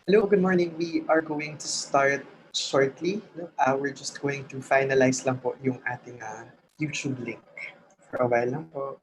Hello, good morning. We are going to start shortly. No? We're just going to finalize lang po yung ating YouTube link. For a while lang po.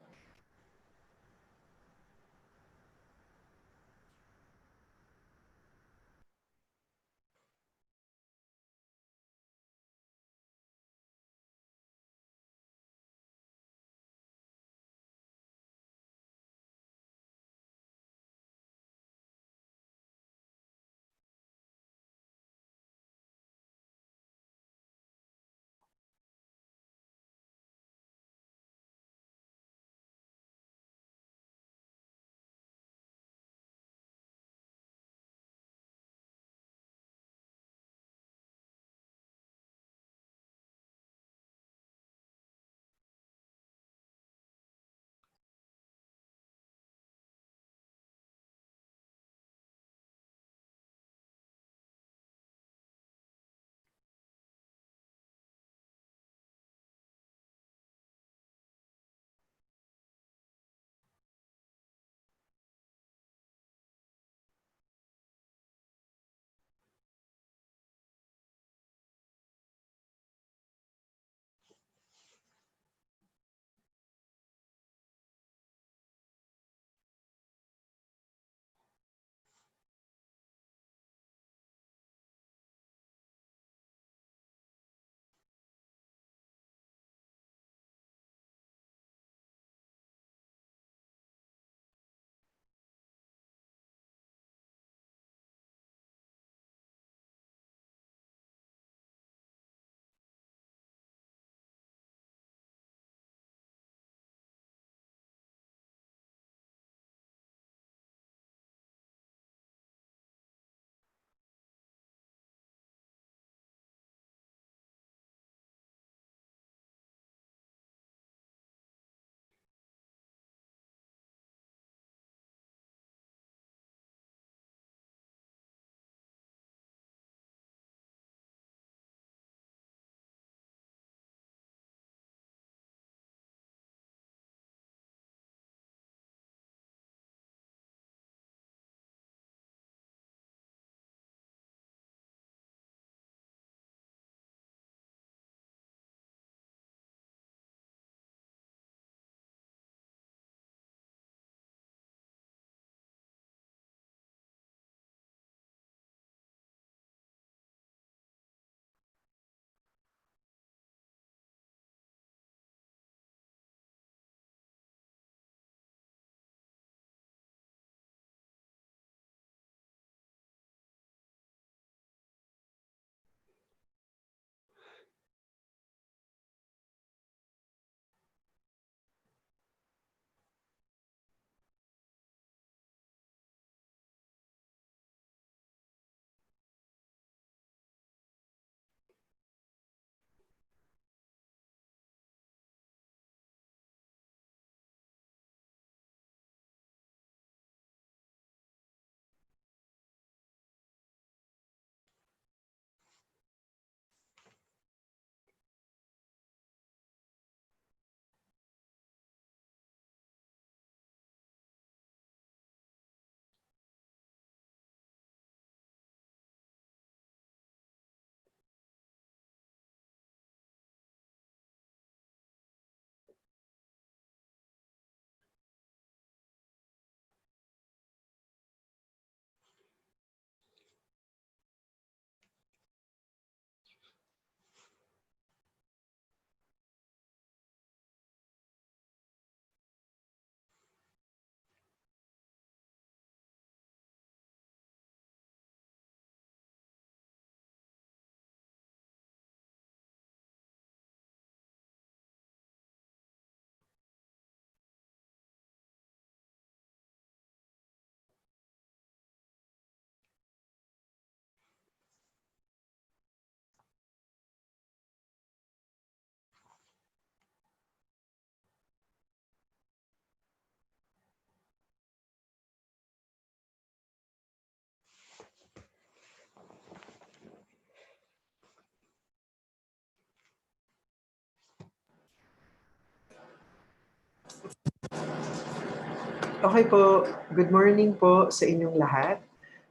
Okay po, good morning po sa inyong lahat.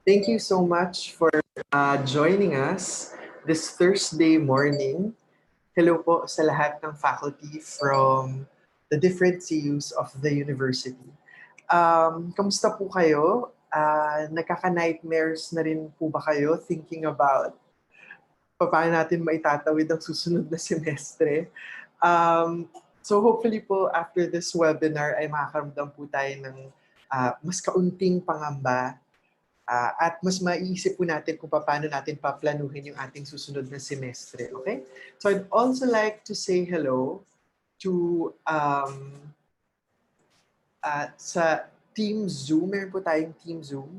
Thank you so much for joining us this Thursday morning. Hello po sa lahat ng faculty from the different CUs of the university. Kamusta po kayo? Nagkaka-nightmares na rin po ba kayo thinking about paano natin maitatawid ang susunod na semestre? So hopefully po after this webinar ay makakaramdam po tayo ng mas kaunting pangamba at mas maiisip po natin kung paano natin paplanuhin yung ating susunod na semestre. Okay? So I'd also like to say hello to sa Team Zoom. Meron po tayong Team Zoom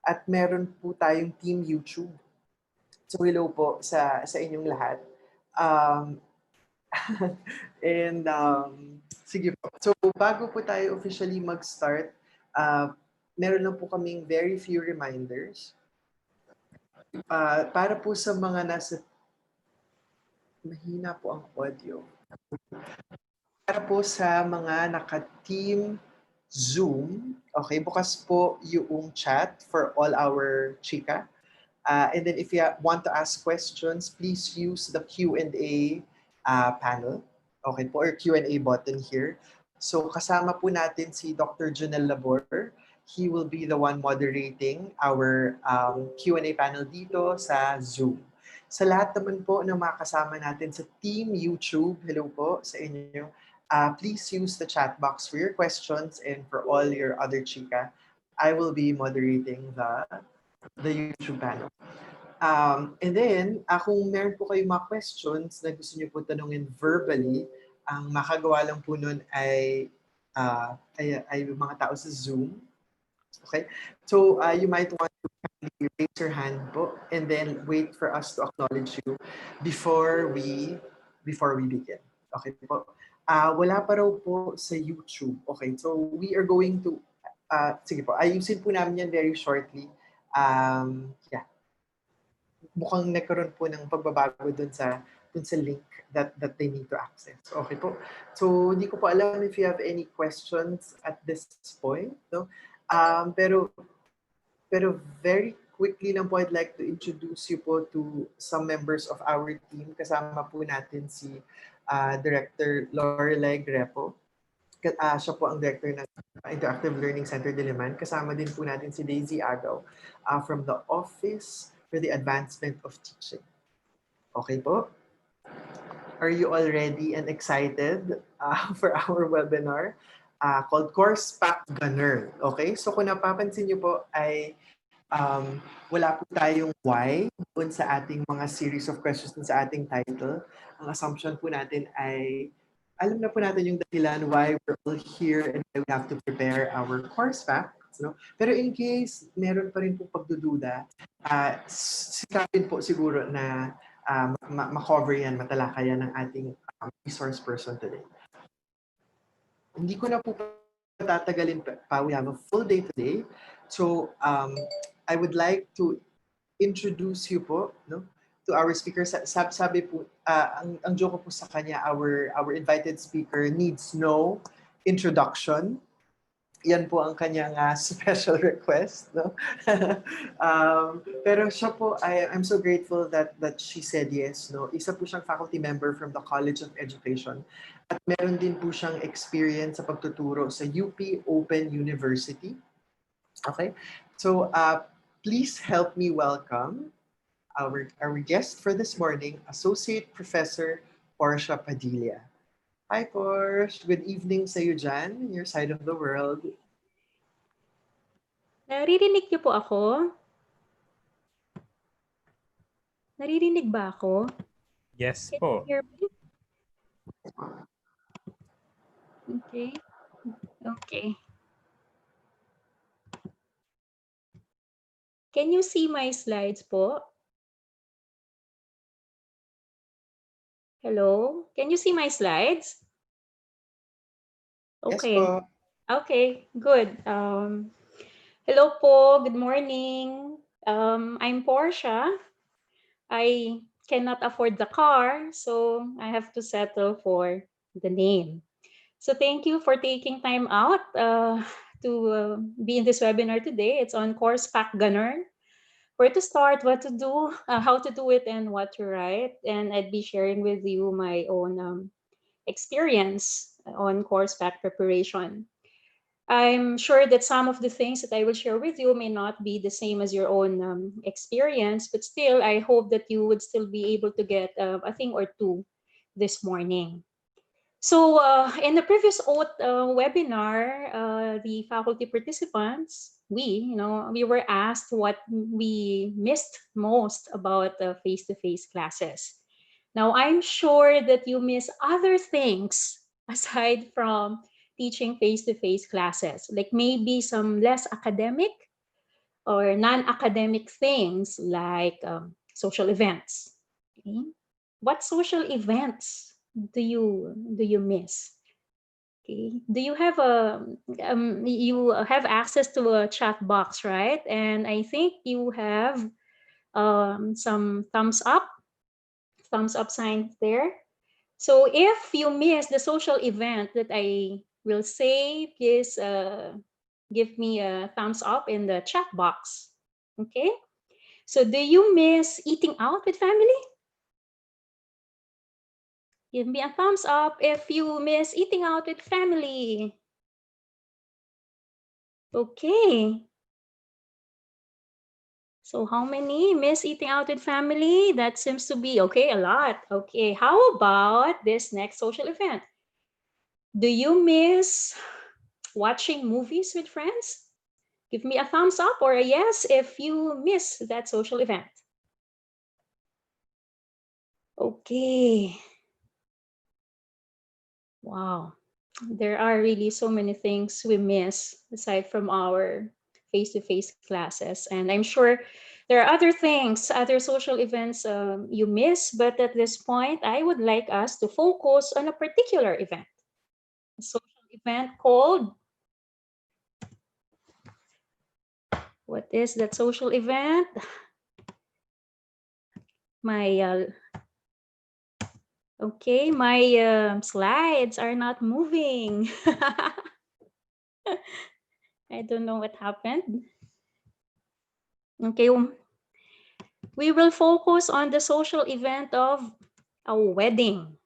at meron po tayong Team YouTube. So hello po sa inyong lahat. And sige po. So bago po tayo officially mag-start, meron lang po kaming very few reminders. Para po sa mga mahina po ang audio. Para po sa mga naka-team Zoom, okay, bukas po yung chat for all our chika. And then if you want to ask questions, please use the Q&A panel. Okay po, or Q&A button here. So kasama po natin si Dr. Junel Labor. He will be the one moderating our Q&A panel dito sa Zoom. Sa lahat naman po ng mga kasama natin sa Team YouTube, hello po sa inyo. Please use the chat box for your questions and for all your other chika. I will be moderating the YouTube panel. And then, kung meron po kayong mga questions na gusto niyo po tanungin verbally, ang makagawa lang po nun ay mga tao sa Zoom. Okay? So, you might want to raise your hand po and then wait for us to acknowledge you before we begin. Okay po? Wala pa raw po sa YouTube. Okay, so we are going to, sige po, ayusin po namin yan very shortly. Yeah. Mukhang nagkaroon po ng pagbabago dun sa link that they need to access. Okay po. So hindi ko po alam if you have any questions at this point, no? Pero very quickly lang po, I'd like to introduce you po to some members of our team. Kasama po natin si Director Lorelei Grepo. Siya po ang director ng Interactive Learning Center Diliman. Kasama din po natin si Daisy Agaw from the Office for the Advancement of Teaching. Okay po? Are you all ready and excited for our webinar called Course Pack Ganern? Okay? So kung napapansin niyo po ay wala po tayong why doon sa ating mga series of questions dun sa ating title. Ang assumption po natin ay alam na po natin yung dahilan why we're all here and why we have to prepare our course facts. No? Pero in case meron pa rin po pagdududa, sikapin po siguro na ma-cover yan, matalakayan ng ating resource person today. Hindi ko na po tatagalin pa. We have a full day today. So, I would like to introduce you po, no, to our speaker. Sabi po, ang joke po sa kanya, our invited speaker needs no introduction. Yan po ang kanyang special request, no? Pero siya po, I'm so grateful that she said yes, no? Isa po siyang faculty member from the College of Education at meron din po siyang experience sa pagtuturo sa UP Open University. Okay? So, please help me welcome our guest for this morning, Associate Professor Portia Padilla. Hi, Portia. Good evening sa iyo dyan, in your side of the world. Naririnig niyo po ako? Naririnig ba ako? Yes Can po. you hear me? Okay. Okay. Can you see my slides po? Hello? Can you see my slides? Okay. Yes po. Okay, good. Hello po, good morning. I'm Portia. I cannot afford the car, so I have to settle for the name. So thank you for taking time out to be in this webinar today. It's on Course Pack Ganern. where to start, what to do, how to do it, and what to write. And I'd be sharing with you my own experience on course pack preparation. I'm sure that some of the things that I will share with you may not be the same as your own experience, but still, I hope that you would still be able to get a thing or two this morning. So, in the previous webinar, the faculty participants, we were asked what we missed most about face-to-face classes. Now, I'm sure that you miss other things aside from teaching face-to-face classes, like maybe some less academic or non-academic things like social events. Okay? What social events do you miss? Okay. Do you have access to a chat box, right? And I think you have some thumbs up sign there. So if you miss the social event that I will say, please give me a thumbs up in the chat box. Okay. So do you miss eating out with family? Give me a thumbs up if you miss eating out with family. Okay. So how many miss eating out with family? That seems to be okay, a lot. Okay, how about this next social event? Do you miss watching movies with friends? Give me a thumbs up or a yes if you miss that social event. Okay. Wow. There are really so many things we miss aside from our face-to-face classes. And I'm sure there are other things, other social events you miss. But at this point, I would like us to focus on a particular event, a social event called, what is that social event? My okay, my slides are not moving. I don't know what happened. Okay, we will focus on the social event of a wedding.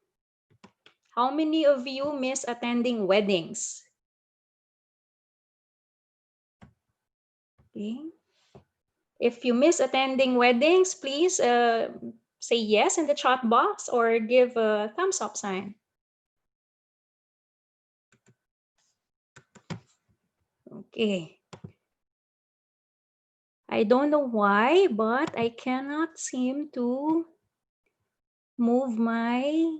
How many of you miss attending weddings? Okay. If you miss attending weddings, please say yes in the chat box or give a thumbs up sign. Okay. I don't know why, but I cannot seem to move my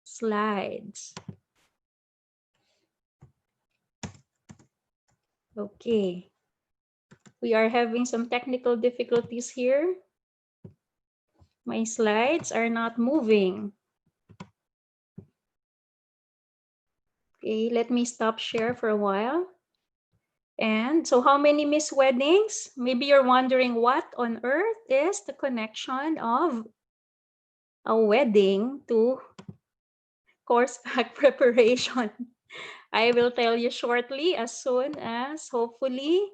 slides. Okay. We are having some technical difficulties here. My slides are not moving. Okay, let me stop share for a while. And so how many miss weddings? Maybe you're wondering what on earth is the connection of a wedding to course pack preparation. I will tell you shortly as soon as hopefully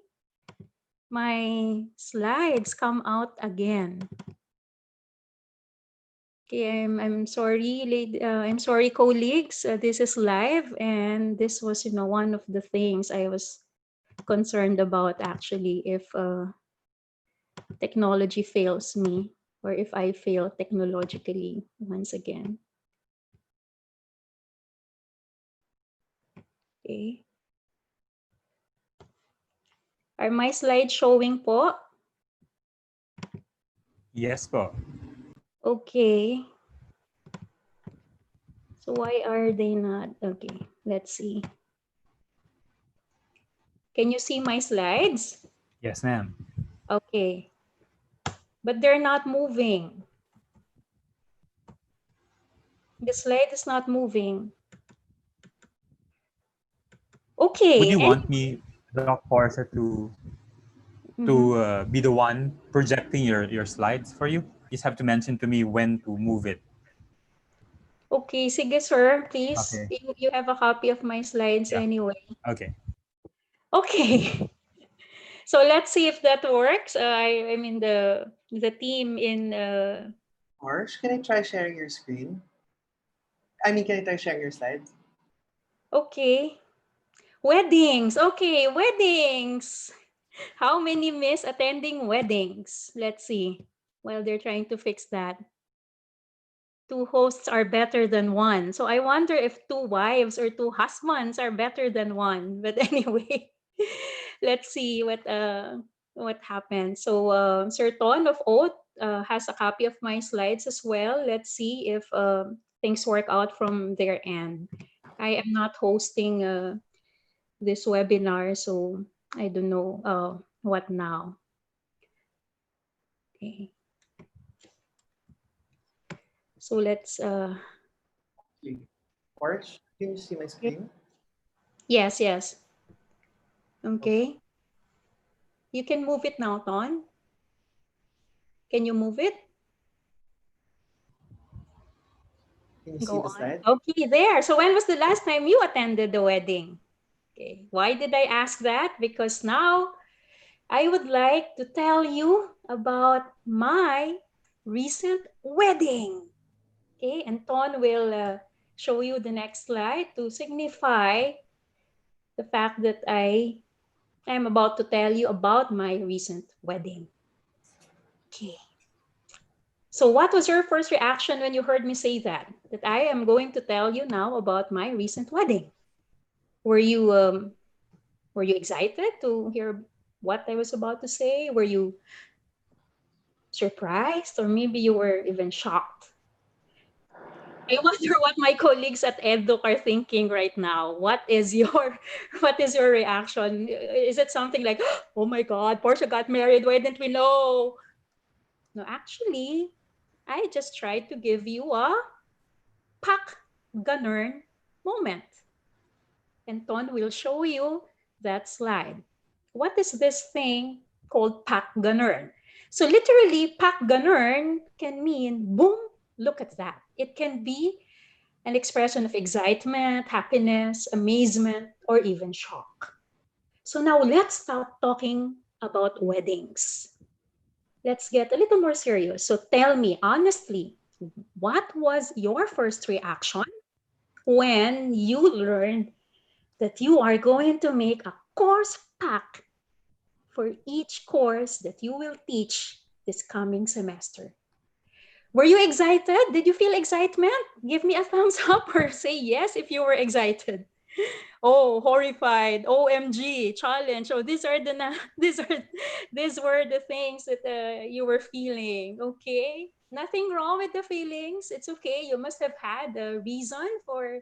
my slides come out again. Okay, I'm sorry, I'm sorry, colleagues. This is live, and this was, one of the things I was concerned about actually if technology fails me or if I fail technologically once again. Okay. Are my slides showing po? Yes po. Okay. So why are they not? Okay, let's see. Can you see my slides? Yes, ma'am. Okay. But they're not moving. The slide is not moving. Would Okay. you want me, Doc Portia, to be the one projecting your slides for you? You just have to mention to me when to move it. Okay, sige sir, please. Okay. You have a copy of my slides Yeah. anyway. Okay. Okay. So let's see if that works. I mean the team in Marsh, can I try sharing your screen? I mean, can I try sharing your slides? okay. Weddings. Okay, weddings. How many miss attending weddings? Let's see. While they're trying to fix that. Two hosts are better than one. So I wonder if two wives or two husbands are better than one. But anyway, let's see what happens. So Sir Ton of Oath has a copy of my slides as well. Let's see if things work out from their end. I am not hosting this webinar, so I don't know what now. Okay. So let's Marsh, can you see my screen? yes. Okay. You can move it now, Ton. Can you move it? Can you see Go the on. slide? Okay, there. So when was the last time you attended the wedding? Okay. Why did I ask that? Because now I would like to tell you about my recent wedding. Okay, and Ton will show you the next slide to signify the fact that I am about to tell you about my recent wedding. Okay. So what was your first reaction when you heard me say that? That I am going to tell you now about my recent wedding. Were you excited to hear what I was about to say? Were you surprised or maybe you were even shocked? I wonder what my colleagues at EdDoc are thinking right now. What is your what is your reaction? Is it something like, oh my God, Portia got married, why didn't we know? No, actually, I just tried to give you a Pak Ganern moment. And Ton will show you that slide. What is this thing called Pak Ganern? So literally, Pak Ganern can mean, boom, look at that. It can be an expression of excitement, happiness, amazement, or even shock. So now let's stop talking about weddings. Let's get a little more serious. So tell me honestly, what was your first reaction when you learned that you are going to make a course pack for each course that you will teach this coming semester? Were you excited? Did you feel excitement? Give me a thumbs up or say yes if you were excited. Oh, horrified, OMG, challenge. Oh, these were the things that you were feeling. Okay, nothing wrong with the feelings. It's okay. You must have had a reason for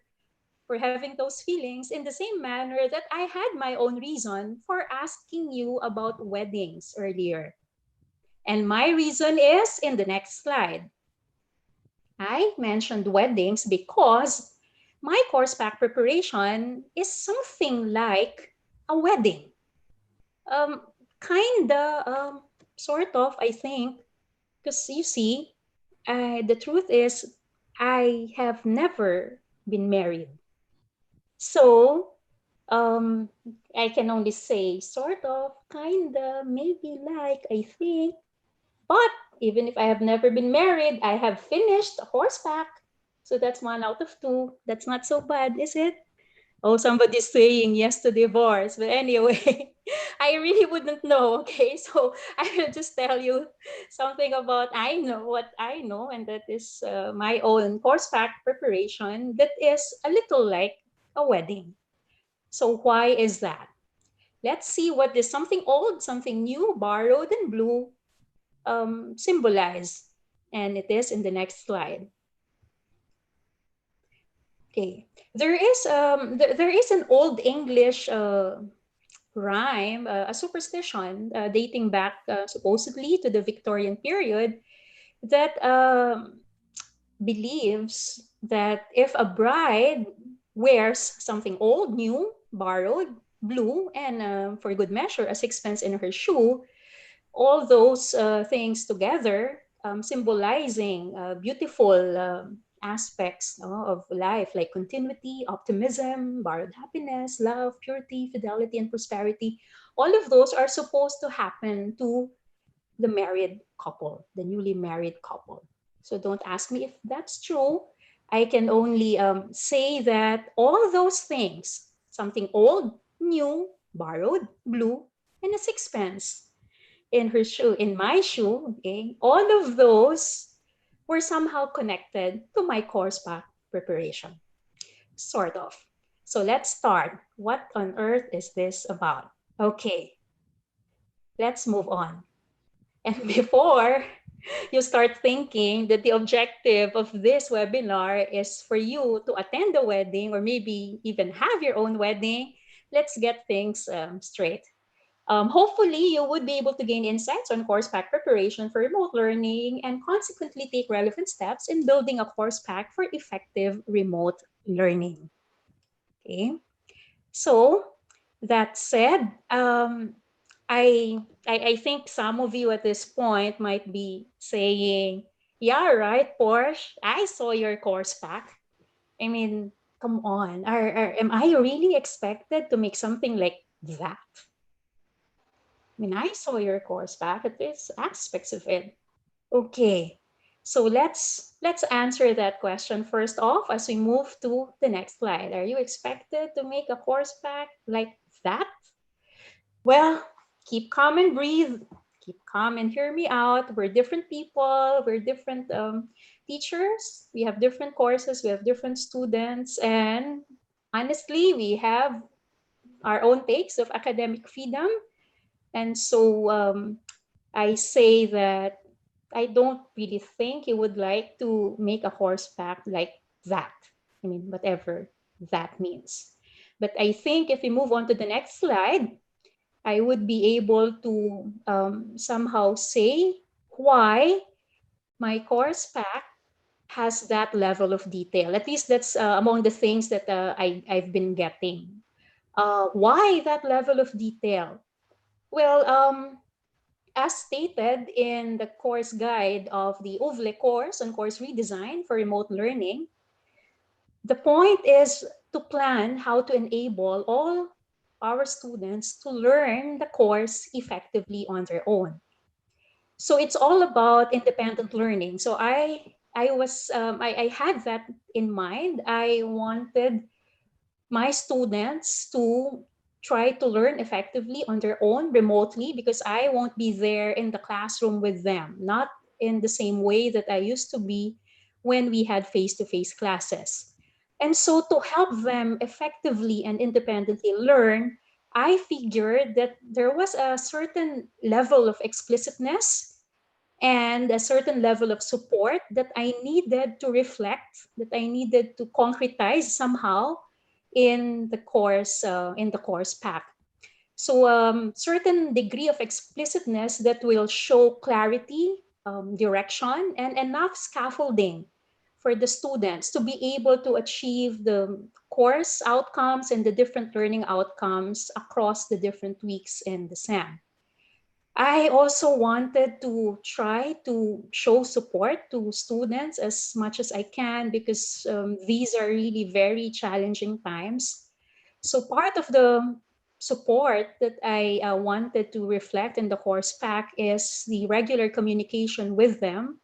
having those feelings, in the same manner that I had my own reason for asking you about weddings earlier. And my reason is in the next slide. I mentioned weddings because my course pack preparation is something like a wedding. Um, kinda, sort of, I think, because you see, the truth is, I have never been married. So, um, I can only say sort of, kinda, maybe like, I think. But even if I have never been married, I have finished a horseback. So that's one out of two. That's not so bad, is it? Oh, somebody's saying yes to divorce. But anyway, I really wouldn't know. Okay, so I will just tell you something about I know what I know, and that is my own horseback preparation. That is a little like a wedding. So why is that? Let's see what this something old, something new, borrowed, and blue symbolize. And it is in the next slide. Okay, there is an old English rhyme, a superstition dating back supposedly to the Victorian period that believes that if a bride wears something old, new, borrowed, blue, and for good measure, a sixpence in her shoe, all those things together symbolizing beautiful aspects of life like continuity, optimism, borrowed happiness, love, purity, fidelity, and prosperity. All of those are supposed to happen to the married couple, the newly married couple. So don't ask me if that's true. I can only say that all those things, something old, new, borrowed, blue, and a sixpence in her shoe, in my shoe, okay, all of those were somehow connected to my course pack preparation, sort of. So let's start. What on earth is this about? Okay, let's move on. And before you start thinking that the objective of this webinar is for you to attend a wedding or maybe even have your own wedding, let's get things straight. Hopefully, you would be able to gain insights on course pack preparation for remote learning and consequently take relevant steps in building a course pack for effective remote learning. Okay, so that said, I think some of you at this point might be saying, "Yeah, right, Porsche. I saw your course pack. I mean, come on. Am I really expected to make something like that? I mean, I saw your course pack at least aspects of it." Okay, so let's answer that question first off as we move to the next slide. Are you expected to make a course pack like that? Well, keep calm and breathe. Keep calm and hear me out. We're different people. We're different teachers. We have different courses. We have different students. And honestly, we have our own takes of academic freedom. And so I say that I don't really think you would like to make a horseback like that. I mean, whatever that means. But I think if we move on to the next slide, I would be able to somehow say why my course pack has that level of detail. At least that's among the things that I've been getting. Why that level of detail? Well, as stated in the course guide of the OVLE course on course redesign for remote learning, the point is to plan how to enable all our students to learn the course effectively on their own. So it's all about independent learning. So I had that in mind. I wanted my students to try to learn effectively on their own remotely because I won't be there in the classroom with them, not in the same way that I used to be when we had face-to-face classes. And so to help them effectively and independently learn, I figured that there was a certain level of explicitness and a certain level of support that I needed to reflect, that I needed to concretize somehow in the course pack. So certain degree of explicitness that will show clarity, direction, and enough scaffolding for the students to be able to achieve the course outcomes and the different learning outcomes across the different weeks in the SAM. I also wanted to try to show support to students as much as I can because these are really very challenging times. So part of the support that I wanted to reflect in the course pack is the regular communication with them,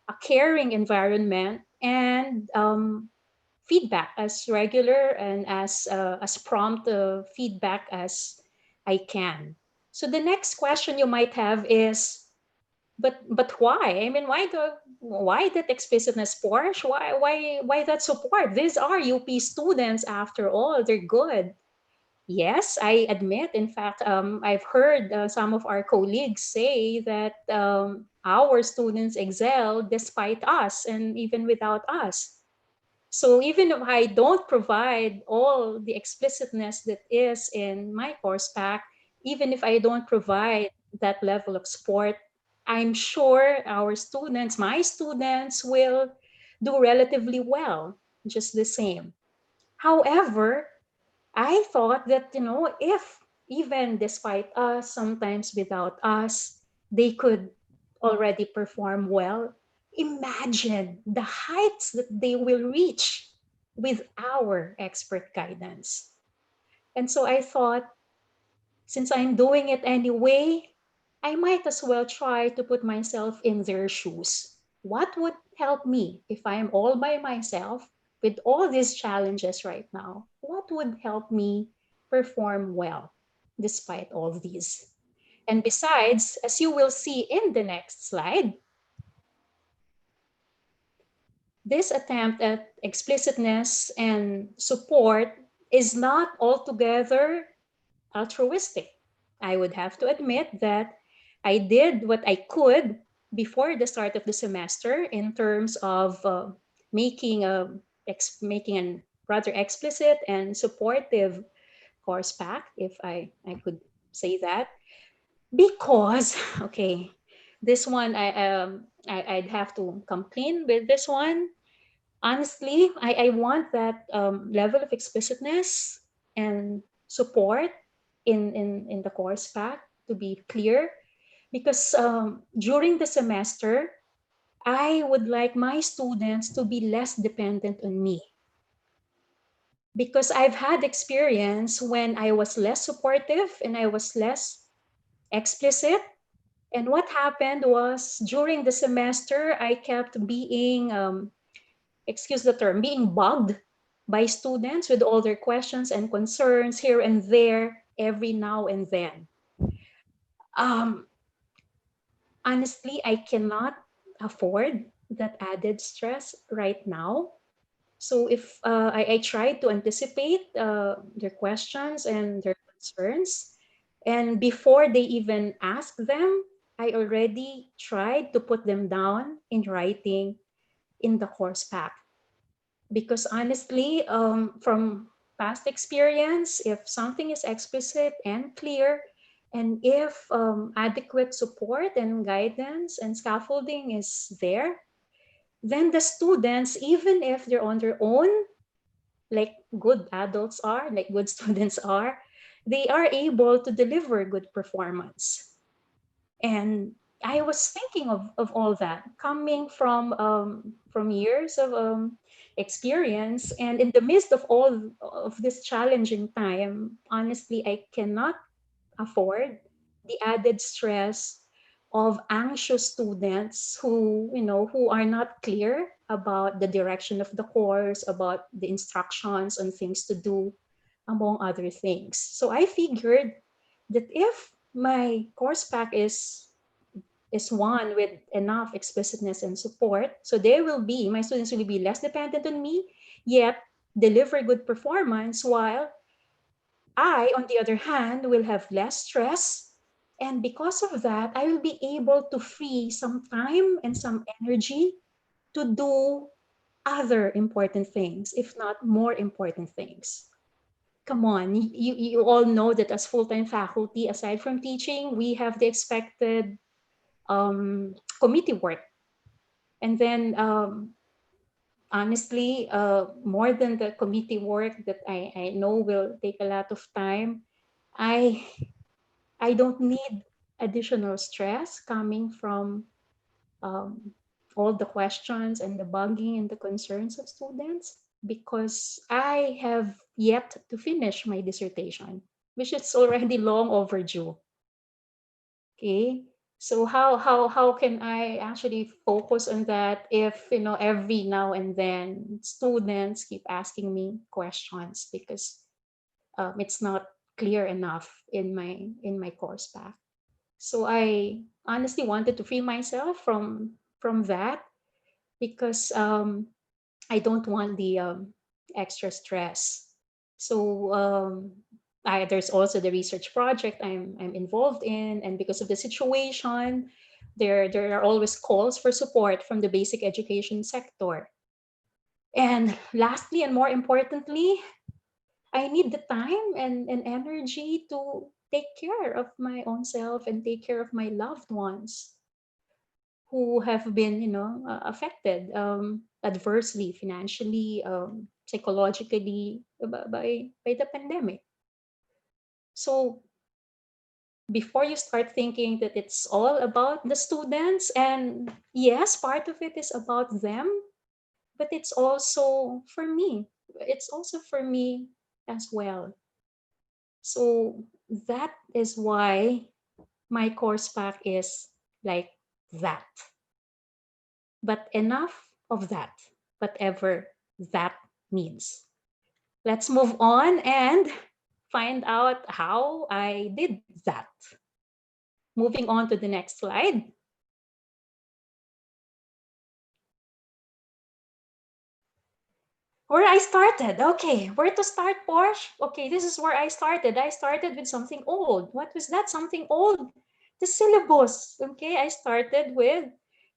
a caring environment, and feedback as regular and as prompt feedback as I can. So the next question you might have is, but why? I mean, why that explicitness, Porsche? Why that support? These are UP students after all. They're good. Yes, I admit. In fact, I've heard some of our colleagues say that our students excel despite us and even without us. So even if I don't provide all the explicitness that is in my course pack, even if I don't provide that level of support, I'm sure our students, my students, will do relatively well, just the same. However, I thought that, if even despite us, sometimes without us, they could already perform well. Imagine the heights that they will reach with our expert guidance. And so I thought, Since I'm doing it anyway, I might as well try to put myself in their shoes. What would help me if I'm all by myself with all these challenges right now? What would help me perform well despite all these? And besides, as you will see in the next slide, this attempt at explicitness and support is not altogether altruistic. I would have to admit that I did what I could before the start of the semester in terms of making making an rather explicit and supportive course pack, if I could say that, because okay, this one I'd have to complain with this one. Honestly, I want that level of explicitness and support in the course pack to be clear, because during the semester, I would like my students to be less dependent on me, because I've had experience when I was less supportive and I was less explicit. And what happened was during the semester, I kept being excuse the term, being bugged by students with all their questions and concerns here and there every now and then. Um, Honestly, I cannot afford that added stress right now. So if I try to anticipate their questions and their concerns, and before they even ask them, I already tried to put them down in writing in the course pack. Because honestly, from past experience, if something is explicit and clear, and if adequate support and guidance and scaffolding is there, then the students, even if they're on their own, like good adults are, like good students are, they are able to deliver good performance. And I was thinking of all that coming from years of experience, and in the midst of all of this challenging time, honestly, I cannot afford the added stress of anxious students who are not clear about the direction of the course, about the instructions on things to do, among other things. So I figured that if my course pack is one with enough explicitness and support, so my students will be less dependent on me, yet deliver good performance, while I, on the other hand, will have less stress. And because of that, I will be able to free some time and some energy to do other important things, if not more important things. Come on, you all know that as full-time faculty, aside from teaching, we have the expected committee work. And then honestly, more than the committee work that I know will take a lot of time, I I don't need additional stress coming from um, all the questions and the bugging and the concerns of students, because I have yet to finish my dissertation, which is already long overdue. Okay. So how can I actually focus on that if every now and then students keep asking me questions because it's not clear enough in my course path. So I honestly wanted to free myself from that, because I don't want the extra stress. So there's also the research project I'm involved in, and because of the situation, there are always calls for support from the basic education sector. And lastly, and more importantly, I need the time and energy to take care of my own self and take care of my loved ones who have been, affected adversely, financially, psychologically by the pandemic. So before you start thinking that it's all about the students, and yes, part of it is about them, but it's also for me. It's also for me as well. So that is why my course pack is like that. But enough of that, whatever that means. Let's move on and find out how I did that. Moving on to the next slide. Where I started. Okay, where to start, Porsche? Okay, this is where I started. I started with something old. What was that? Something old? The syllabus. Okay, I started with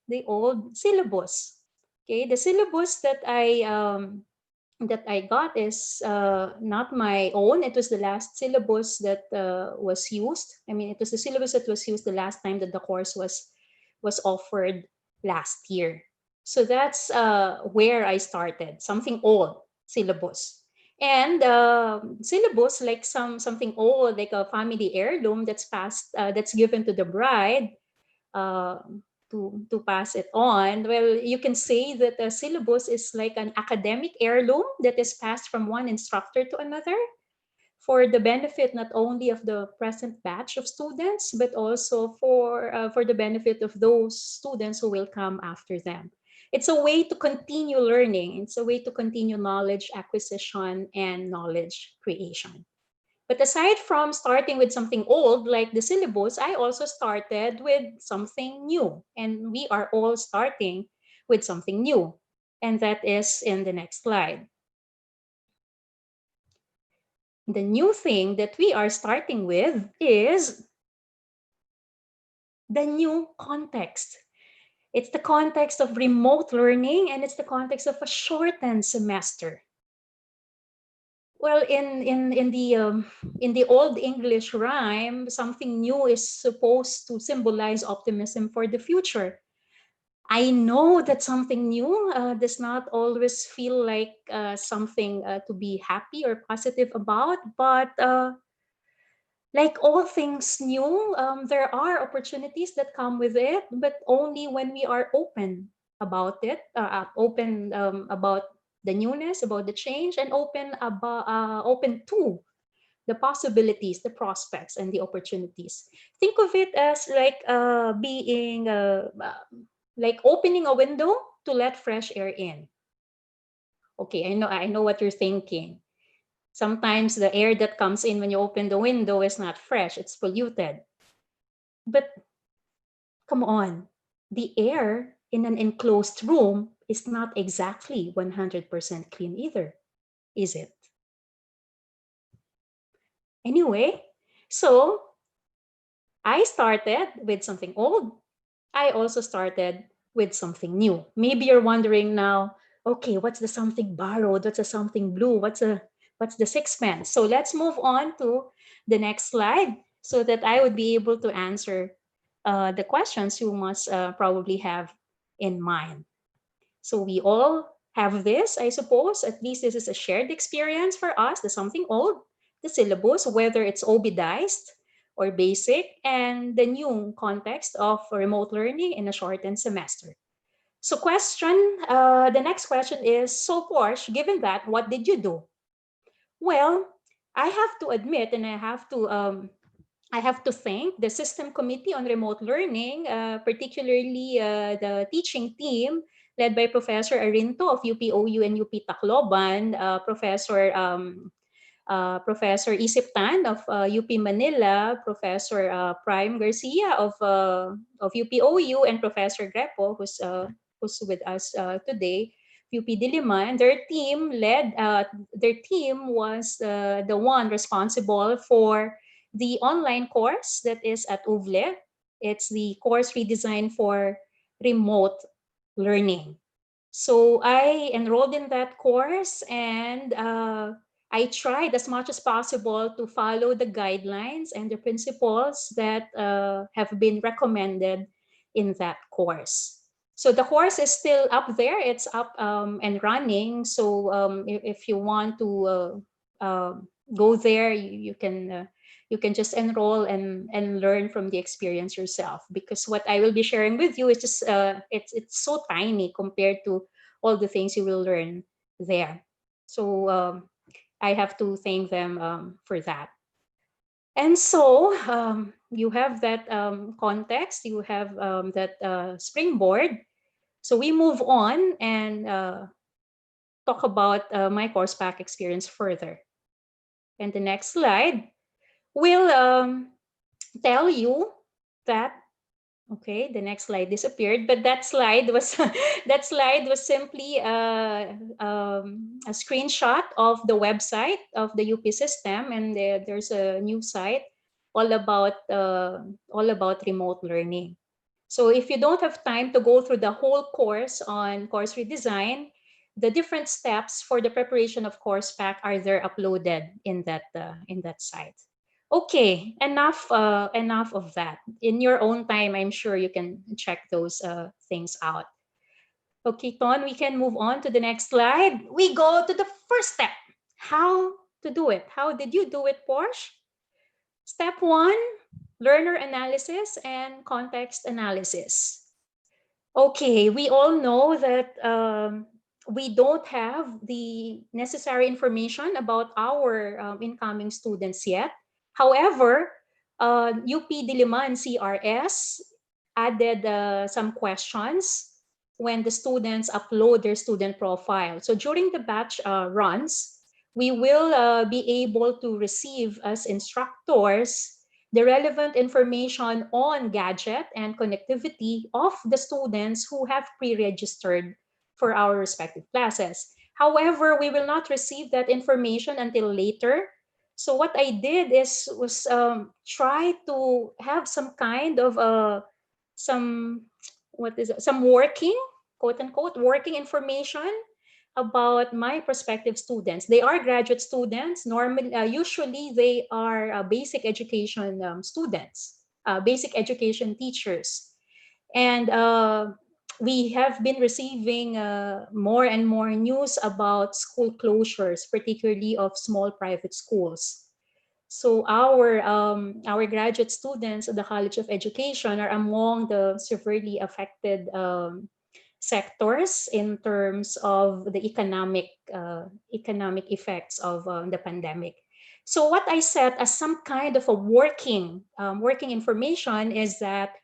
the old syllabus. Okay, the syllabus that I got is not my own. It was the last syllabus that was used. I mean, it was the syllabus that was used the last time that the course was offered last year. So that's where I started. Something old syllabus. And syllabus like something old, like a family heirloom that's passed, that's given to the bride. Uh, to pass it on, well, you can say that the syllabus is like an academic heirloom that is passed from one instructor to another for the benefit not only of the present batch of students, but also for the benefit of those students who will come after them. It's a way to continue learning. It's a way to continue knowledge acquisition and knowledge creation. But aside from starting with something old like the syllabus, I also started with something new. And we are all starting with something new. And that is in the next slide. The new thing that we are starting with is the new context. It's the context of remote learning, and it's the context of a shortened semester. Well, in the old English rhyme, something new is supposed to symbolize optimism for the future. I know that something new does not always feel like something to be happy or positive about, but like all things new, there are opportunities that come with it, but only when we are open about it, open about the newness, about the change, and open to the possibilities, the prospects, and the opportunities. Think of it as like being like opening a window to let fresh air in. Okay, I know what you're thinking. Sometimes the air that comes in when you open the window is not fresh, it's polluted. But come on, the air in an enclosed room is not exactly 100% clean either, is it? Anyway, so I started with something old. I also started with something new. Maybe you're wondering now, okay, what's the something borrowed? What's the something blue? What's the sixpence? So let's move on to the next slide so that I would be able to answer the questions you must probably have in mind. So we all have this, I suppose. At least this is a shared experience for us, the something old, the syllabus, whether it's obidized or basic, and the new context of remote learning in a shortened semester. So the next question is, so Porsche, given that, what did you do? Well, I have to admit, and I have to thank the System Committee on Remote Learning, particularly the teaching team led by Professor Arinto of UPOU and UP Tacloban, Professor Isip Tan of UP Manila, Professor Prime Garcia of UPOU, and Professor Grepo, who's with us today, UP Diliman. Their team was the one responsible for the online course that is at UVLE. It's the course redesigned for remote learning. So I enrolled in that course, and I tried as much as possible to follow the guidelines and the principles that have been recommended in that course. So the course is still up there. It's up and running. So if you want to go there, you can just enroll and learn from the experience yourself, because what I will be sharing with you is just it's so tiny compared to all the things you will learn there. So I have to thank them for that. And so you have that context, you have that springboard. So we move on and talk about my course pack experience further. And the next slide will tell you that, okay, the next slide disappeared, but that slide was that slide was simply a screenshot of the website of the UP system, and there's a new site all about remote learning. So if you don't have time to go through the whole course on course redesign, the different steps for the preparation of course pack are there uploaded in that site. Okay, enough of that. In your own time, I'm sure you can check those things out. Okay, Ton, we can move on to the next slide. We go to the first step. How to do it? How did you do it, Porsche? Step one, learner analysis and context analysis. Okay, we all know that we don't have the necessary information about our incoming students yet. However, UP Diliman CRS added some questions when the students upload their student profile. So during the batch runs, we will be able to receive as instructors the relevant information on gadget and connectivity of the students who have pre-registered for our respective classes. However, we will not receive that information until later. So what I did was try to have some kind of some what is it, some working, quote unquote, working information about my prospective students. They are graduate students. Normally, usually they are basic education students, basic education teachers, and we have been receiving more and more news about school closures, particularly of small private schools. So our graduate students at the College of Education are among the severely affected sectors in terms of the economic effects of the pandemic. So what I set as some kind of a working information is that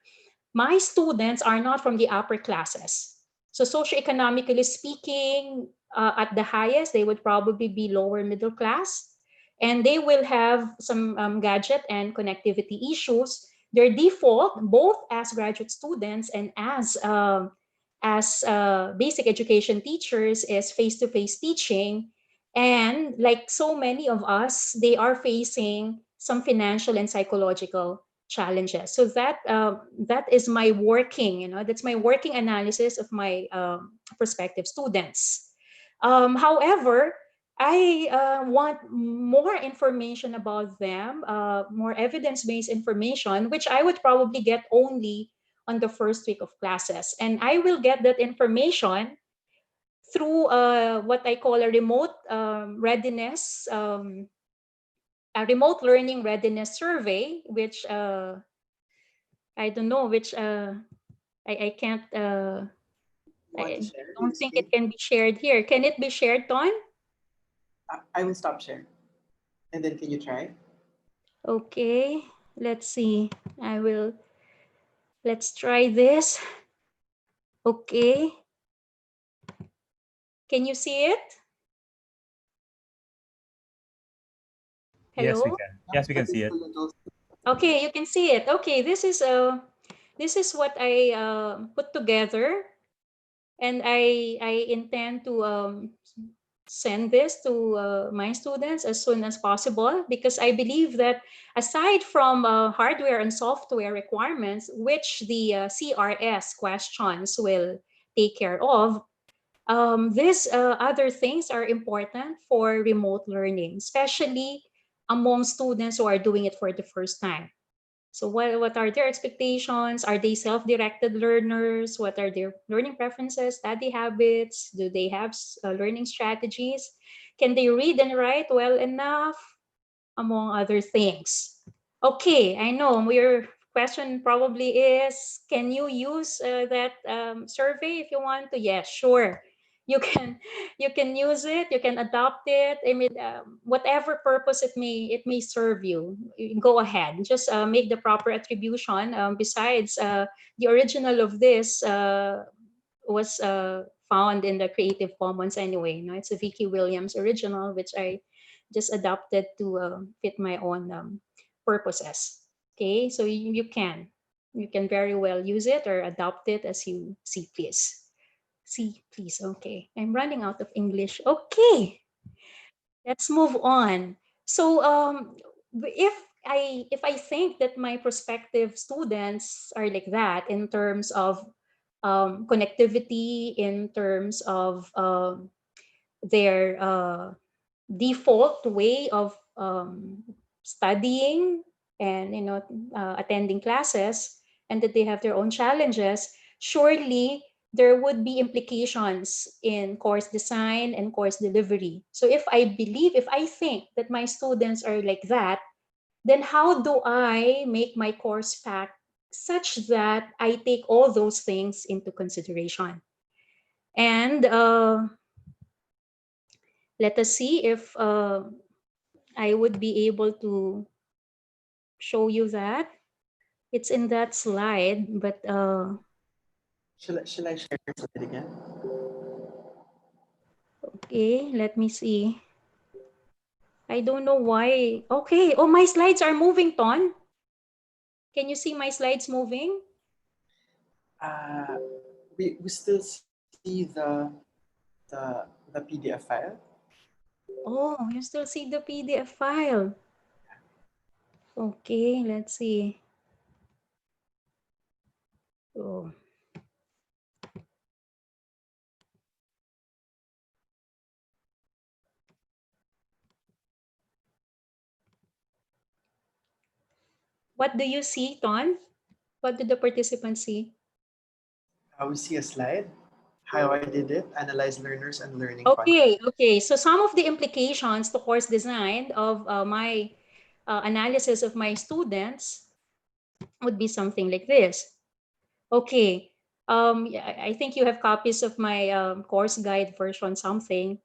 my students are not from the upper classes. So socioeconomically speaking, at the highest, they would probably be lower middle class, and they will have some gadget and connectivity issues. Their default, both as graduate students and as basic education teachers, is face-to-face teaching. And like so many of us, they are facing some financial and psychological challenges. So that is my working, that's my working analysis of my prospective students. However, I want more information about them, more evidence-based information, which I would probably get only on the first week of classes. And I will get that information through what I call a remote learning readiness survey, which I don't know, which I can't, Want to I share your don't think screen? it can be shared here. Can it be shared, Ton? I will stop share. And then can you try? Okay, let's see. Let's try this. Okay, can you see it? Yes, we Hello? can. Yes, we can But it's see it. a little. Okay, you can see it. Okay, this is what I put together, and I intend to send this to my students as soon as possible, because I believe that aside from hardware and software requirements, which the CRS questions will take care of, these other things are important for remote learning, especially among students who are doing it for the first time. So what are their expectations? Are they self-directed learners? What are their learning preferences, study habits? Do they have learning strategies? Can they read and write well enough? Among other things. Okay, I know your question probably is, can you use that survey if you want to? Yes, sure. you can use it, you can adopt it. I mean, whatever purpose it may serve you, go ahead, just make the proper attribution. Besides, the original of this was found in the Creative Commons anyway. It's a Vicky Williams original, which I just adapted to fit my own purposes. Okay, so you can very well use it or adopt it as you see please. See, please. Okay, I'm running out of English. Okay, let's move on. So, if if I think that my prospective students are like that in terms of connectivity, in terms of their default way of studying and attending classes, and that they have their own challenges, surely there would be implications in course design and course delivery. So if I think that my students are like that, then how do I make my course pack such that I take all those things into consideration? And let us see if I would be able to show you that. It's in that slide, but Shall I share it again? okay, let me see. I don't know why. Okay, oh, my slides are moving, Ton. Can you see my slides moving? Uh, we still see the PDF file. Oh, you still see the PDF file. Okay, let's see. Oh. What do you see, Ton? What do the participants see? We see a slide, how I did it, analyze learners and learning content. Okay. So some of the implications to course design of my analysis of my students would be something like this. Okay. Yeah, I think you have copies of my course guide version something.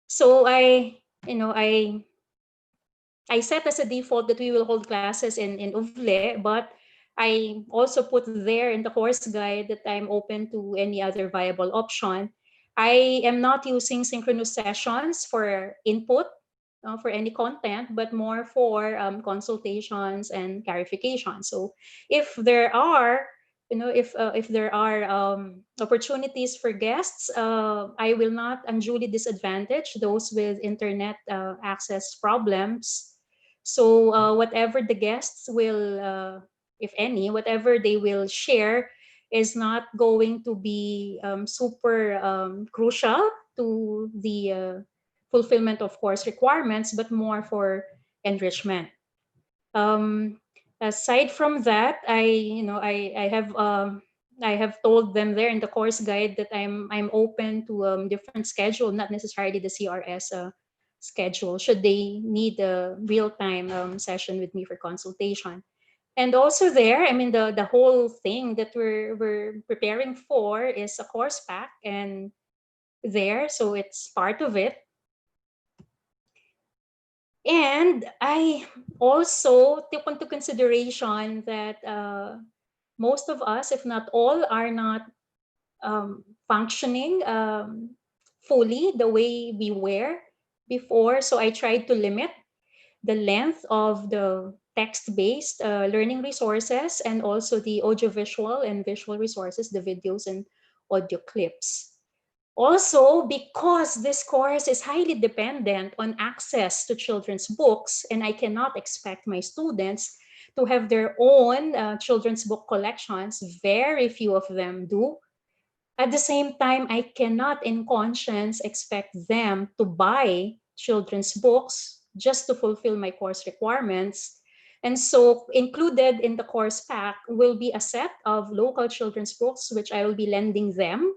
So I set as a default that we will hold classes in UVLE, but I also put there in the course guide that I'm open to any other viable option. I am not using synchronous sessions for input for any content, but more for consultations and clarification. So if there are, if there are opportunities for guests, I will not unduly disadvantage those with internet access problems. So whatever the guests will, if any, whatever they will share is not going to be super crucial to the fulfillment of course requirements, but more for enrichment. Um, Aside from that, I have told them there in the course guide that I'm open to different schedule, not necessarily the CRS schedule, should they need a real time session with me for consultation. And also there, I mean, the whole thing that we're preparing for is a course pack, and there, so it's part of it. And I also took into consideration that most of us, if not all, are not functioning fully the way we were before. So I tried to limit the length of the text-based learning resources and also the audiovisual and visual resources, the videos and audio clips. Also, because this course is highly dependent on access to children's books, and I cannot expect my students to have their own children's book collections, very few of them do. At the same time, I cannot in conscience expect them to buy children's books just to fulfill my course requirements. And so included in the course pack will be a set of local children's books, which I will be lending them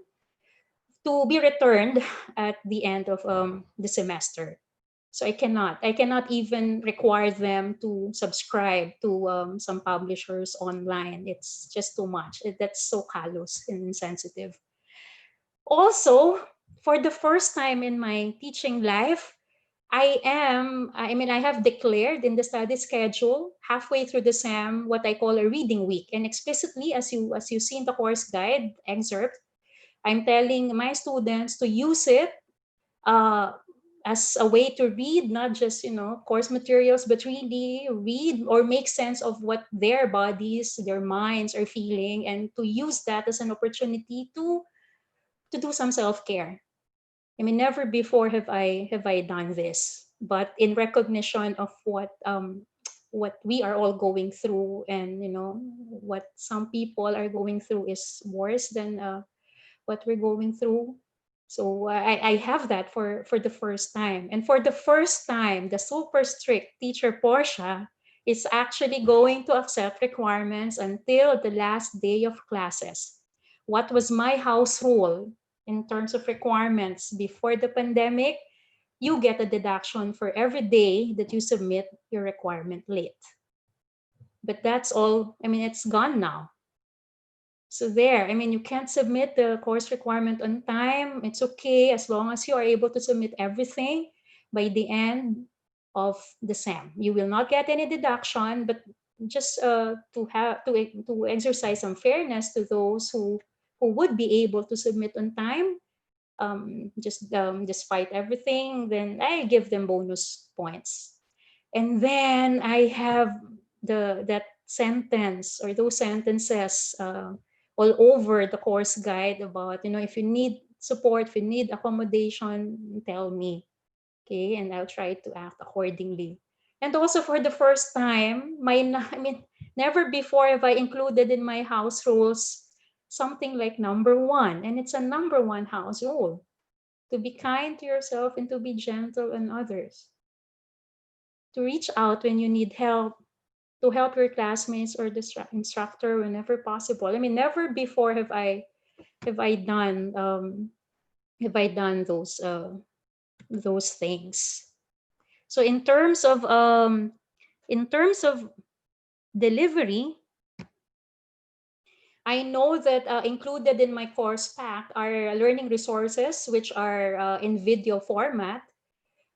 to be returned at the end of the semester. So I cannot even require them to subscribe to some publishers online. It's just too much. That's so callous and insensitive. Also, for the first time in my teaching life, I have declared in the study schedule halfway through the SAM what I call a reading week. And explicitly, as you see in the course guide excerpt, I'm telling my students to use it uh, as a way to read, not just, course materials, but really read or make sense of what their bodies, their minds are feeling, and to use that as an opportunity to do some self-care. I mean, never before have I done this, but in recognition of what we are all going through, and what some people are going through is worse than what we're going through. So I have that for the first time, and for the first time, the super strict teacher Portia is actually going to accept requirements until the last day of classes. What was my house rule in terms of requirements before the pandemic? You get a deduction for every day that you submit your requirement late. But that's all. I mean, it's gone now. So there, I mean, you can't submit the course requirement on time. It's okay as long as you are able to submit everything by the end of the SEM. You will not get any deduction, but just to exercise some fairness to those who would be able to submit on time, just fight everything, then I give them bonus points. And then I have that sentence or those sentences all over the course guide about, if you need support, if you need accommodation, tell me. Okay, and I'll try to act accordingly. And also for the first time, never before have I included in my house rules something like number one. And it's a number one house rule: to be kind to yourself and to be gentle on others, to reach out when you need help, to help your classmates or the instructor whenever possible. I mean, never before have I done those things. So in terms of delivery, I know that included in my course pack are learning resources which are in video format.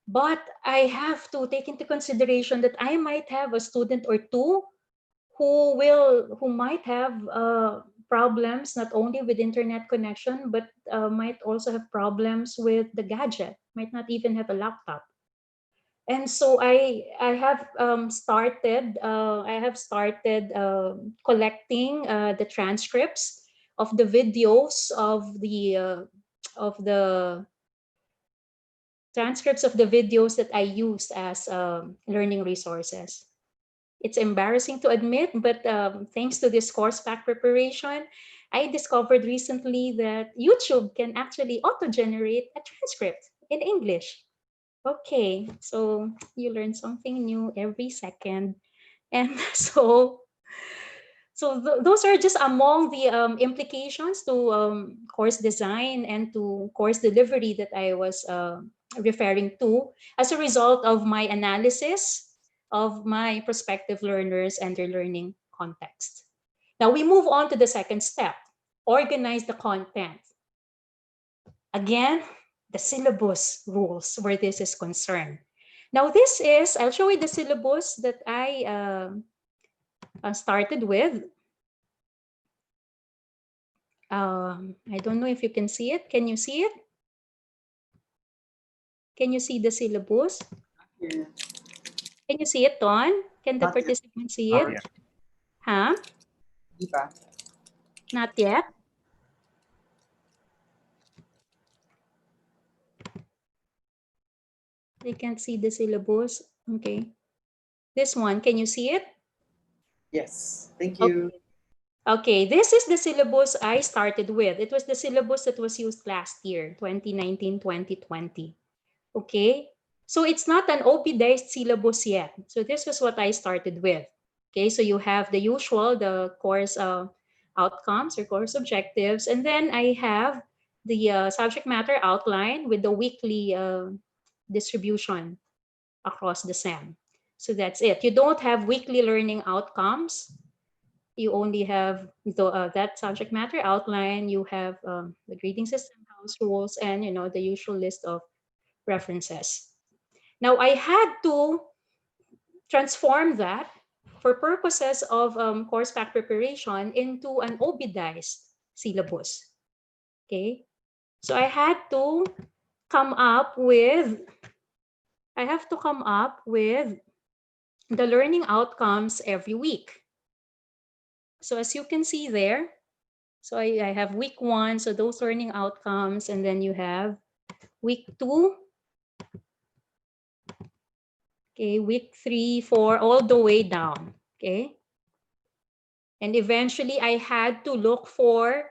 But I have to take into consideration that I might have a student or two who might have problems not only with internet connection, but might also have problems with the gadget, might not even have a laptop. And so I have started collecting the transcripts of the videos of the transcripts of the videos that I used as learning resources. It's embarrassing to admit, but thanks to this course pack preparation, I discovered recently that YouTube can actually auto-generate a transcript in English. Okay, so you learn something new every second. And those are just among the implications to course design and to course delivery that I was referring to as a result of my analysis of my prospective learners and their learning context. Now we move on to the second step: organize the content. Again, the syllabus rules where this is concerned. Now I'll show you the syllabus that I started with. I don't know if you can see it. Can you see it? Can you see the syllabus? Yeah. Can you see it, Ton? Can the Not yet. participants see Not it? yet. Huh? Di ba? Not yet? They can't see the syllabus. Okay. This one, can you see it? Yes. Thank you. Okay. Okay, this is the syllabus I started with. It was the syllabus that was used last year, 2019-2020. Okay, so it's not an OB-based syllabus yet. So this is what I started with. Okay, so you have the usual, the course outcomes or course objectives, and then I have the subject matter outline with the weekly distribution across the SEM. So that's it. You don't have weekly learning outcomes. You only have that subject matter outline. You have the grading system, how house rules, and the usual list of references. Now I had to transform that for purposes of course pack preparation into an obidized syllabus. Okay, so come up with I have to come up with the learning outcomes every week. So as you can see there, so I have week 1, so those learning outcomes, and then you have week 2, okay, week 3, 4, all the way down, okay? And eventually I had to look for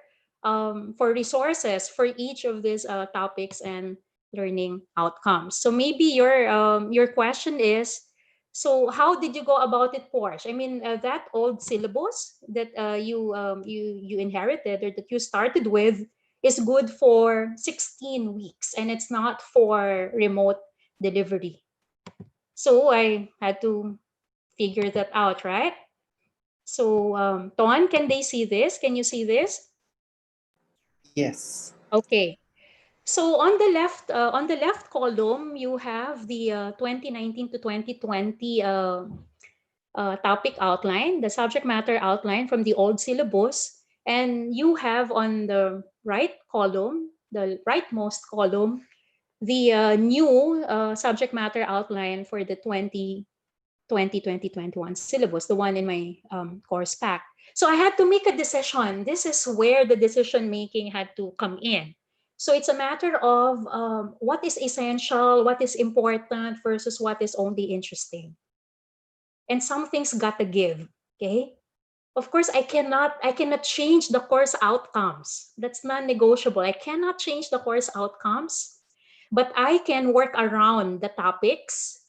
resources for each of these topics and learning outcomes. So maybe your question is, so how did you go about it, Porsche? I mean, that old syllabus that you inherited or that you started with is good for 16 weeks, and it's not for remote delivery. So I had to figure that out, right? So, Ton, can they see this? Can you see this? Yes. Okay. So on the left column, you have the 2019 to 2020 topic outline, the subject matter outline from the old syllabus, and you have on the right column, the rightmost column, the new subject matter outline for the 2021 syllabus, the one in my course pack. So I had to make a decision. This is where the decision making had to come in. So it's a matter of what is essential, what is important versus what is only interesting. And some things got to give. Okay. Of course, I cannot change the course outcomes. That's non-negotiable. I cannot change the course outcomes, but I can work around the topics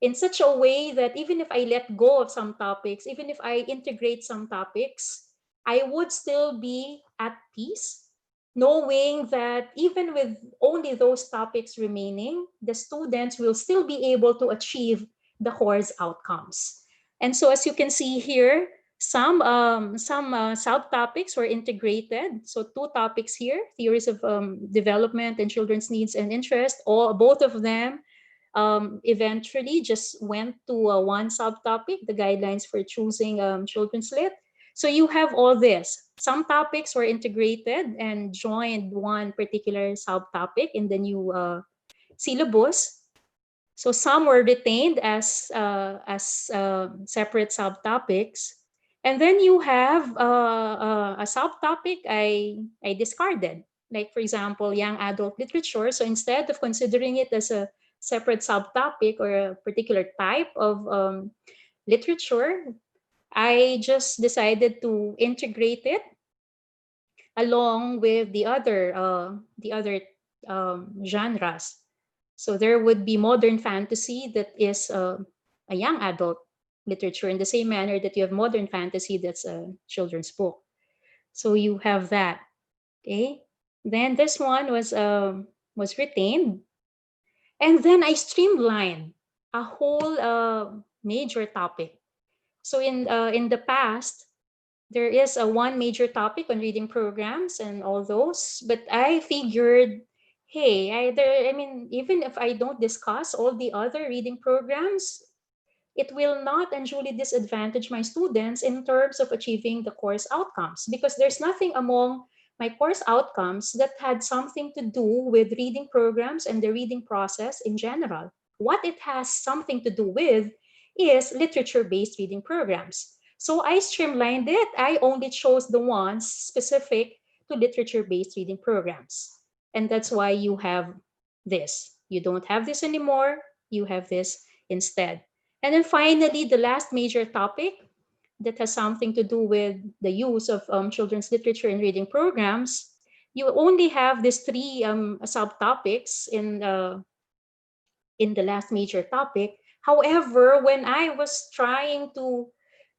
in such a way that even if I let go of some topics, even if I integrate some topics, I would still be at peace, knowing that even with only those topics remaining, the students will still be able to achieve the course outcomes. And so, as you can see here, some subtopics were integrated. So two topics here: theories of development and children's needs and interest. Both of them eventually just went to one subtopic, the guidelines for choosing children's lit. So you have all this. Some topics were integrated and joined one particular subtopic in the new syllabus. So some were retained as separate subtopics, and then you have a subtopic I discarded. Like for example, young adult literature. So instead of considering it as a separate subtopic or a particular type of literature, I just decided to integrate it along with the other genres. So there would be modern fantasy that is a young adult literature in the same manner that you have modern fantasy that's a children's book. So you have that. Okay. Then this one was retained, and then I streamlined a whole major topic. So in the past, there is a one major topic on reading programs and all those, but I figured, hey, I mean, even if I don't discuss all the other reading programs, it will not unduly disadvantage my students in terms of achieving the course outcomes, because there's nothing among my course outcomes that had something to do with reading programs and the reading process in general. What it has something to do with is literature-based reading programs. So I streamlined it. I only chose the ones specific to literature-based reading programs. And that's why you have this. You don't have this anymore. You have this instead. And then finally, the last major topic that has something to do with the use of children's literature in reading programs, you only have these three subtopics in the last major topic. However, when I was trying to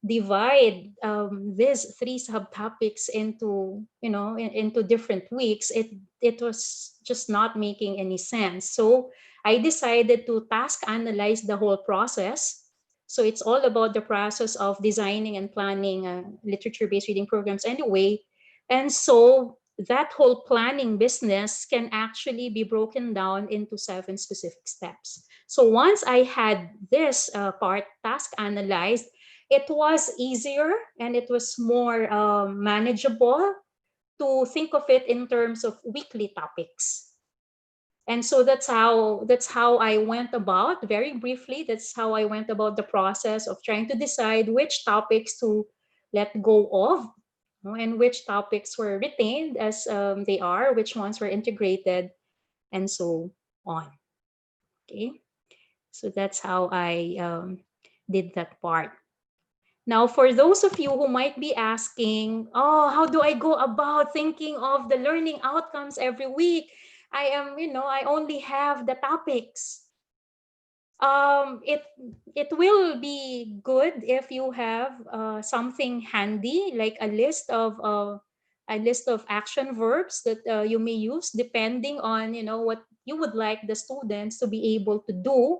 divide these three subtopics into into different weeks, it was just not making any sense. So I decided to task analyze the whole process. So it's all about the process of designing and planning literature-based reading programs anyway. And so that whole planning business can actually be broken down into 7 specific steps. So once I had this part task analyzed, it was easier and it was more manageable to think of it in terms of weekly topics. And so that's how I went about, very briefly, that's how I went about the process of trying to decide which topics to let go of, and which topics were retained as they are, which ones were integrated, and so on. Okay, so that's how I did that part. Now, for those of you who might be asking, oh, how do I go about thinking of the learning outcomes every week? I only have the topics. It will be good if you have something handy, like a list of action verbs that you may use depending on what you would like the students to be able to do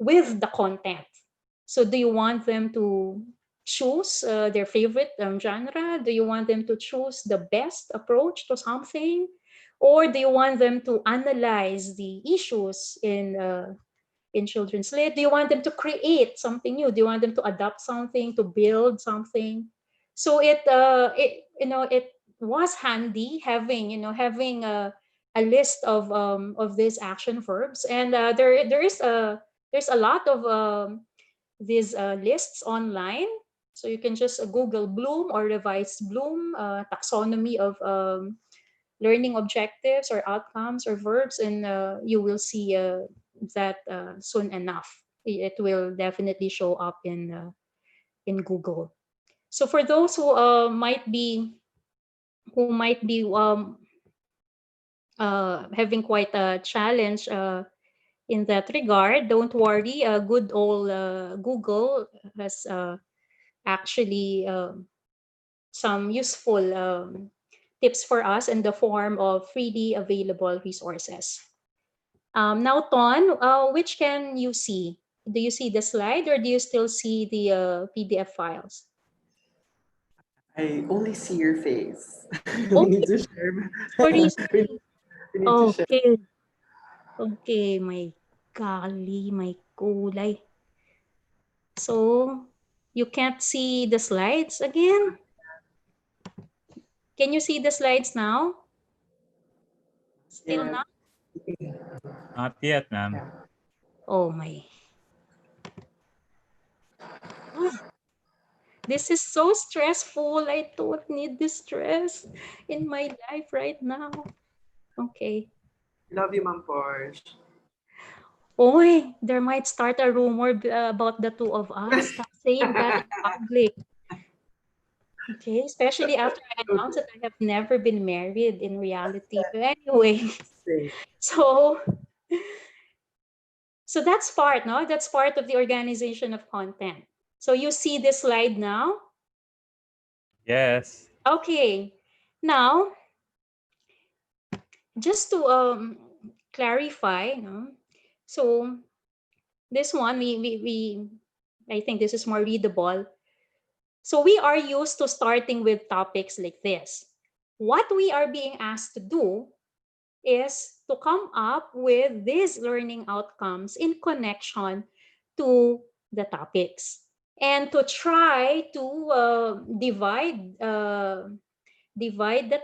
with the content. So do you want them to choose their favorite genre? Do you want them to choose the best approach to something? Or do you want them to analyze the issues in children's lit? Do you want them to create something new? Do you want them to adapt something, to build something? So it was handy having a list of these action verbs, and there's a lot of these lists online. So you can just Google Bloom or revise Bloom taxonomy of learning objectives or outcomes or verbs, and you will see that soon enough. It will definitely show up in Google. So for those who might be having quite a challenge in that regard, don't worry. Good old Google has actually some useful tips for us in the form of freely available resources. Now, Ton, which can you see? Do you see the slide, or do you still see the PDF files? I only see your face. We Oh, need to share. sorry, we, sorry. we need to share. Okay, okay, my golly, my kulay. So, you can't see the slides again? Can you see the slides now? Still Yeah. not? Not yet, ma'am. Yeah. Oh my. Ah, this is so stressful. I don't need this stress in my life right now. Okay. Love you, Ma'am Porsche. Oy, there might start a rumor about the two of us. Stop saying that in public. Okay, especially after I announced that I have never been married in reality. But anyway, Same. so so that's part, no? That's part of the organization of content. So you see this slide now? Yes. Okay. Now, just to clarify, no? So this one we I think this is more readable. So we are used to starting with topics like this. What we are being asked to do is to come up with these learning outcomes in connection to the topics, and to try to divide the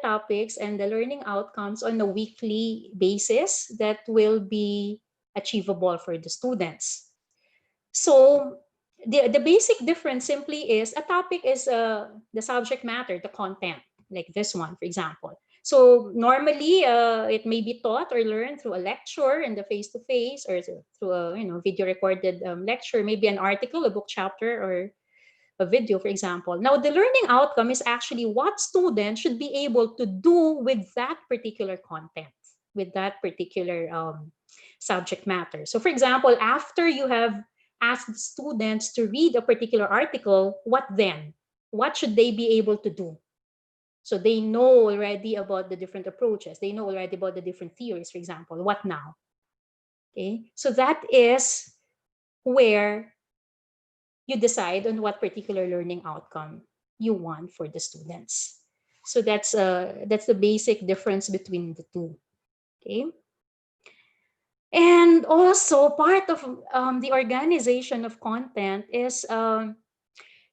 topics and the learning outcomes on a weekly basis that will be achievable for the students. So the basic difference simply is a topic is the subject matter, the content, like this one, for example. So normally it may be taught or learned through a lecture in the face-to-face, or through a video recorded lecture, maybe an article, a book chapter, or a video, for example. Now, the learning outcome is actually what students should be able to do with that particular content, with that particular subject matter. So, for example, after you have asked students to read a particular article, what then? What should they be able to do? So they know already about the different approaches. They know already about the different theories, for example. What now? Okay. So that is where you decide on what particular learning outcome you want for the students. So that's the basic difference between the two. Okay. And also part of the organization of content is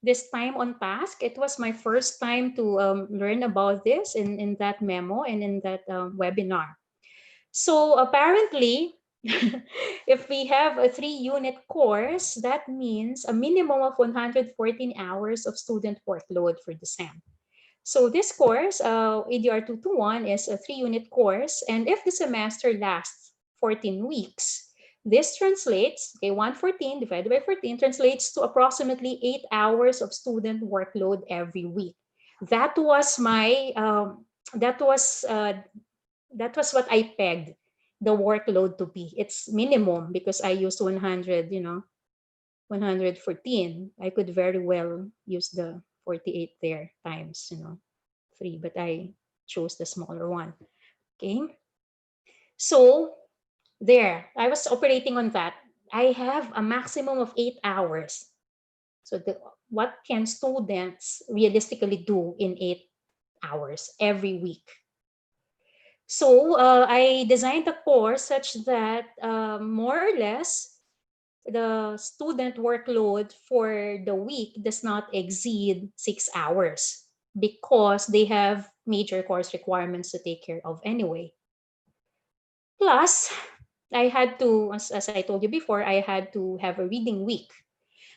this time on task. It was my first time to learn about this in that memo and in that webinar. So apparently, if we have a 3-unit course, that means a minimum of 114 hours of student workload for the SEM. So this course, ADR 221, is a 3-unit course. And if the semester lasts 14 weeks, this translates, okay, 114 divided by 14 translates to approximately 8 hours of student workload every week. That was my, that was what I pegged the workload to be. It's minimum because I used 100, 114. I could very well use the 48 there times, 3, but I chose the smaller one. Okay. So there, I was operating on that. I have a maximum of 8 hours. So what can students realistically do in 8 hours every week? So I designed the course such that more or less the student workload for the week does not exceed 6 hours because they have major course requirements to take care of anyway. Plus, I had to, as I told you before, I had to have a reading week.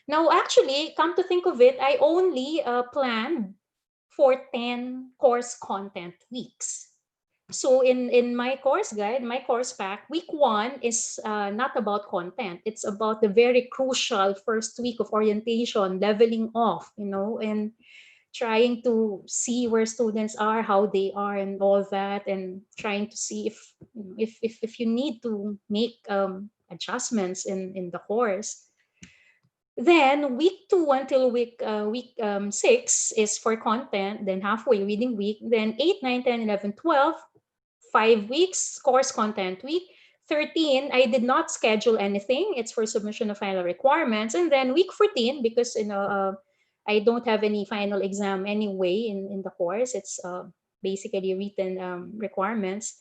Now, actually, come to think of it, I only planned for 10 course content weeks. So in my course guide, my course pack, week 1 is not about content. It's about the very crucial first week of orientation, leveling off, and trying to see where students are, how they are, and all that, and trying to see if you need to make adjustments in the course. Then week 2 until week 6 is for content, then halfway reading week, then 8, 9, 10, 11, 12, 5 weeks course content week. 13, I did not schedule anything. It's for submission of final requirements. And then week 14, because I don't have any final exam anyway in the course. It's basically written requirements.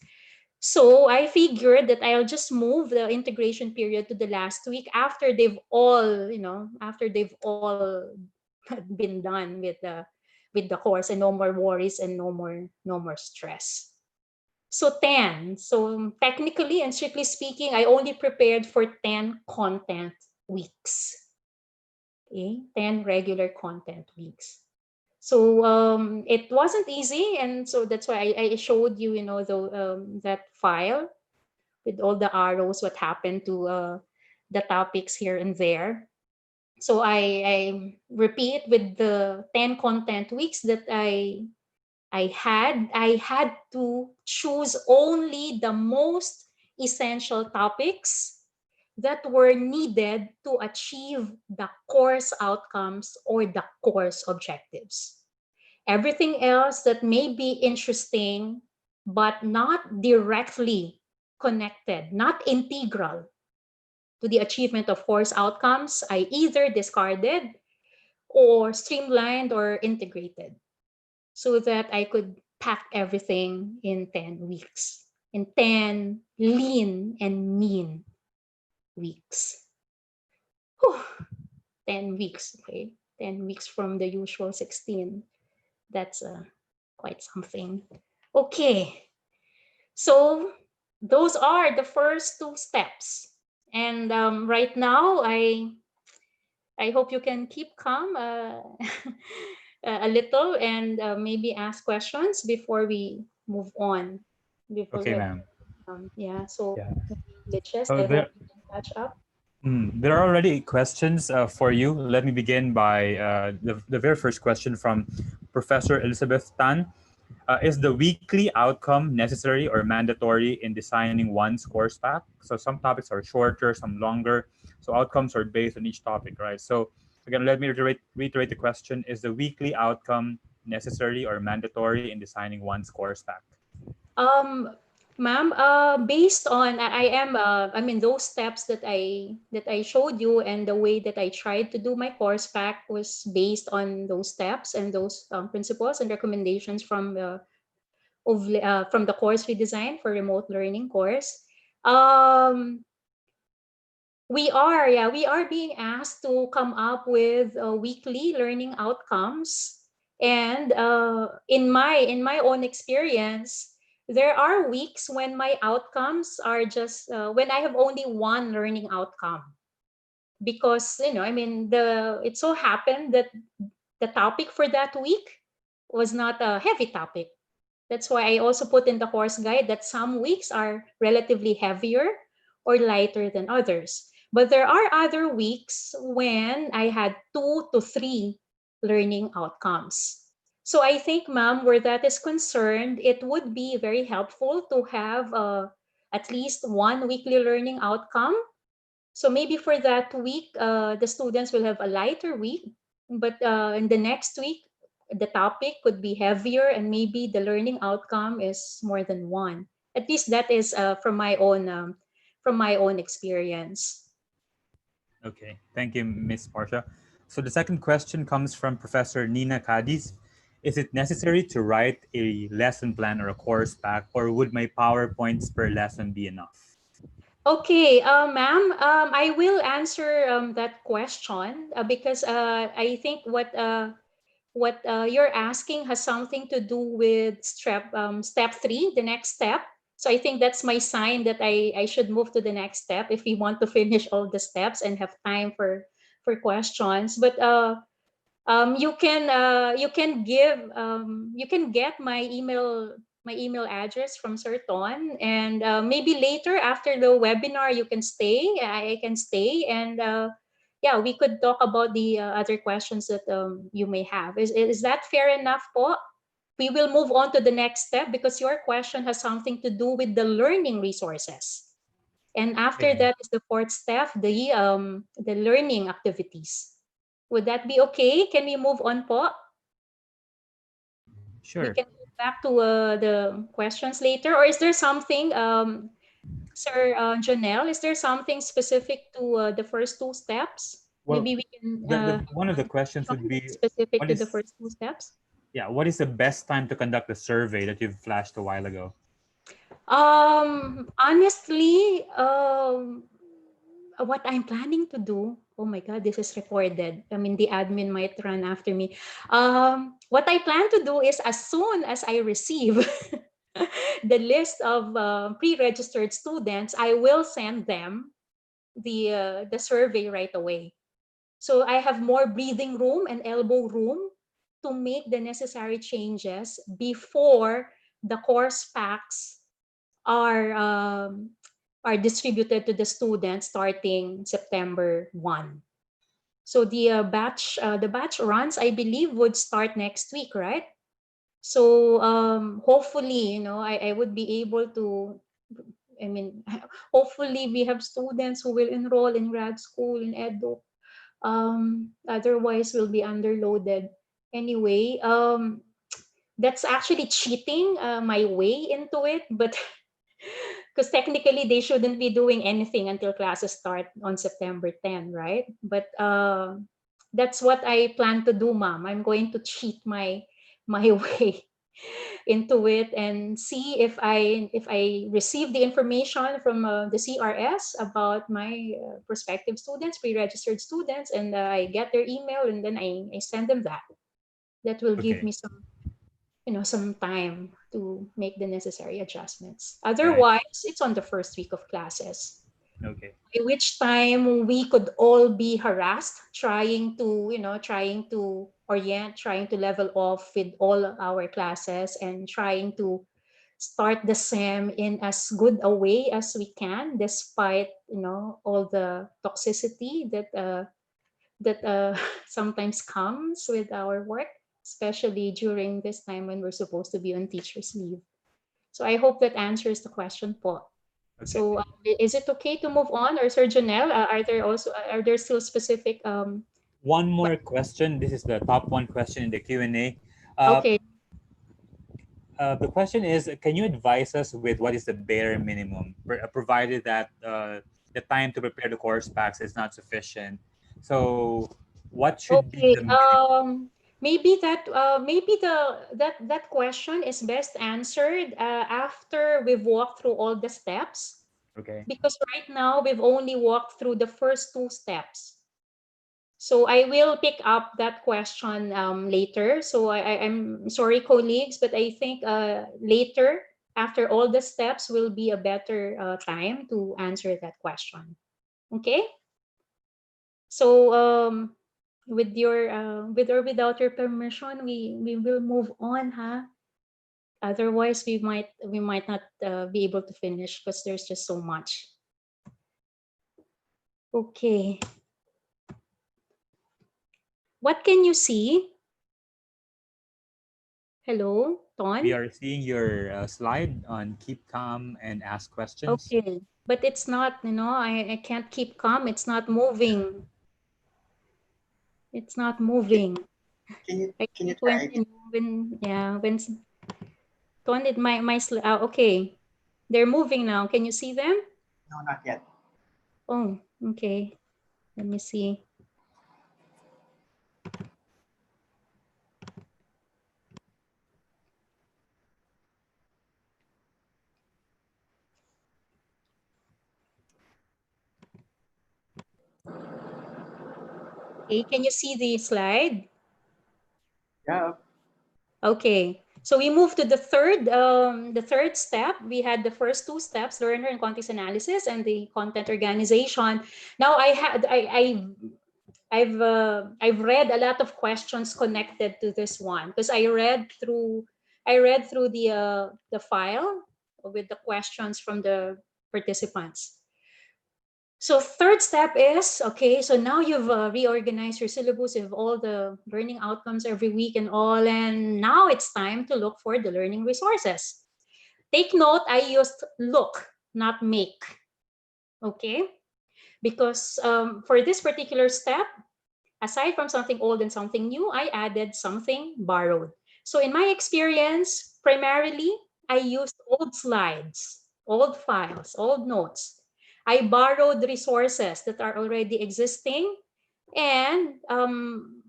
So I figured that I'll just move the integration period to the last week after they've all, been done with the course, and no more worries and no more stress. So 10. So technically and strictly speaking, I only prepared for 10 content weeks. Okay, 10 regular content weeks. So it wasn't easy, and so that's why I showed you, that file with all the arrows, what happened to the topics here and there. So I repeat with the 10 content weeks that I had to choose only the most essential topics that were needed to achieve the course outcomes or the course objectives. Everything else that may be interesting but not directly connected, not integral to the achievement of course outcomes, I either discarded or streamlined or integrated, so that I could pack everything in 10 weeks, in 10 lean and mean weeks. Whew, 10 weeks, okay? 10 weeks from the usual 16. That's quite something. Okay, so those are the first 2 steps. And right now, I hope you can keep calm a little and maybe ask questions before we move on. Before Okay, we, ma'am. yeah, so Yeah. glitches, So I hope there, you can catch up. there are already questions for you. Let me begin by the very first question from Professor Elizabeth Tan. Is the weekly outcome necessary or mandatory in designing one's course pack? So some topics are shorter, some longer. So outcomes are based on each topic, right? So again, let me reiterate the question: is the weekly outcome necessary or mandatory in designing one's course pack? Um, Ma'am, based on I mean those steps that I showed you and the way that I tried to do my course pack was based on those steps and those principles and recommendations from the course we designed for remote learning course. Um, we are being asked to come up with weekly learning outcomes, and in my own experience, there are weeks when my outcomes are just when I have only one learning outcome, because I mean the it so happened that the topic for that week was not a heavy topic. That's why I also put in the course guide that some weeks are relatively heavier or lighter than others. But there are other weeks when I had 2 to 3 learning outcomes. So I think, ma'am, where that is concerned, it would be very helpful to have at least one weekly learning outcome. So maybe for that week, the students will have a lighter week, but in the next week, the topic could be heavier, and maybe the learning outcome is more than one. At least that is from my own experience. Okay, thank you, Miss Portia. So the second question comes from Professor Nina Cadiz. Is it necessary to write a lesson plan or a course pack, or would my PowerPoints per lesson be enough? Okay, ma'am, I will answer that question because I think what you're asking has something to do with step 3, the next step. So I think that's my sign that I should move to the next step if we want to finish all the steps and have time for questions. But you can get my email address from Sir Ton, and maybe later after the webinar you can stay. I can stay, and yeah, we could talk about the other questions that you may have. Is that fair enough po? We will move on to the next step because your question has something to do with the learning resources. And after Okay, that is the fourth step, the learning activities. Would that be okay? Can we move on po? We sure. can go back to the questions later, or is there something, Sir Janelle, is there something specific to the first 2 steps? Well, Maybe we can the have one of the one questions would question be, specific what to the is first 2 steps. what is the best time to conduct the survey that you've flashed a while ago? Honestly, what I'm planning to do, oh my God, this is recorded. I mean, the admin might run after me. What I plan to do is as soon as I receive the list of pre-registered students, I will send them the survey right away. So I have more breathing room and elbow room to make the necessary changes before the course packs are um, are distributed to the students starting September 1. So the batch runs, I believe, would start next week, right? So hopefully, I would be able to. I mean, hopefully we have students who will enroll in grad school in Edo. Otherwise, we'll be underloaded. Anyway, that's actually cheating my way into it, but because technically they shouldn't be doing anything until classes start on September 10, right? But that's what I plan to do, ma'am. I'm going to cheat my way into it and see if I receive the information from the CRS about my prospective students, pre-registered students, and I get their email, and then I send them that. That will give Okay, me some time to make the necessary adjustments. right. Otherwise, it's on the first week of classes, Okay, by which time we could all be harassed trying to orient, trying to level off with all of our classes, and trying to start the sem in as good a way as we can, despite all the toxicity that sometimes comes with our work, especially during this time when we're supposed to be on teacher's leave. So I hope that answers the question po. okay. So is it okay to move on, or Sir Janelle, are there still specific One more que- question. This is the top one question in the Q&A. Uh, okay. The question is, can you advise us with what is the bare minimum, provided that the time to prepare the course packs is not sufficient? So, what should be Okay. the minimum? Maybe that question is best answered after we've walked through all the steps, Okay. because right now we've only walked through the first two steps. So I will pick up that question later. So I'm sorry, colleagues, but I think later, after all the steps, will be a better time to answer that question. Okay? So with or without your permission, we will move on, huh? Otherwise, we might not be able to finish because there's just so much. Okay. What can you see? Hello, We Ton? are seeing your slide on keep calm and ask questions. Okay. But it's not, I can't keep calm. It's not moving. It's not moving. I Can you think try again? when Ton did okay. They're moving now. Can you see them? No, not yet. Oh, okay. Let me see. Okay, can you see the slide? Yeah. Okay. So we move to the third step. We had the first two steps, learner and context analysis, and the content organization. Now I've read a lot of questions connected to this one because I read through the file with the questions from the participants. So third step is, okay, so now you've reorganized your syllabus, you have all the learning outcomes every week and all, and now it's time to look for the learning resources. Take note, I used look, not make, okay? Because for this particular step, aside from something old and something new, I added something borrowed. So in my experience, primarily, I used old slides, old files, old notes. I borrowed resources that are already existing, and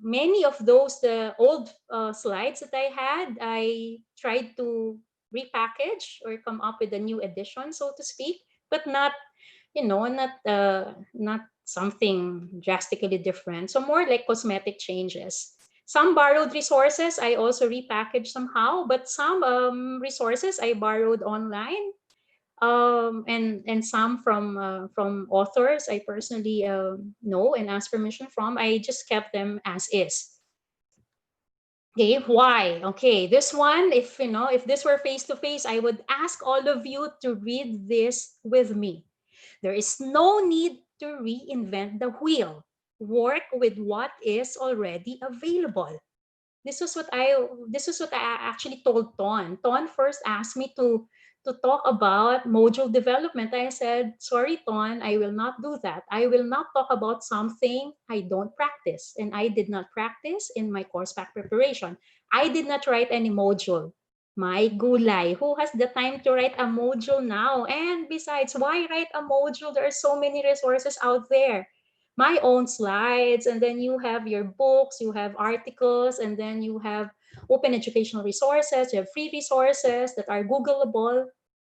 many of those, the old slides that I had, I tried to repackage or come up with a new edition, so to speak, but not something drastically different. So more like cosmetic changes. Some borrowed resources I also repackaged somehow, but some resources I borrowed online, and some from authors I personally know and ask permission from. I just kept them as is. Okay, why? Okay, this one, if this were face to face, I would ask all of you to read this with me. There is no need to reinvent the wheel. Work with what is already available. This was what I actually told Ton. Ton first asked me to talk about module development. I said, sorry, Ton, I will not do that. I will not talk about something I don't practice. And I did not practice in my course pack preparation. I did not write any module. My gulay, who has the time to write a module now? And besides, why write a module? There are so many resources out there. My own slides, and then you have your books, you have articles, and then you have open educational resources, you have free resources that are Googleable.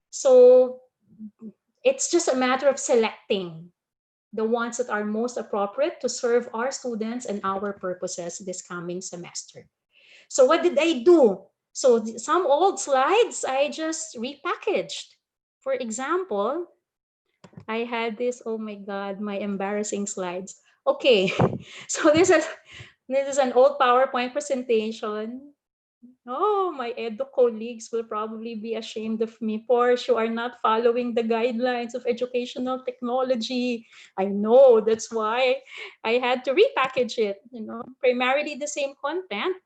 So it's just a matter of selecting the ones that are most appropriate to serve our students and our purposes this coming semester. So what did I do? So some old slides I just repackaged. For example, I had this, oh my God, my embarrassing slides. Okay, so this is an old PowerPoint presentation. Oh, my edu colleagues will probably be ashamed of me. Porsche, you are not following the guidelines of educational technology. I know, that's why I had to repackage it, primarily the same content.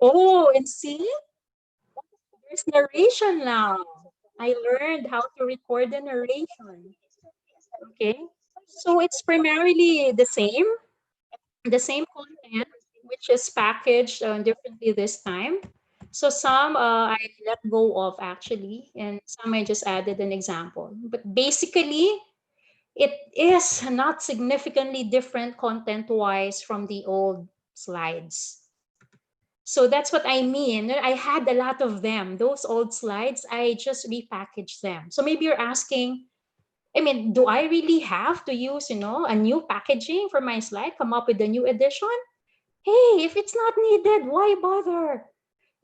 Oh, and see, there's narration now. I learned how to record the narration. Okay. So it's primarily the same content which is packaged differently this time. So some I let go of actually, and some I just added an example. But basically, it is not significantly different content-wise from the old slides. So that's what I mean. I had a lot of them. Those old slides, I just repackaged them. So maybe you're asking, I mean, do I really have to use, a new packaging for my slide, come up with a new edition? Hey, if it's not needed, why bother?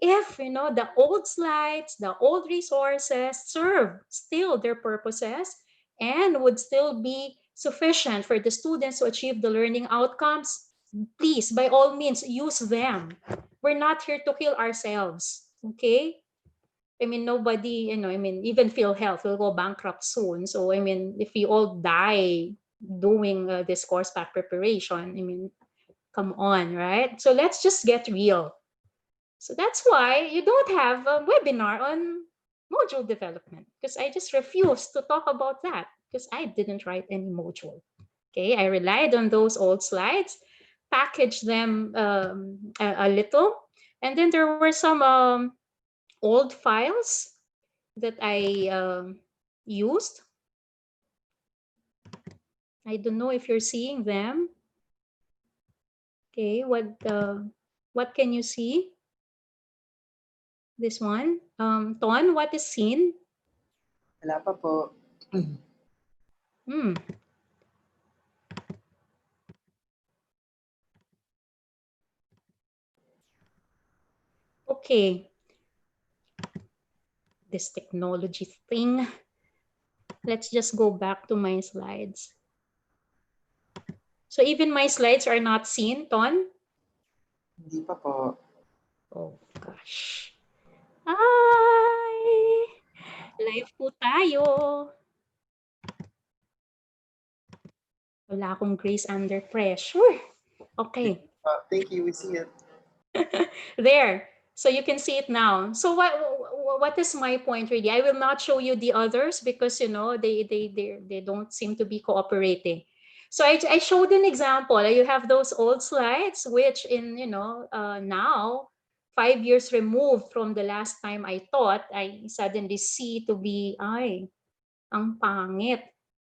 If, the old slides, the old resources serve still their purposes and would still be sufficient for the students to achieve the learning outcomes, please, by all means, use them. We're not here to kill ourselves, okay? I mean, nobody, even PhilHealth will go bankrupt soon. So, I mean, if we all die doing this course pack preparation, I mean, come on, right? So let's just get real. So that's why you don't have a webinar on module development, because I just refused to talk about that because I didn't write any module. Okay, I relied on those old slides, packaged them a little, and then there were some old files that I used. I don't know if you're seeing them. Okay, what can you see? This one. Ton, what is seen? Wala pa po. Hmm. Okay. This technology thing. Let's just go back to my slides. So even my slides are not seen, Ton? Hindi pa po. Oh, gosh. Ay! Live po tayo. Wala akong grace under pressure. Okay. Thank you. We see it. There. So you can see it now. So what is my point really? I will not show you the others because they don't seem to be cooperating. So I showed an example. You have those old slides, which in now 5 years removed from the last time I taught, I suddenly see to be ang pangit.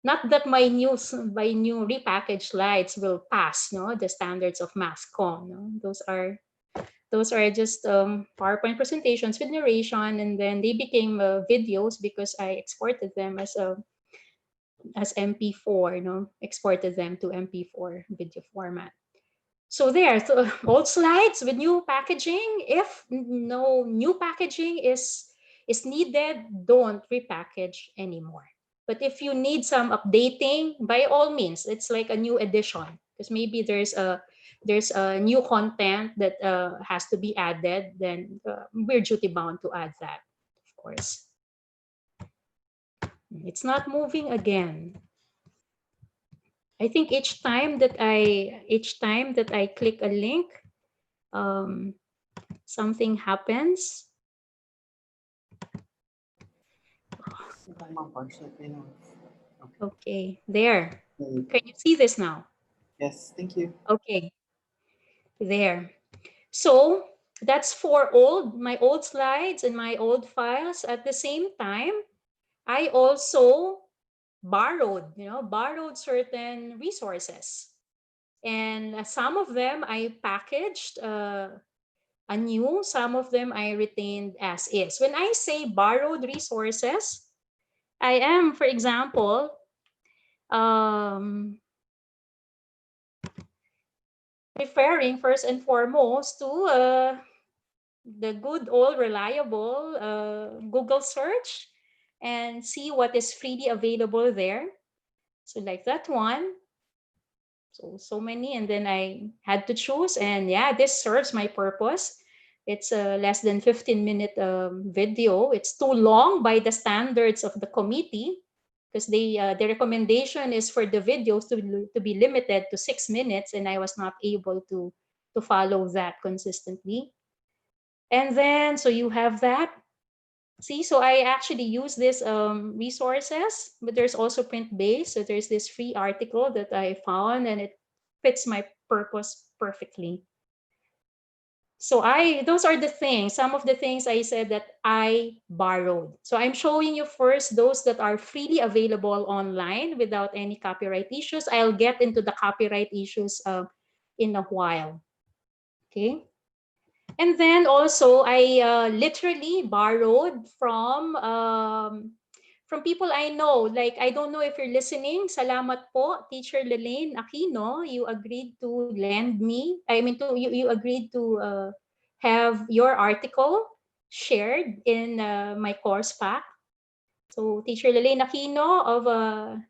Not that my new repackaged slides will pass the standards of MassCom. No? Those are just PowerPoint presentations with narration, and then they became videos because I exported them as MP4, exported them to MP4 video format. So there, so old slides with new packaging. If no new packaging is needed, don't repackage anymore. But if you need some updating, by all means, it's like a new edition because maybe there's a new content that has to be added. Then we're duty bound to add that, of course. It's not moving again. I think each time that I click a link, something happens. Okay, there. Can you see this now? Yes, thank you. Okay, there. So that's for my old slides and my old files. At the same time, I also borrowed certain resources. And some of them I packaged anew, some of them I retained as is. When I say borrowed resources, I am, for example, referring first and foremost to the good old reliable Google search and see what is freely available there. So like that one. So many, and then I had to choose, and yeah, this serves my purpose. It's a less than 15-minute video. It's too long by the standards of the committee because the recommendation is for the videos to be limited to 6 minutes, and I was not able to follow that consistently. And then so you have that. See, so I actually use this resources, but there's also print-based. So there's this free article that I found, and it fits my purpose perfectly. So those are the things, some of the things I said that I borrowed. So I'm showing you first those that are freely available online without any copyright issues. I'll get into the copyright issues in a while. Okay. And then also I literally borrowed from people I know. Like, I don't know if you're listening. Salamat po, Teacher Lelaine Aquino. You agreed to lend me. You agreed to have your article shared in my course pack. So Teacher Lelaine Aquino of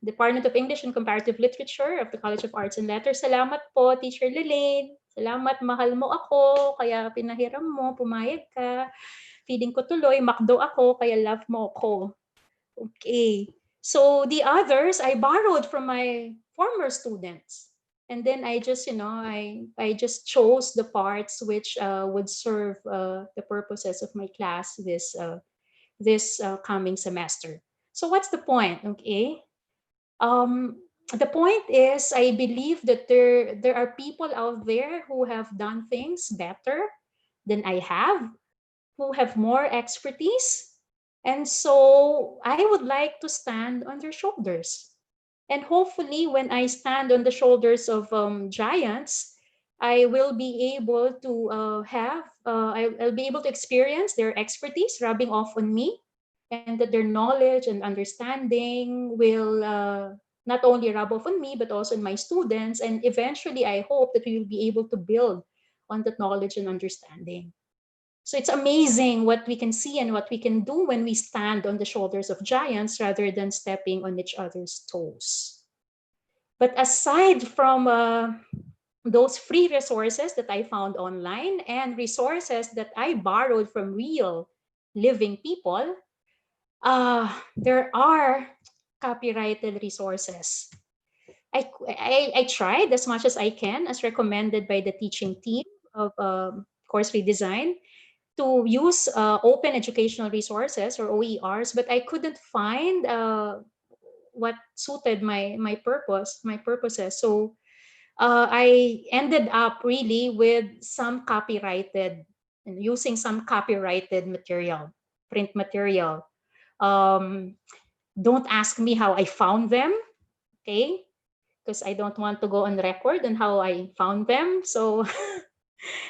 Department of English and Comparative Literature of the College of Arts and Letters. Salamat po, Teacher Lelaine. Salamat, mahal mo ako, kaya pinahiram mo, pumayag ka. Feeling ko tuloy, makdo ako, kaya love mo ako. Okay. So the others, I borrowed from my former students. And then I just, I just chose the parts which would serve the purposes of my class this coming semester. So what's the point? Okay. The point is, I believe that there are people out there who have done things better than I have, who have more expertise. And so I would like to stand on their shoulders. And hopefully, when I stand on the shoulders of giants, I will be able to I'll be able to experience their expertise rubbing off on me, and that their knowledge and understanding will not only rub off on me, but also on my students. And eventually, I hope that we will be able to build on that knowledge and understanding. So it's amazing what we can see and what we can do when we stand on the shoulders of giants rather than stepping on each other's toes. But aside from those free resources that I found online and resources that I borrowed from real living people, there are copyrighted resources. I tried as much as I can, as recommended by the teaching team of course redesign, to use open educational resources or OERs, but I couldn't find what suited my purposes. So I ended up really with some copyrighted, using some copyrighted material, print material. Um, don't ask me how I found them, okay? Because I don't want to go on record on how I found them. So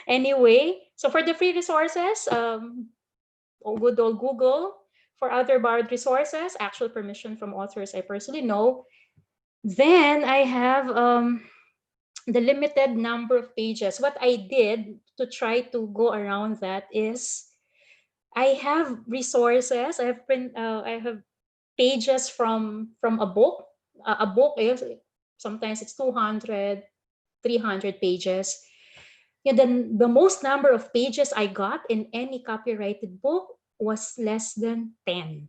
anyway, so for the free resources, good old Google. For other borrowed resources, actual permission from authors I personally know. Then I have the limited number of pages. What I did to try to go around that is I have resources. I have pages from a book. A book is sometimes it's 200, 300 pages. Yeah, the most number of pages I got in any copyrighted book was less than 10.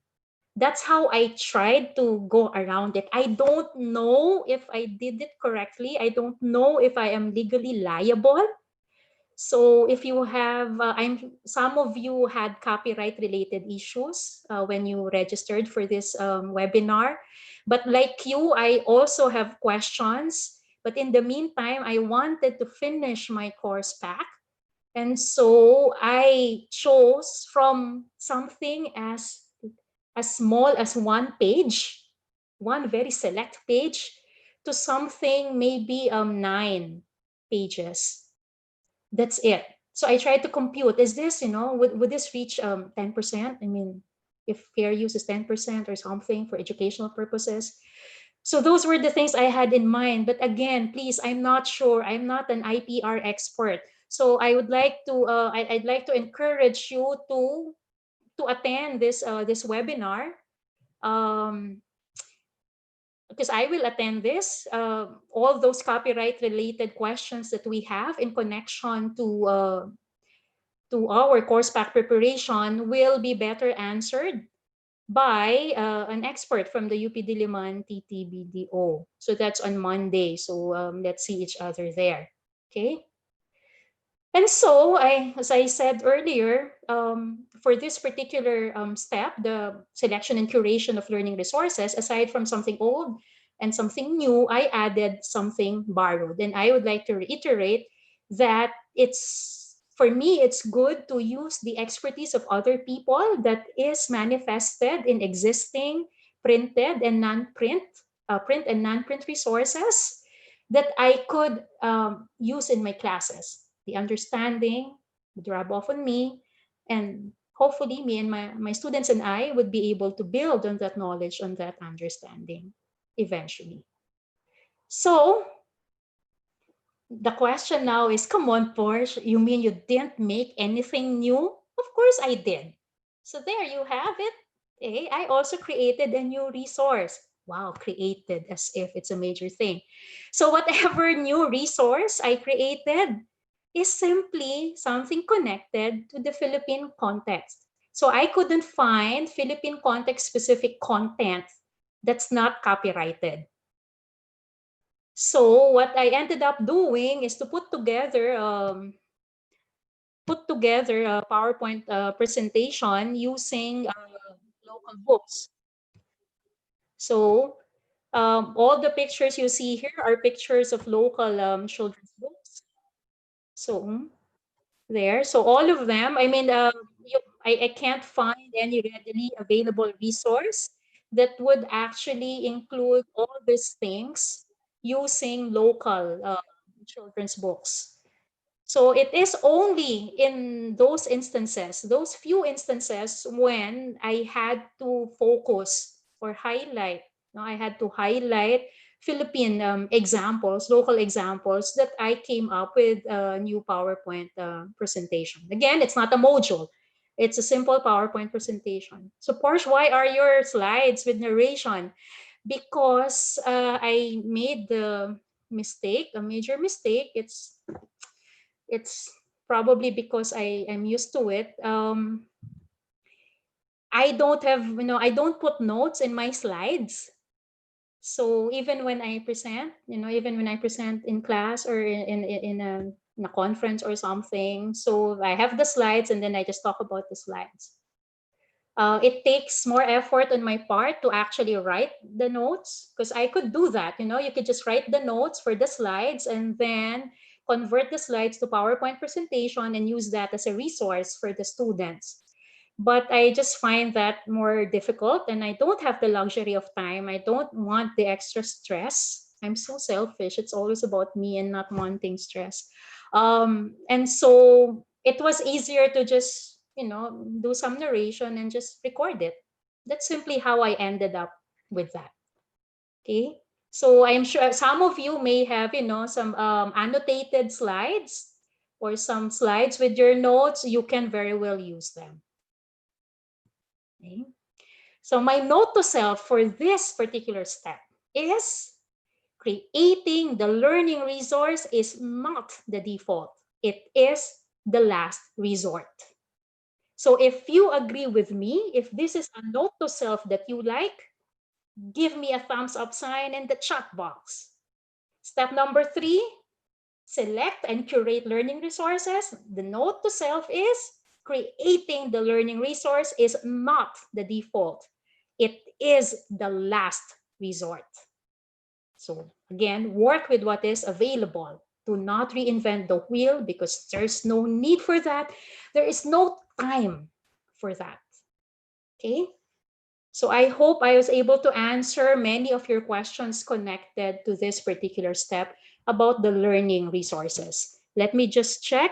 That's how I tried to go around it. I don't know if I did it correctly. I don't know if I am legally liable. So if you have, some of you had copyright related issues when you registered for this webinar. But like you, I also have questions. But in the meantime, I wanted to finish my course pack. And so I chose from something as small as one page, one very select page, to something maybe 9 pages. That's it. So I tried to compute, is this, would this reach 10%? I mean, if fair use is 10% or something for educational purposes. So those were the things I had in mind. But again, please, I'm not sure. I'm not an IPR expert. So I would like to, I'd like to encourage you to attend this webinar. Because I will attend this, all those copyright related questions that we have in connection to our course pack preparation will be better answered by an expert from the UP Diliman TTBDO. So that's on Monday. So let's see each other there. Okay. And so, as I said earlier, for this particular step, the selection and curation of learning resources, aside from something old and something new, I added something borrowed. And I would like to reiterate that it's for me, it's good to use the expertise of other people that is manifested in existing printed and non-print, print and non-print resources that I could use in my classes. The understanding would rub off on me, and hopefully me and my students and I would be able to build on that knowledge, on that understanding eventually. So the question now is, come on, Porsche, you mean you didn't make anything new? Of course I did. So there you have it. Okay, I also created a new resource. Wow, created as if it's a major thing. So whatever new resource I created is simply something connected to the Philippine context. So I couldn't find Philippine context specific content that's not copyrighted. So what I ended up doing is to put together a PowerPoint presentation using local books. So all the pictures you see here are pictures of local children's books. So there, so all of them. I mean, I can't find any readily available resource that would actually include all these things using local children's books. So it is only in those instances, those few instances, when I had to focus or highlight, I had to highlight Philippine examples, local examples, that I came up with a new PowerPoint presentation. Again, it's not a module. It's a simple PowerPoint presentation. So Porsche, why are your slides with narration? Because I made the mistake, a major mistake. It's probably because I am used to it. I don't have, I don't put notes in my slides. So even when I present, even when I present in class or in a conference or something, so I have the slides and then I just talk about the slides. It takes more effort on my part to actually write the notes, because I could do that. You could just write the notes for the slides and then convert the slides to PowerPoint presentation and use that as a resource for the students. But I just find that more difficult, and I don't have the luxury of time. I don't want the extra stress. I'm so selfish. It's always about me and not wanting stress. And so it was easier to just do some narration and just record it. That's simply how I ended up with that. Okay, so I'm sure some of you may have some annotated slides or some slides with your notes. You can very well use them. Okay, so my note to self for this particular step is: creating the learning resource is not the default. It is the last resort. So if you agree with me, if this is a note to self that you like, give me a thumbs up sign in the chat box. Step number 3, select and curate learning resources. The note to self is: creating the learning resource is not the default. It is the last resort. So again, work with what is available. Do not reinvent the wheel, because there's no need for that. There is no time for that. Okay? So I hope I was able to answer many of your questions connected to this particular step about the learning resources. Let me just check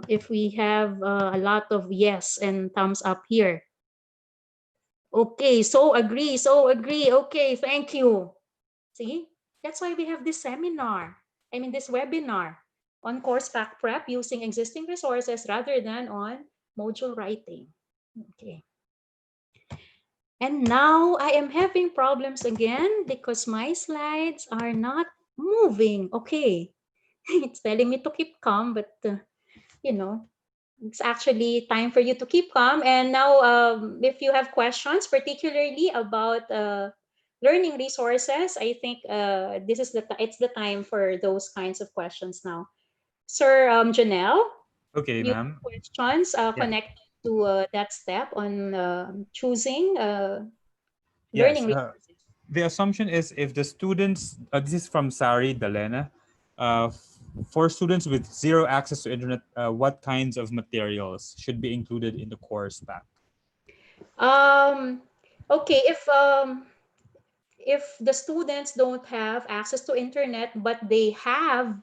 if we have a lot of yes and thumbs up here. Okay, so agree. Okay, thank you. See, that's why we have this seminar. I mean, this webinar on course pack prep using existing resources rather than on module writing. Okay. And now I am having problems again because my slides are not moving. Okay. It's telling me to keep calm, but it's actually time for you to keep calm. And now, if you have questions, particularly about learning resources, I think this is it's the time for those kinds of questions now. Sir Janelle, Okay, you have ma'am. questions Yeah. connected to that step on choosing Yes. learning resources. The assumption is if the students, this is from Sari Dalena, For students with zero access to internet, what kinds of materials should be included in the course pack? Okay, if the students don't have access to internet, but they have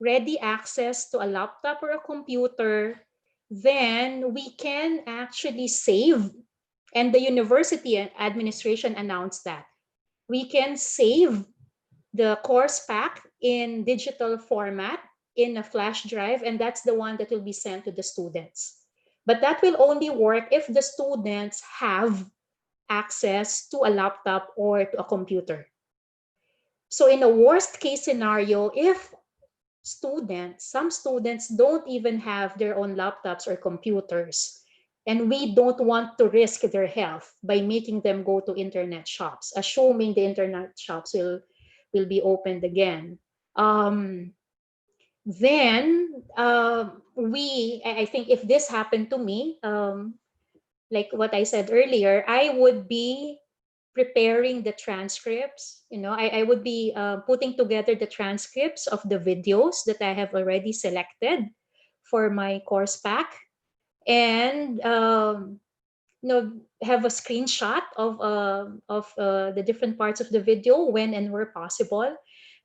ready access to a laptop or a computer, then we can actually save, and the university administration announced that we can save the course pack in digital format in a flash drive, and that's the one that will be sent to the students. But that will only work if the students have access to a laptop or to a computer. So in a worst case scenario, if some students don't even have their own laptops or computers, and we don't want to risk their health by making them go to internet shops, assuming the internet shops will be opened again. Then I think if this happened to me, like what I said earlier, I would be preparing the transcripts. I would be putting together the transcripts of the videos that I have already selected for my course pack, and have a screenshot of the different parts of the video when and where possible,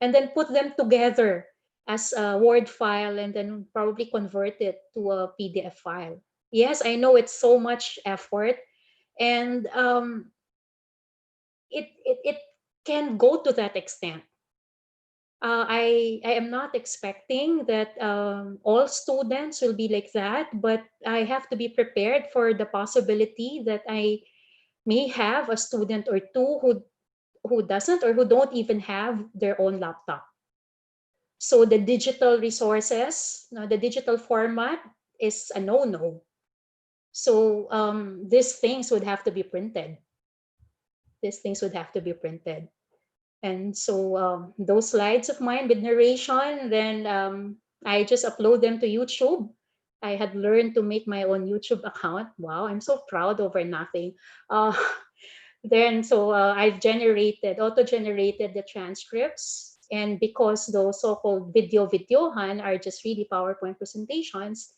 and then put them together as a Word file, and then probably convert it to a PDF file. Yes, I know it's so much effort, and it can go to that extent. I am not expecting that all students will be like that, but I have to be prepared for the possibility that I may have a student or two who doesn't, or who don't even have their own laptop. So the digital resources, the digital format is a no-no. So these things would have to be printed. These things would have to be printed. And so those slides of mine with narration, then I just upload them to YouTube. I had learned to make my own YouTube account. Wow, I'm so proud over nothing. Uh, then so I've auto-generated the transcripts. And because those so-called videohan are just really PowerPoint presentations,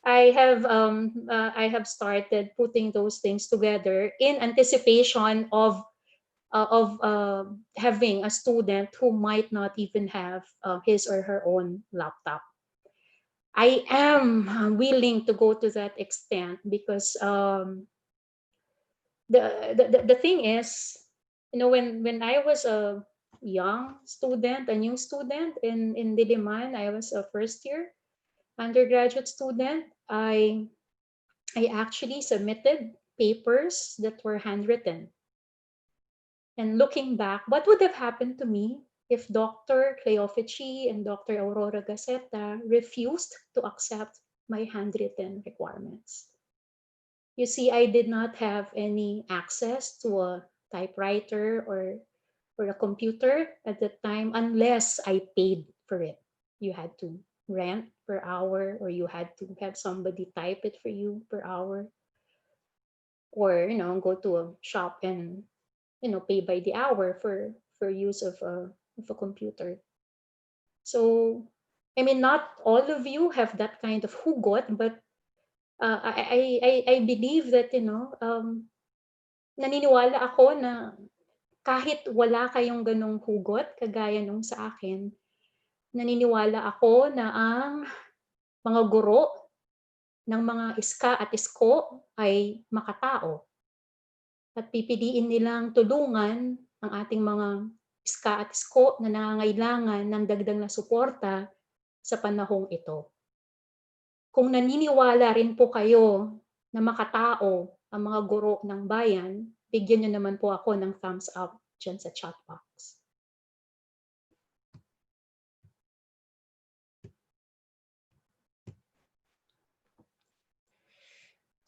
I have started putting those things together in anticipation of having a student who might not even have his or her own laptop. I am willing to go to that extent because the thing is, when I was a young student, a new student in Diliman, I was a first year undergraduate student. I actually submitted papers that were handwritten. And looking back, what would have happened to me if Dr. Cleofici and Dr. Aurora Gaceta refused to accept my handwritten requirements? You see, I did not have any access to a typewriter or a computer at the time unless I paid for it. You had to rent per hour, or you had to have somebody type it for you per hour, or go to a shop and pay by the hour for use of a computer. So I mean, not all of you have that kind of hugot, but I believe that naniniwala ako na kahit wala kayong ganong hugot kagaya nung sa akin, naniniwala ako na ang mga guro ng mga iska at isko ay makatao at pipiliin nilang tulungan ang ating mga iska at isko na nangangailangan ng dagdag na suporta sa panahong ito. Kung naniniwala rin po kayo na makatao ang mga guro ng bayan, bigyan niyo naman po ako ng thumbs up dyan sa chat box.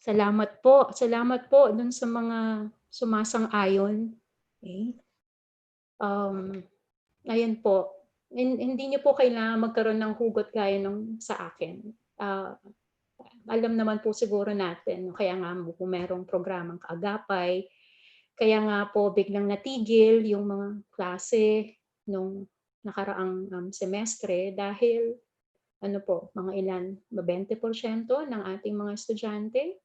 Salamat po. Salamat po dun sa mga sumasang-ayon. Okay. Ayan po. Hindi niyo po kailangan magkaroon ng hugot gaya nung sa akin. Alam naman po siguro natin, kaya nga po merong programang kaagapay, kaya nga po biglang natigil yung mga klase nung nakaraang semestre dahil ano po, mga ilan, 20% ng ating mga estudyante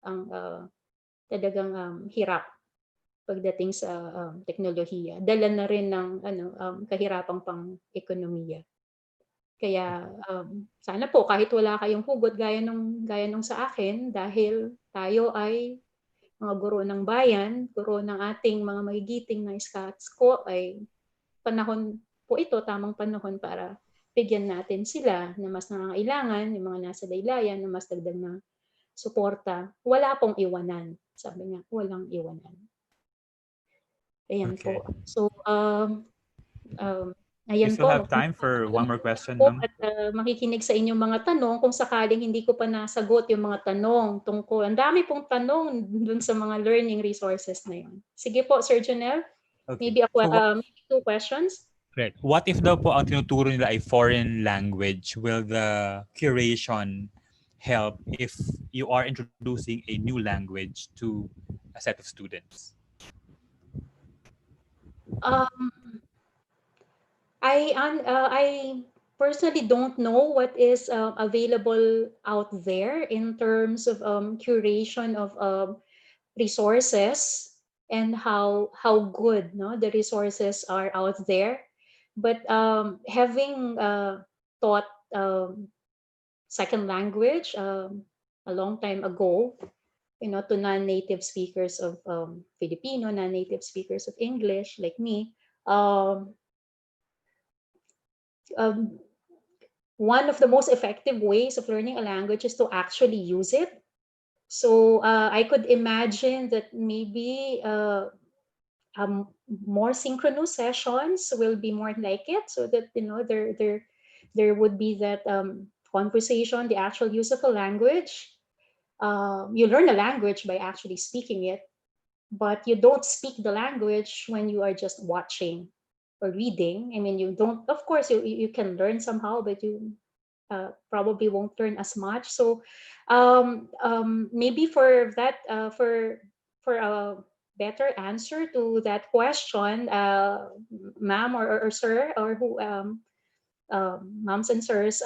ang talagang hirap pagdating sa teknolohiya. Dala na rin ng kahirapang pang-ekonomiya. Kaya sana po kahit wala kayong hugot gaya nung sa akin dahil tayo ay mga guro ng bayan, guro ng ating mga magigiting na SCATSCO ay panahon po ito, tamang panahon para bigyan natin sila na mas nangangailangan, yung mga nasa laylayan na mas dagdag na suporta. Wala pong iwanan. Sabi nga, walang iwanan. Ayan Okay. po. So, We ayan still po. have time for one more question, Po ma'am. at makikinig sa inyong mga tanong kung sakaling hindi ko pa nasagot yung mga tanong tungkol. Ang dami pong tanong dun sa mga learning resources na yun. Sige po, Sir Janelle. Okay. Maybe So, maybe 2 questions. right. What if daw po ang tinuturo nila ay foreign language? Will the curation help if you are introducing a new language to a set of students? Um, I personally don't know what is available out there in terms of curation of resources and how good the resources are out there. But having taught second language a long time ago, to non-native speakers of Filipino, non-native speakers of English like me, um, um, one of the most effective ways of learning a language is to actually use it. So I could imagine that maybe more synchronous sessions will be more like it, so that there would be that conversation, the actual use of a language. You learn a language by actually speaking it, but you don't speak the language when you are just watching or reading. I mean, you don't. Of course, you can learn somehow, but you probably won't learn as much. So maybe for that, for a better answer to that question, ma'am or sir, or who, moms and sirs,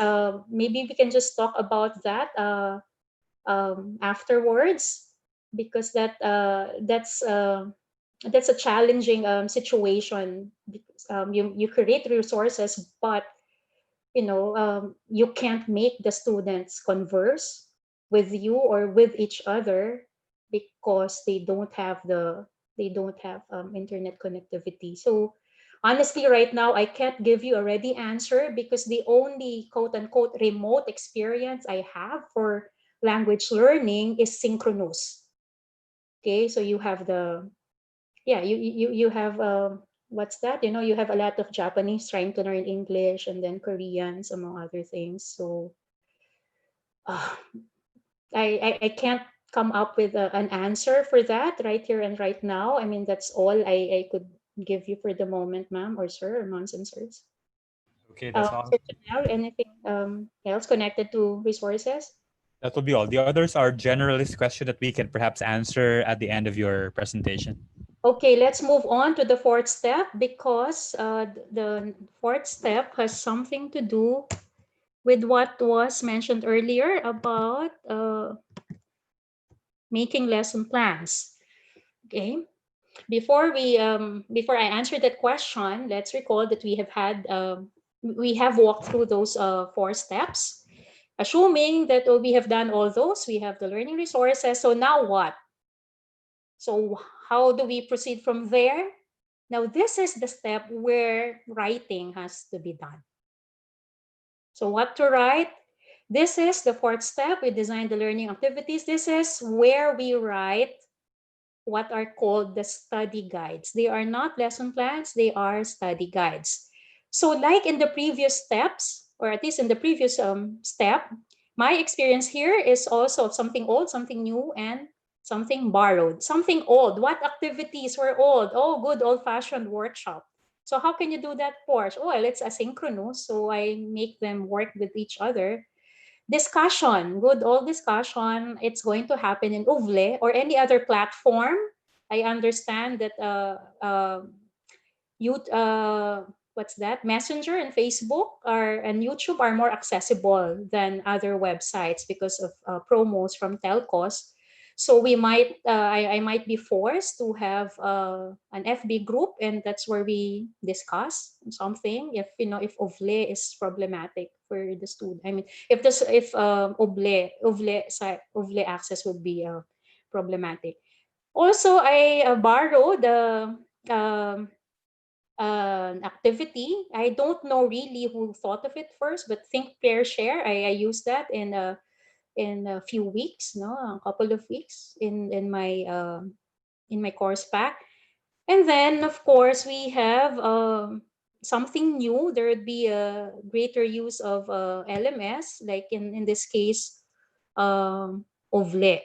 maybe we can just talk about that afterwards, because that's a challenging situation, because you create resources, but you can't make the students converse with you or with each other because they don't have internet connectivity. So honestly, right now I can't give you a ready answer, because the only quote unquote remote experience I have for language learning is synchronous. Okay, so you have the yeah you have what's that, you have a lot of Japanese trying to learn English, and then Koreans, among other things. So uh, I can't come up with an answer for that right here and right now. I mean, that's all I could give you for the moment, ma'am or sir, or moms and sirs. Okay, that's all. Sir Janelle, anything else connected to resources? That will be all. The others are generalist questions that we can perhaps answer at the end of your presentation. Okay, let's move on to the fourth step, because the fourth step has something to do with what was mentioned earlier about making lesson plans. Okay, before I answer that question, let's recall that we have walked through those 4 steps. Assuming that we have done all those, we have the learning resources. So now what? So how do we proceed from there? Now, this is the step where writing has to be done. So what to write? This is the fourth step. We design the learning activities. This is where we write what are called the study guides. They are not lesson plans, they are study guides. So like in the previous steps, or at least in the previous step, my experience here is also something old, something new, and something borrowed. Something old. What activities were old? Oh, good old-fashioned workshop. So how can you do that, Porsche? Well, it's asynchronous, so I make them work with each other. Discussion, good old discussion. It's going to happen in Uvle or any other platform. I understand that youth what's that? Messenger and Facebook and YouTube are more accessible than other websites because of promos from telcos. So I might be forced to have an FB group, and that's where we discuss something. If if OVLE is problematic for the student, I mean, if OVLE access would be problematic. Also, I borrow the um, an activity. I don't know really who thought of it first, but Think Pair Share. I used that in a few weeks, no, a couple of weeks in my course pack. And then of course we have something new. There would be a greater use of LMS, like in this case, OVLE,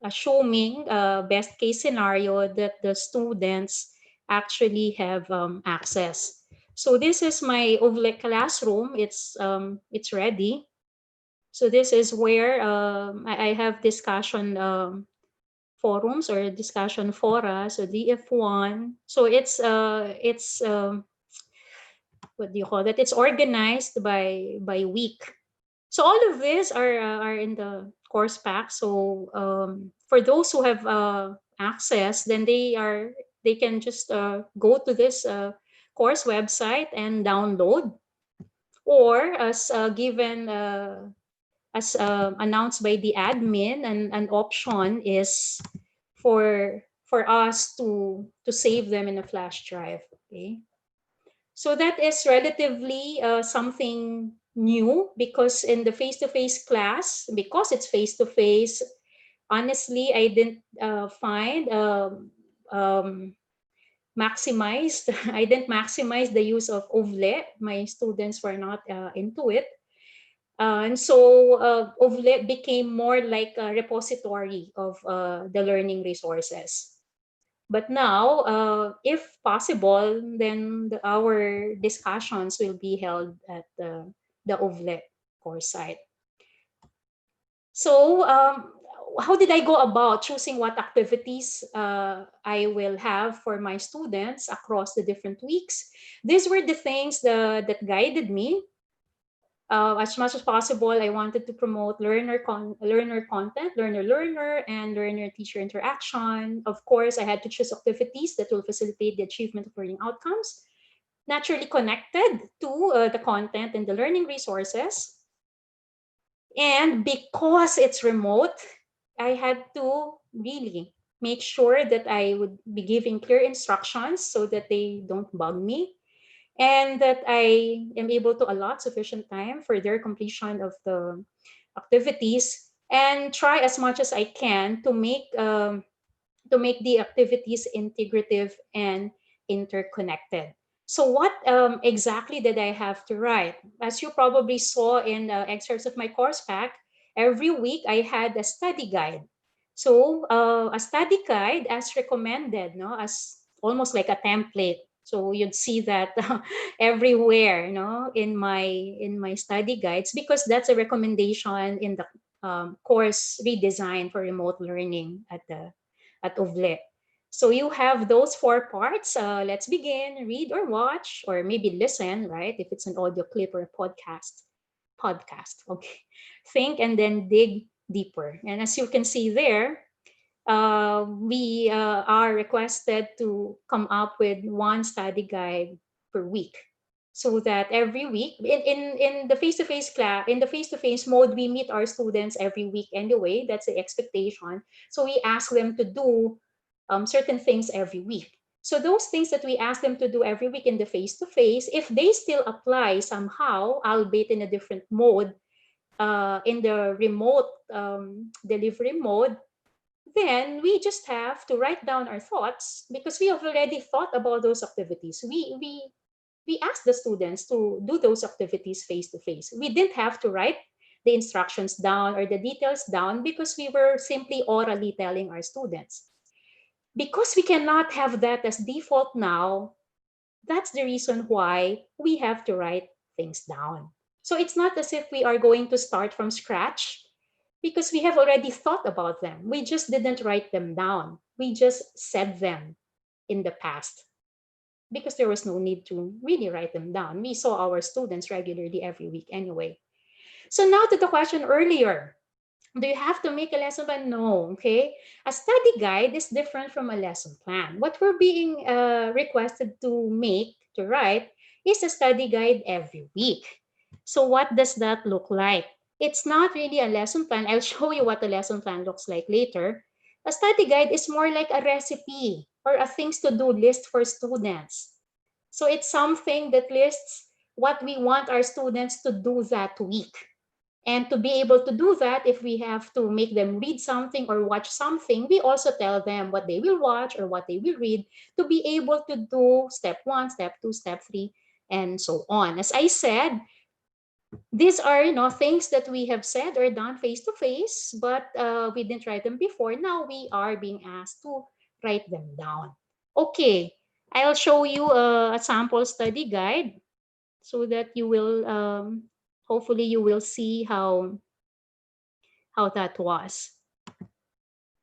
assuming best case scenario that the students actually have access. So this is my OVLE classroom. It's ready. So this is where I have discussion forums or discussion fora. So DF1. So it's what do you call that? It's organized by week. So all of these are in the course pack. So for those who have access, then they can just go to this course website and download, or as given as announced by the admin, and an option is for us to save them in a flash drive. Okay, so that is relatively something new, because in the face-to-face class, because it's face-to-face, honestly, I didn't find maximized. I didn't maximize the use of OVLE. My students were not into it. And so OVLE became more like a repository of the learning resources. But now, if possible, then our discussions will be held at the OVLE course site. So how did I go about choosing what activities I will have for my students across the different weeks? These were the things that guided me. As much as possible, I wanted to promote learner content, learner, and learner-teacher interaction. Of course, I had to choose activities that will facilitate the achievement of learning outcomes, naturally connected to the content and the learning resources. And because it's remote, I had to really make sure that I would be giving clear instructions so that they don't bug me, and that I am able to allot sufficient time for their completion of the activities, and try as much as I can to make the activities integrative and interconnected. So what exactly did I have to write? As you probably saw in the excerpts of my course pack, every week I had a study guide. So a study guide as recommended, no, as almost like a template. So you'd see that everywhere, in my study guides, because that's a recommendation in the course redesign for remote learning at OVLE. So you have those four parts. Let's begin. Read or watch, or maybe listen, right? If it's an audio clip or a podcast. Podcast. Okay. Think and then dig deeper. And as you can see there, we are requested to come up with one study guide per week, so that every week in the face-to-face class, in the face-to-face mode, we meet our students every week anyway. That's the expectation. So we ask them to do certain things every week. So those things that we ask them to do every week in the face-to-face, if they still apply somehow, albeit in a different mode, in the remote delivery mode, then we just have to write down our thoughts, because we have already thought about those activities. We asked the students to do those activities face to face. We didn't have to write the instructions down or the details down, because we were simply orally telling our students. Because we cannot have that as default now, that's the reason why we have to write things down. So it's not as if we are going to start from scratch, because we have already thought about them. We just didn't write them down. We just said them in the past. because there was no need to really write them down. We saw our students regularly every week anyway. So now to the question earlier, do you have to make a lesson plan? No, okay? A study guide is different from a lesson plan. What we're being requested to make, to write, is a study guide every week. So what does that look like? It's not really a lesson plan. I'll show you what a lesson plan looks like later. A study guide is more like a recipe or a things to do list for students. So it's something that lists what we want our students to do that week. And to be able to do that, if we have to make them read something or watch something, we also tell them what they will watch or what they will read to be able to do step 1, step 2, step 3, and so on. As I said, these are things that we have said or done face to face, but we didn't write them before. Now we are being asked to write them down. Okay, I'll show you a sample study guide so that you will hopefully you will see how that was.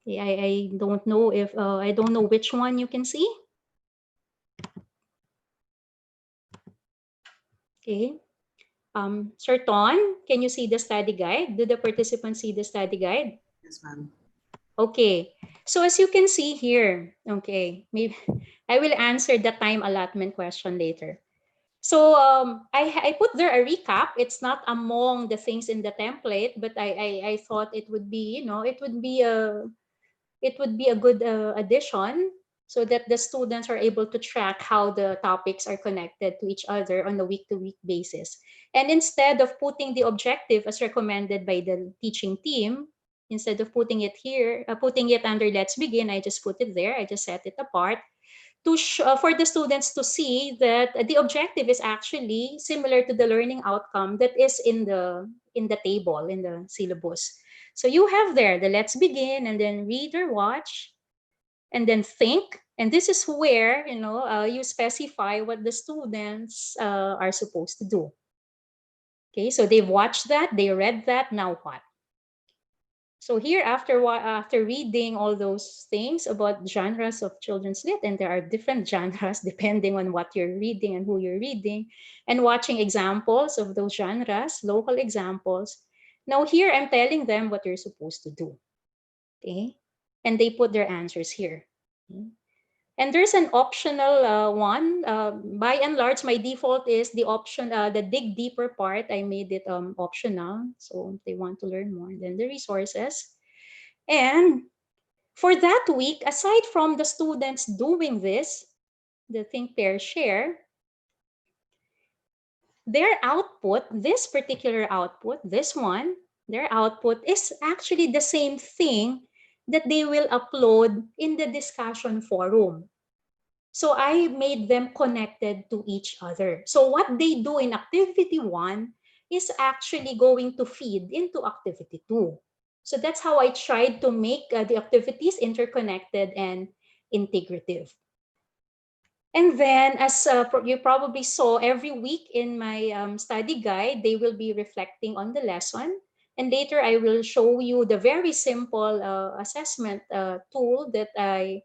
Okay, I don't know if I don't know which one you can see. Okay. Sir Ton, can you see the study guide? Do the participants see the study guide? Yes, ma'am. Okay. So as you can see here, okay, maybe I will answer the time allotment question later. So I put there a recap. It's not among the things in the template, but I thought it would be, it would be a good addition so that the students are able to track how the topics are connected to each other on a week-to-week basis. And instead of putting the objective as recommended by the teaching team, instead of putting it here, putting it under Let's Begin, I just put it there. I just set it apart to for the students to see that the objective is actually similar to the learning outcome that is in the table, in the syllabus. So you have there the Let's Begin, and then read or watch, and then think. And this is where you specify what the students are supposed to do. Okay, so they've watched that, they read that, now what? So here, after reading all those things about genres of children's lit, and there are different genres depending on what you're reading and who you're reading, and watching examples of those genres, local examples. Now here, I'm telling them what you're supposed to do. Okay, and they put their answers here. Okay? And there's an optional one. By and large, my default is the option, the dig deeper part. I made it optional. So if they want to learn more, then the resources. And for that week, aside from the students doing this, the think, pair, share, their output, this particular output, this one, their output is actually the same thing that they will upload in the discussion forum. So I made them connected to each other. So what they do in activity 1 is actually going to feed into activity 2. So that's how I tried to make the activities interconnected and integrative. And then, as you probably saw, every week in my study guide, they will be reflecting on the lesson. And later, I will show you the very simple assessment tool that I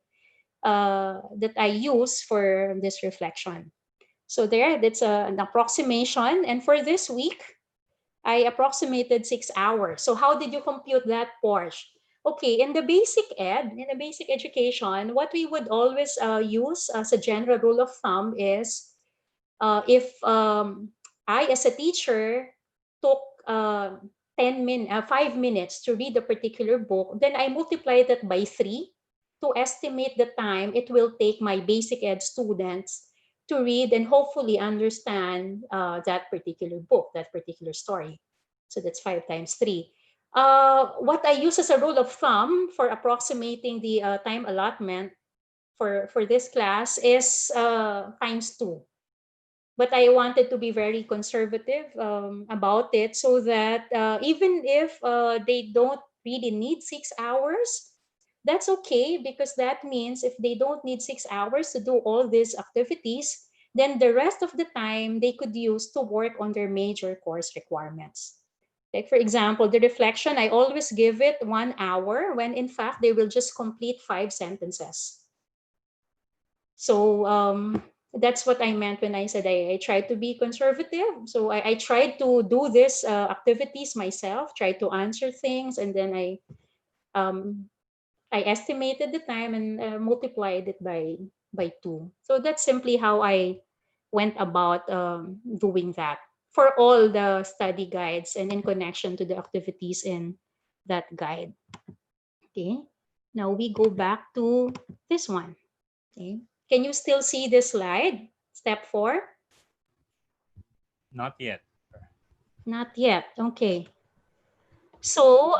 use for this reflection. So that's an approximation. And for this week, I approximated 6 hours. So how did you compute that, Porsche? Okay, in the basic education, what we would always use as a general rule of thumb is if I, as a teacher, took 5 minutes to read a particular book, then I multiply that by 3 to estimate the time it will take my basic ed students to read and hopefully understand that particular book, that particular story. So that's 5 times 3. What I use as a rule of thumb for approximating the time allotment for this class is times 2. But I wanted to be very conservative about it so that even if they don't really need 6 hours, that's okay, because that means if they don't need 6 hours to do all these activities, then the rest of the time they could use to work on their major course requirements. Like, for example, the reflection, I always give it 1 hour when in fact they will just complete 5 sentences. So That's what I meant when I said I tried to be conservative. So I tried to do this activities myself, try to answer things, and then I estimated the time and multiplied it by 2. So that's simply how I went about doing that for all the study guides and in connection to the activities in that guide. Okay. Now we go back to this one. Okay. Can you still see this slide? Step 4? Not yet. Not yet. Okay. So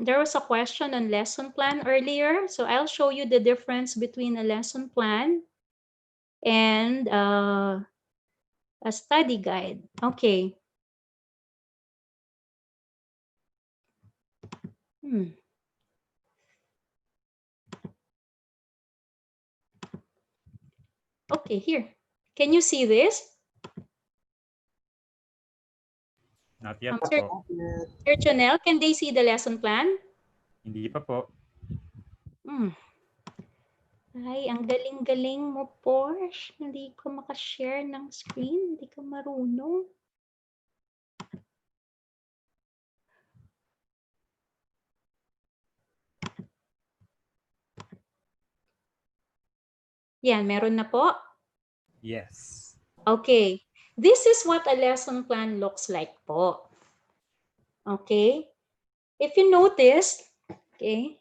there was a question on lesson plan earlier. So I'll show you the difference between a lesson plan and a study guide. Okay. Okay, here. Can you see this? Not yet Sir, po. Sir Chanel, can they see the lesson plan? Hindi pa po. Hmm. Ay, ang galing-galing mo, Porsche. Hindi ko makashare ng screen. Hindi ka marunong. Yan, meron na po. Yes. Okay. This is what a lesson plan looks like po. Okay. If you notice, okay,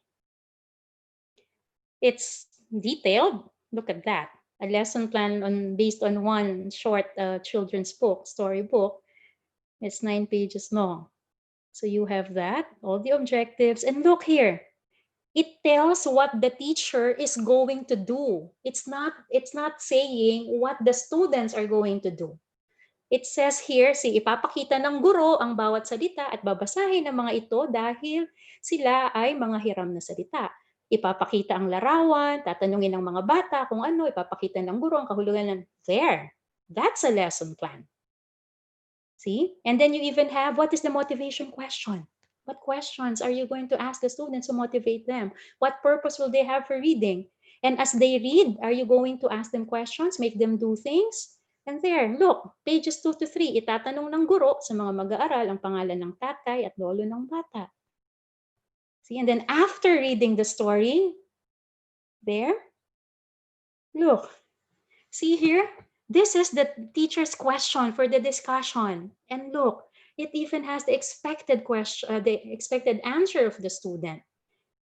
it's detailed. Look at that. A lesson plan based on one short children's book, storybook. It's 9 pages long. So you have that, all the objectives. And look here, it tells what the teacher is going to do. It's not saying what the students are going to do. It says here, ipapakita ng guro ang bawat salita at babasahin ng mga ito dahil sila ay mga hiram na salita. Ipapakita ang larawan, tatanungin ng mga bata kung ano, ipapakita ng guro ang kahulugan ng there. That's a lesson plan. See? And then you even have, what is the motivation question? What questions are you going to ask the students to motivate them? What purpose will they have for reading? And as they read, are you going to ask them questions, make them do things? And there, look, pages 2 to 3, itatanong ng guro sa mga mag-aaral ang pangalan ng tatay at lolo ng bata. See, and then after reading the story, there, look, see here, this is the teacher's question for the discussion. And look, it even has the expected question, the expected answer of the student.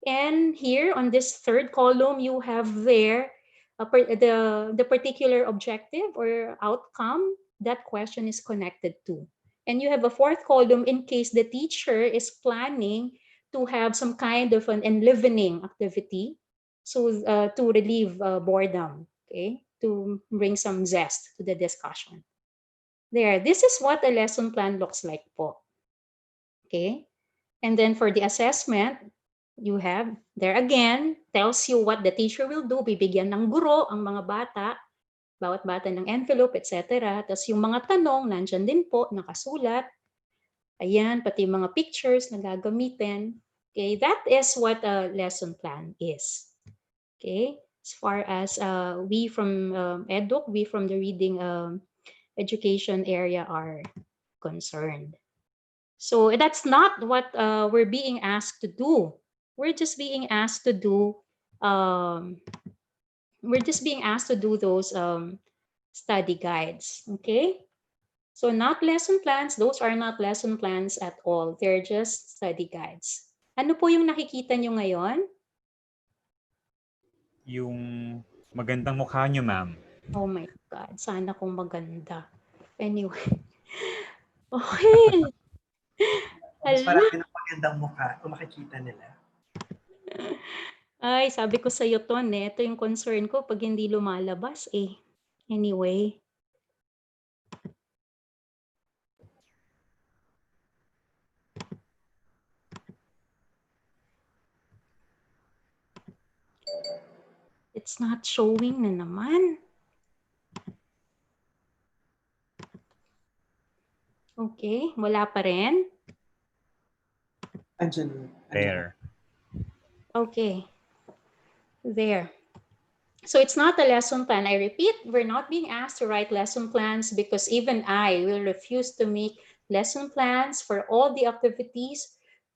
And here on this third column, you have there the particular objective or outcome that question is connected to. And you have a fourth column in case the teacher is planning to have some kind of an enlivening activity, so to relieve boredom, okay, to bring some zest to the discussion. There, this is what a lesson plan looks like po. Okay, and then for the assessment, you have, there again, tells you what the teacher will do. Bibigyan ng guro ang mga bata, bawat bata ng envelope, etc. Tapos yung mga tanong, nandyan din po, nakasulat. Ayan, pati mga pictures na gagamitin. Okay, that is what a lesson plan is. Okay, as far as we from EDUC, we from the reading education area are concerned. So that's not what we're being asked to do. We're just being asked to do those study guides. Okay, so not lesson plans. Those are not lesson plans at all. They're just study guides. Ano po yung nakikita nyo ngayon? Yung magandang mukha nyo, ma'am. Oh my God, sana kung maganda. Anyway. Okay. Mas Hala. marami ng magandang mukha kung makikita nila. Ay, sabi ko sa'yo, Ton, ito yung concern ko pag hindi lumalabas eh. Anyway. It's not showing na naman. Okay, wala pa rin. Andyan. There. Okay. There. So it's not a lesson plan. I repeat, we're not being asked to write lesson plans because even I will refuse to make lesson plans for all the activities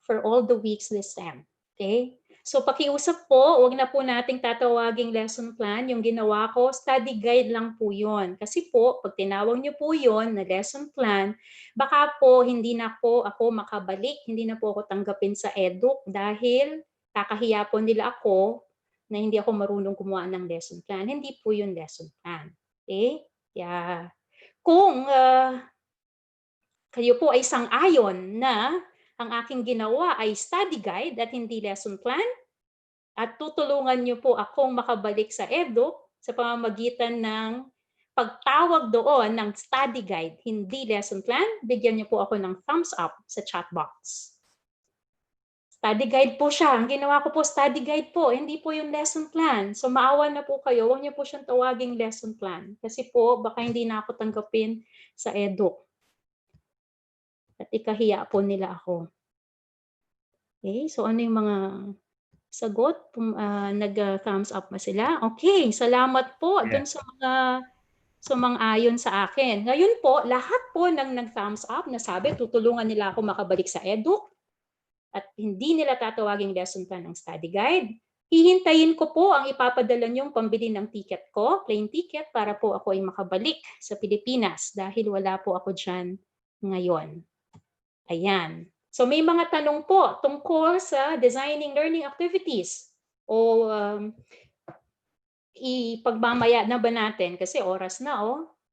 for all the weeks this term. Okay? So pakiusap po, huwag na po nating tatawaging lesson plan. Yung ginawa ko, study guide lang po yun. Kasi po, pag tinawag niyo po yun na lesson plan, baka po hindi na po ako makabalik, hindi na po ako tanggapin sa EDUC dahil kakahiya po nila ako na hindi ako marunong gumawa ng lesson plan. Hindi po yung lesson plan. Okay? Yeah. Kung kayo po ay sang-ayon na ang aking ginawa ay study guide at hindi lesson plan, at tutulungan niyo po akong makabalik sa EDUC sa pamamagitan ng pagtawag doon ng study guide, hindi lesson plan, bigyan niyo po ako ng thumbs up sa chat box. Study guide po siya. Ang ginawa ko po, study guide po. Hindi po yung lesson plan. So maawa na po kayo. Huwag niyo po siyang tawaging lesson plan. Kasi po, baka hindi na ako tanggapin sa EDUC. At ikahiya po nila ako. Okay, so ano yung mga sagot? Nag-thumbs up ba sila? Okay, salamat po dun sa mga sumang-ayon sa akin. Ngayon po, lahat po ng nag-thumbs up na sabi, tutulungan nila ako makabalik sa EDUC at hindi nila tatawaging lesson plan ng study guide, hihintayin ko po ang ipapadala niyong pambili ng ticket ko, plane ticket, para po ako ay makabalik sa Pilipinas dahil wala po ako dyan ngayon. Ayan. So may mga tanong po tungkol sa designing learning activities o ipagmamaya na ba natin kasi oras na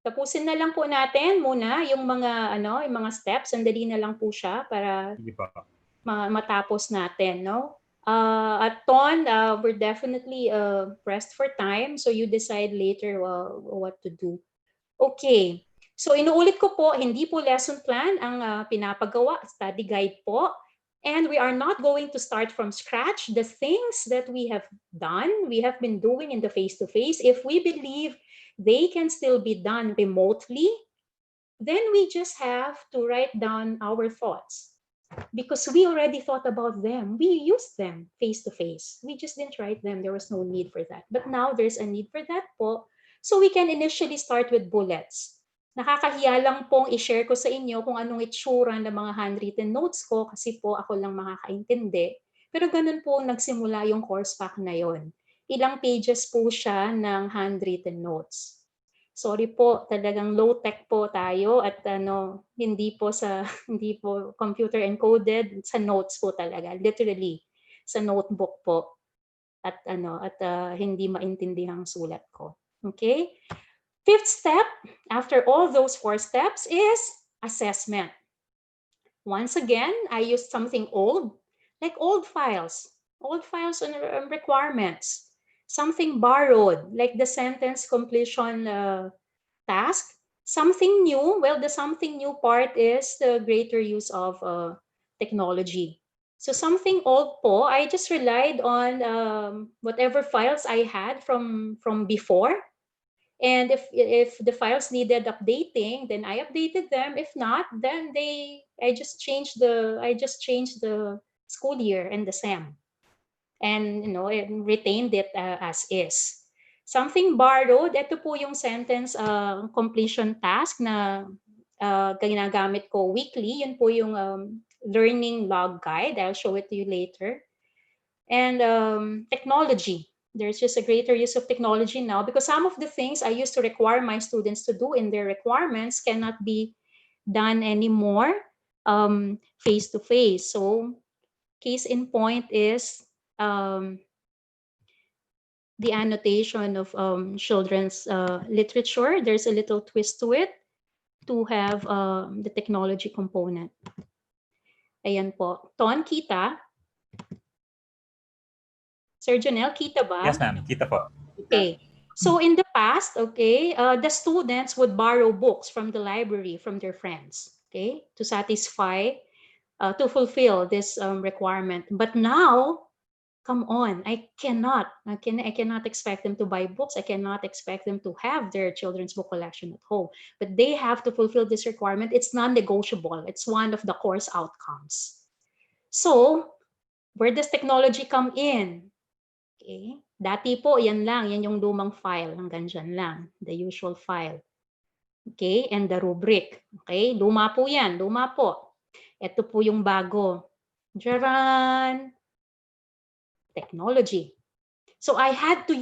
Tapusin na lang po natin muna yung mga yung mga steps, sandali na lang po siya para matapos natin, no? At Ton, we're definitely pressed for time, so you decide later what to do. Okay. So inuulit ko po, hindi po lesson plan ang pinapagawa, study guide po. And we are not going to start from scratch. The things that we have done, we have been doing in the face-to-face, if we believe they can still be done remotely, then we just have to write down our thoughts. Because we already thought about them. We used them face-to-face. We just didn't write them. There was no need for that. But now there's a need for that po. So we can initially start with bullets. Nakakahiya lang pong i-share ko sa inyo kung anong itsura ng mga handwritten notes ko kasi po ako lang makakaintindi. Pero ganun po nagsimula yung course pack na yon. Ilang pages po siya ng handwritten notes. Sorry po, talagang low-tech po tayo at hindi po computer encoded, sa notes po talaga, literally sa notebook po at hindi maintindihang sulat ko. Okay? Fifth step, after all those 4 steps is assessment. Once again, I used something old, like old files on requirements. Something borrowed, like the sentence completion task. Something new, well, the something new part is the greater use of technology. So something old po, I just relied on whatever files I had from before. And if the files needed updating, then I updated them. If not, then I just changed the school year and the SEM. And retained it as is. Something borrowed, ito po yung sentence completion task na ginagamit ko weekly. Yun po yung learning log guide. I'll show it to you later. And technology. There's just a greater use of technology now because some of the things I used to require my students to do in their requirements cannot be done anymore face-to-face. So case in point is the annotation of children's literature. There's a little twist to it to have the technology component. Ayan po. Ton, kita? Sir Jonel, kita ba? Yes, ma'am. Kita po. Okay. So in the past, okay, the students would borrow books from the library from their friends, okay, to satisfy, to fulfill this requirement. But now, come on, I cannot expect them to buy books. I cannot expect them to have their children's book collection at home. But they have to fulfill this requirement. It's non-negotiable. It's one of the course outcomes. So, where does technology come in? Okay. Dati po, yan lang. Yan yung lumang file. Hanggang dyan lang. The usual file. Okay? And the rubric. Okay? Luma po yan. Luma po. Ito po yung bago. Jaran! Technology. So I had to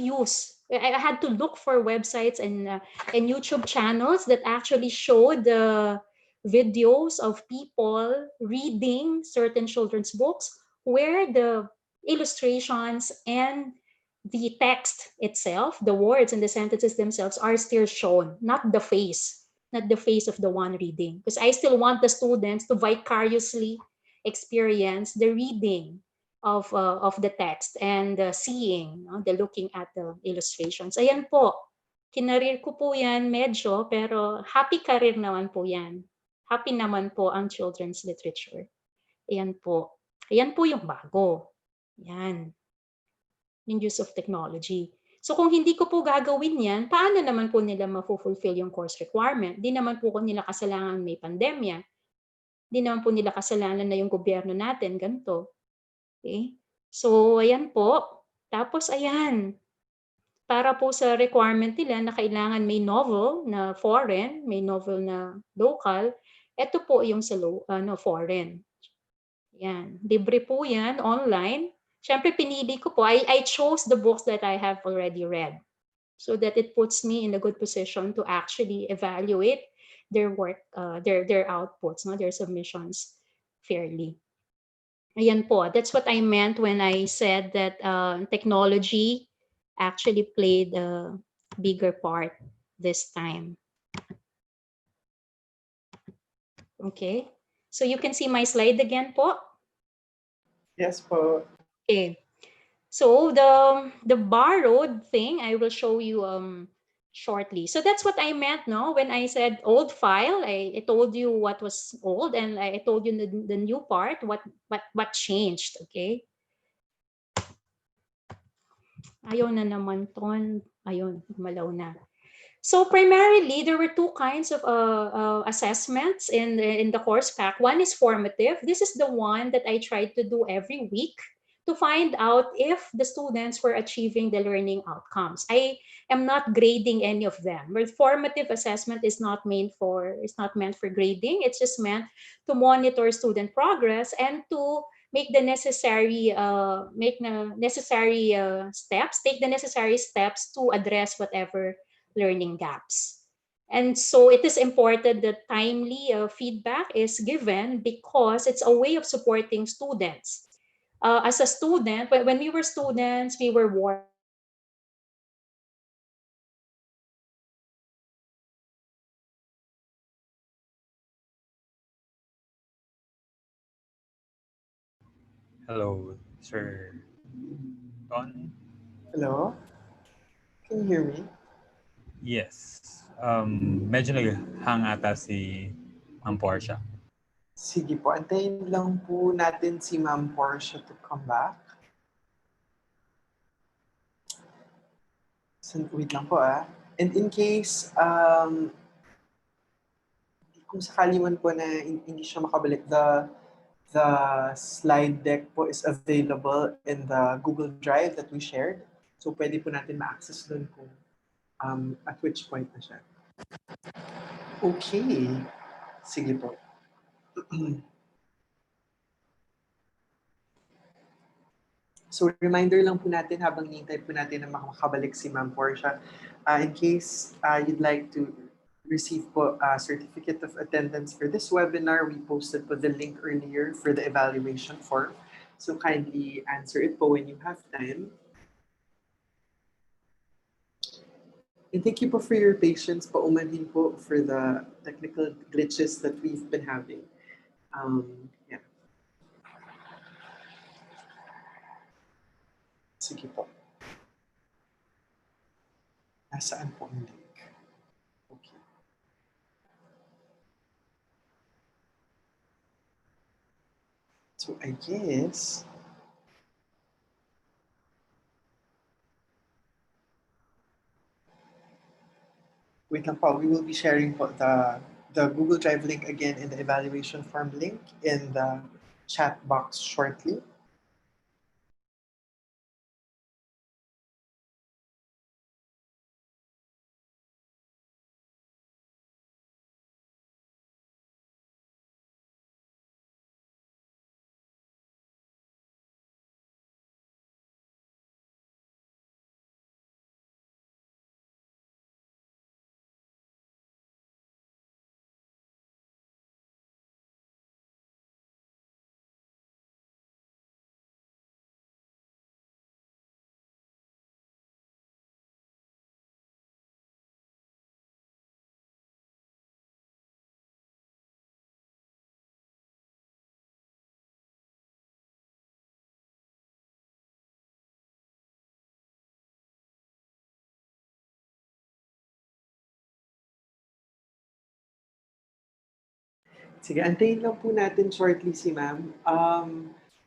look for websites and YouTube channels that actually show the videos of people reading certain children's books where the illustrations and the text itself, the words and the sentences themselves are still shown, not the face of the one reading. Because I still want the students to vicariously experience the reading of the text and seeing, no, the looking at the illustrations. Ayan po, kinarir ko po yan medyo, pero happy career naman po yan. Happy naman po ang children's literature. Ayan po. Ayan po yung bago. Yan. Yung use of technology. So kung hindi ko po gagawin yan, paano naman po nila ma-fulfill yung course requirement? Di naman po nila kasalanan may pandemya. Di naman po nila kasalanan na yung gobyerno natin ganito. Okay? So, ayan po. Tapos, ayan. Para po sa requirement nila na kailangan may novel na foreign, may novel na local, ito po yung sa foreign. Ayan. Libre po yan, online. Siyempre, pinili ko po. I chose the books that I have already read so that it puts me in a good position to actually evaluate their work, their outputs, no, their submissions fairly. Ayan po, that's what I meant when I said that technology actually played a bigger part this time. Okay, so you can see my slide again po. Yes po. Okay, so the borrowed thing I will show you shortly. So that's what I meant, no? When I said old file, I told you what was old, and I told you the new part, what changed. Okay. Ayaw na naman ton. Ayun, malaw na. So primarily, there were two kinds of assessments in the course pack. One is formative. This is the one that I tried to do every week to find out if the students were achieving the learning outcomes. I am not grading any of them. But formative assessment is not meant for grading. It's just meant to monitor student progress and to make the necessary take the necessary steps to address whatever learning gaps. And so it is important that timely feedback is given because it's a way of supporting students. As a student, when we were students, we were warned Hello, Sir Don. Hello? Can you hear me? Yes. Medyo nag-hang ata si Ma'am Portia. Sige po, antayin lang po natin si Ma'am Portia to come back. So, wait lang po ah. And in case, kung sakali man po na hindi siya makabalik, the slide deck po is available in the Google Drive that we shared. So pwede po natin ma-access doon kung at which point na siya. Okay. Sige po. So reminder lang po natin habang hintay po natin na makabalik si Ma'am Portia. In case you'd like to receive po a certificate of attendance for this webinar, we posted po the link earlier for the evaluation form. So kindly answer it po when you have time. And thank you po for your patience, paumanhin po for the technical glitches that we've been having. Yeah. Sige po. Nasaan po ang link? Okay. So I guess wait lang po, we will be sharing po the Google Drive link again and the evaluation form link in the chat box shortly. Sige, antayin lang po natin shortly si ma'am.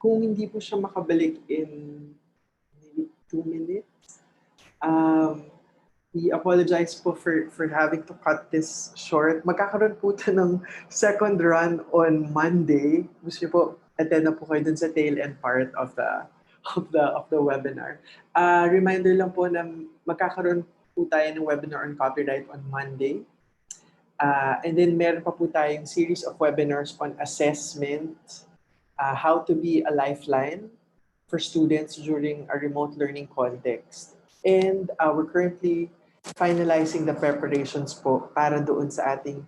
Kung hindi po siya makabalik in maybe 2 minutes, we apologize po for having to cut this short. Magkakaroon po ito ng second run on Monday. Gusto niyo po, attend na po kayo dun sa tail end part of the webinar. Reminder lang po na magkakaroon po tayo ng webinar on copyright on Monday. And then meron pa po tayong series of webinars on assessment, how to be a lifeline for students during a remote learning context. And we're currently finalizing the preparations po para doon sa ating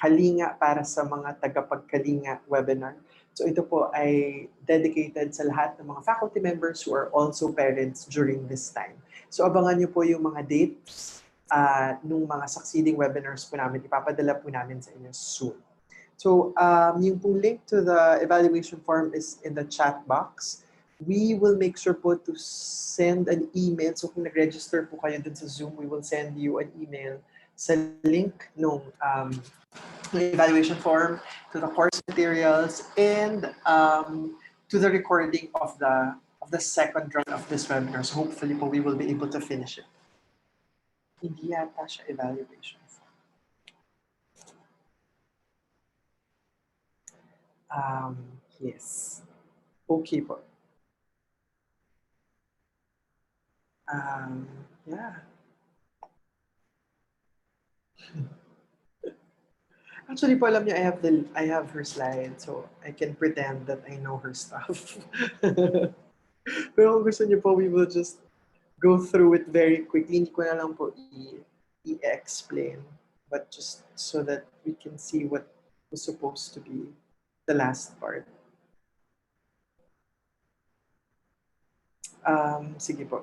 Kalinga para sa mga tagapagkalinga webinar. So ito po ay dedicated sa lahat ng mga faculty members who are also parents during this time. So abangan niyo po yung mga dates nung mga succeeding webinars po namin. Ipapadala po namin sa inyo soon. So yung pong link to the evaluation form is in the chat box. We will make sure po to send an email. So kung nag-register po kayo dun sa Zoom, we will send you an email sa link nung evaluation form, to the course materials, and to the recording of the second run of this webinar. So hopefully po we will be able to finish it. Hindi yata siya evaluation form. Yes. Okay po. Yeah. Actually po, alam niyo, I have her slide, so I can pretend that I know her stuff. Pero kung gusto niyo po, we will just go through it very quickly. Hindi ko na lang po i-explain, but just so that we can see what was supposed to be the last part. Sige po.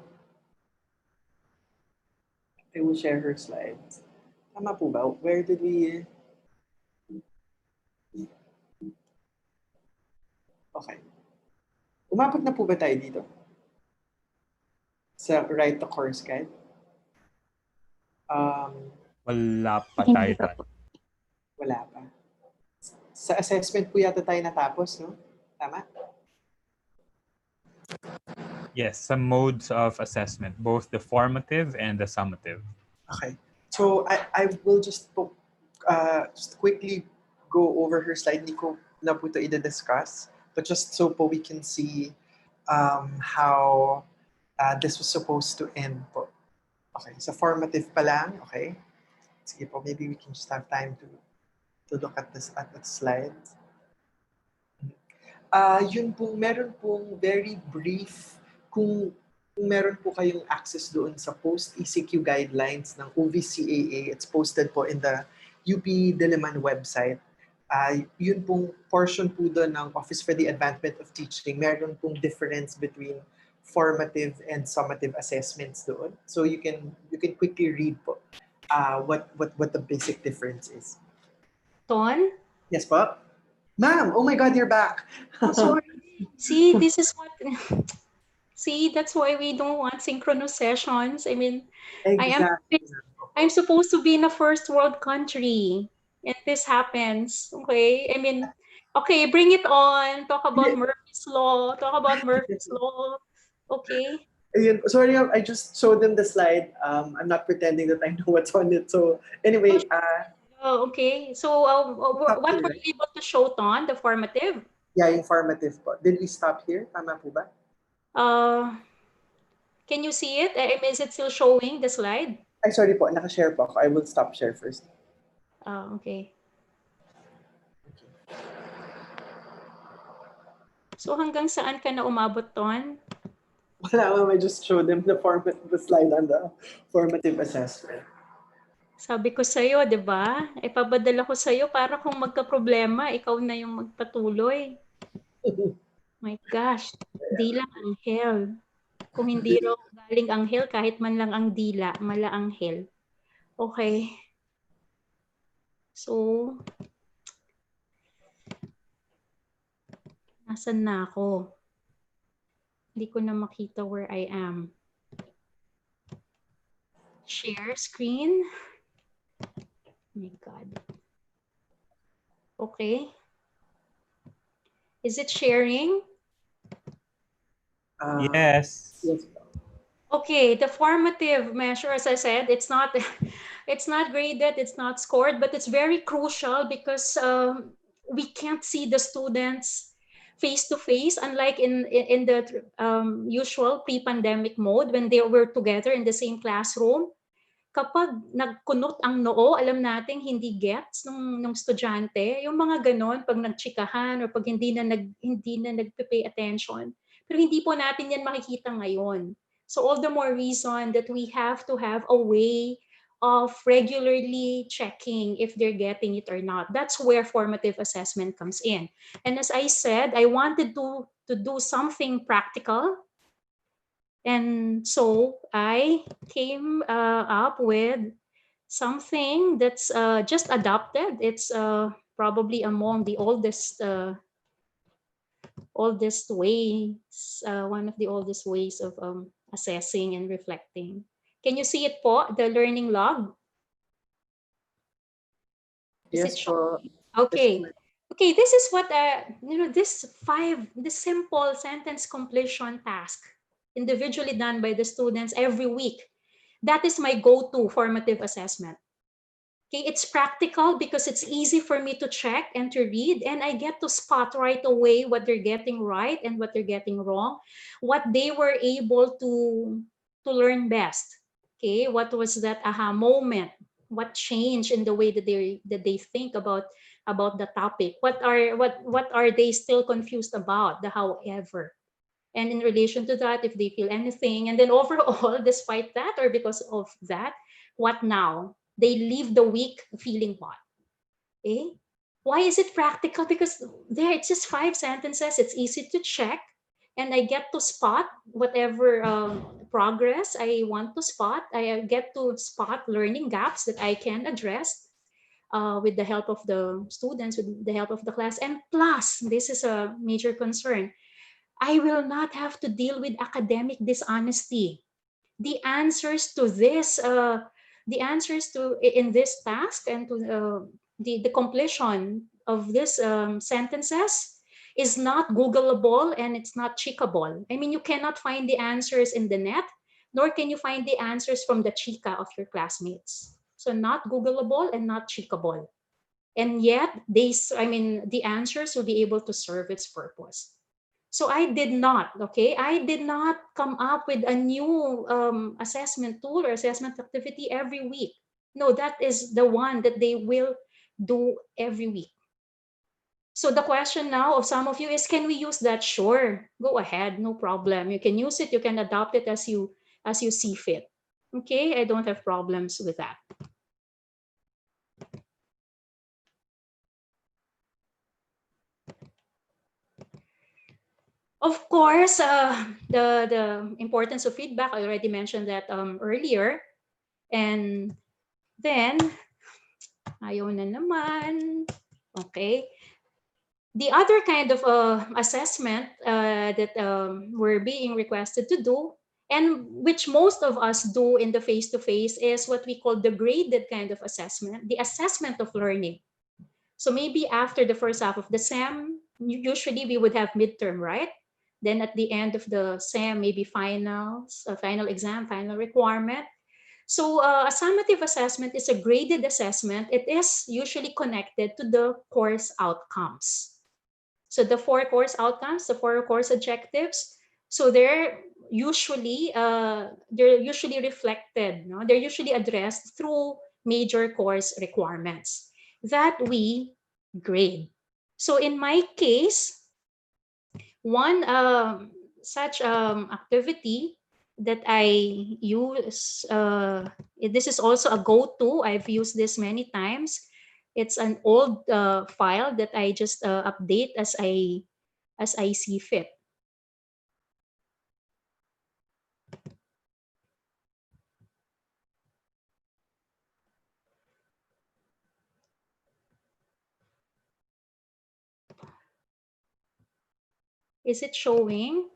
I will share her slides. Tama po ba? Where did we... Okay. Umabot na po ba tayo dito? Sa write the course guide? Wala pa tayo. Wala pa. Sa assessment po yata tayo natapos, no? Tama? Yes, some modes of assessment, both the formative and the summative. Okay. So I will just quickly go over her slide. Hindi ko na po ito i-discuss. But just so po we can see how this was supposed to end po. Okay, so formative pa lang. Okay. Sige po, maybe we can just have time to look at this at the slides. Yun po, meron pong very brief, kung meron po kayong access doon sa post-ECQ guidelines ng OVCAA, it's posted po in the UP Diliman website. Yun pong portion po doon ng Office for the Advancement of Teaching, meron pong difference between formative and summative assessments doon. So you can quickly read po what the basic difference is. Ton? Yes po? Ma'am, oh my God, you're back. Sorry. See, this is what... See, that's why we don't want synchronous sessions. I mean, Exactly. I'm supposed to be in a first world country, and this happens. Okay, I mean, okay, bring it on. Talk about Murphy's Law. Talk about Murphy's Law. Okay. Ayun, sorry, I just showed them the slide. I'm not pretending that I know what's on it. So anyway, Oh, okay. So what were you able to show, Ton? The formative? Yeah, yung formative po. Did we stop here? Tama po ba? Can you see it? I mean, is it still showing the slide? Ay, sorry po. Naka-share po ako. I will stop share first. Okay. So hanggang saan ka na umabot, Ton? Wala, ma'am. I just showed them the slide on the formative assessment. Sabi ko sa'yo, di ba? Ipapadala ko sa'yo para kung magka-problema, ikaw na yung magpatuloy. My gosh, dila anghel. Kung hindi raw galing anghel, kahit man lang ang dila, mala anghel. Okay. So, nasan na ako? Hindi ko na makita where I am. Share screen. Oh my God. Okay. Is it sharing? Yes. Yes. Okay, the formative measure, as I said, it's not it's not graded, it's not scored, but it's very crucial because we can't see the students face to face, unlike in the usual pre-pandemic mode when they were together in the same classroom. Kapag nagkunot ang noo, alam nating hindi gets nung estudyante, yung mga ganon, pag nagchikahan or pag hindi na nagpe-pay attention. Pero hindi po natin yan makikita ngayon. So all the more reason that we have to have a way of regularly checking if they're getting it or not. That's where formative assessment comes in. And as I said, I wanted to do something practical. And so I came up with something that's just adopted. It's probably among the oldest ways, one of the oldest ways of assessing and reflecting. Can you see it po, the learning log? Is it Yes shown? po. Yes Okay. po. Okay, this is what, this simple sentence completion task, individually done by the students every week. That is my go-to formative assessment. Okay, it's practical because it's easy for me to check and to read, and I get to spot right away what they're getting right and what they're getting wrong, what they were able to learn best. Okay, what was that aha moment? What changed in the way that they think about the topic? What are they still confused about? The however. And in relation to that, if they feel anything, and then overall, despite that or because of that, what now? They leave the week feeling what? Eh? Why is it practical? Because there, it's just 5 sentences. It's easy to check, and I get to spot whatever progress I want to spot. I get to spot learning gaps that I can address with the help of the students, with the help of the class. And plus, this is a major concern, I will not have to deal with academic dishonesty. The answers to this, the answers to in this task and to the completion of this sentences is not Googleable and it's not checkable. I mean, you cannot find the answers in the net, nor can you find the answers from the chica of your classmates. So not Googleable and not checkable. And yet, the answers will be able to serve its purpose. So I did not come up with a new assessment tool or assessment activity every week. No, that is the one that they will do every week. So the question now of some of you is, can we use that? Sure, go ahead, no problem. You can use it, you can adopt it as you see fit. Okay, I don't have problems with that. Of course, the importance of feedback, I already mentioned that earlier. And then, ayaw na naman. Okay. The other kind of assessment that we're being requested to do, and which most of us do in the face-to-face, is what we call the graded kind of assessment, the assessment of learning. So maybe after the first half of the SEM, usually we would have midterm, right? Then at the end of the SEM, maybe finals, final exam, final requirement. So a summative assessment is a graded assessment. It is usually connected to the course outcomes. So the 4 course outcomes, the 4 course objectives. So they're usually reflected. No? They're usually addressed through major course requirements that we grade. So in my case, one such activity that I use, this is also a go-to. I've used this many times. It's an old file that I just update as I see fit. Is it showing?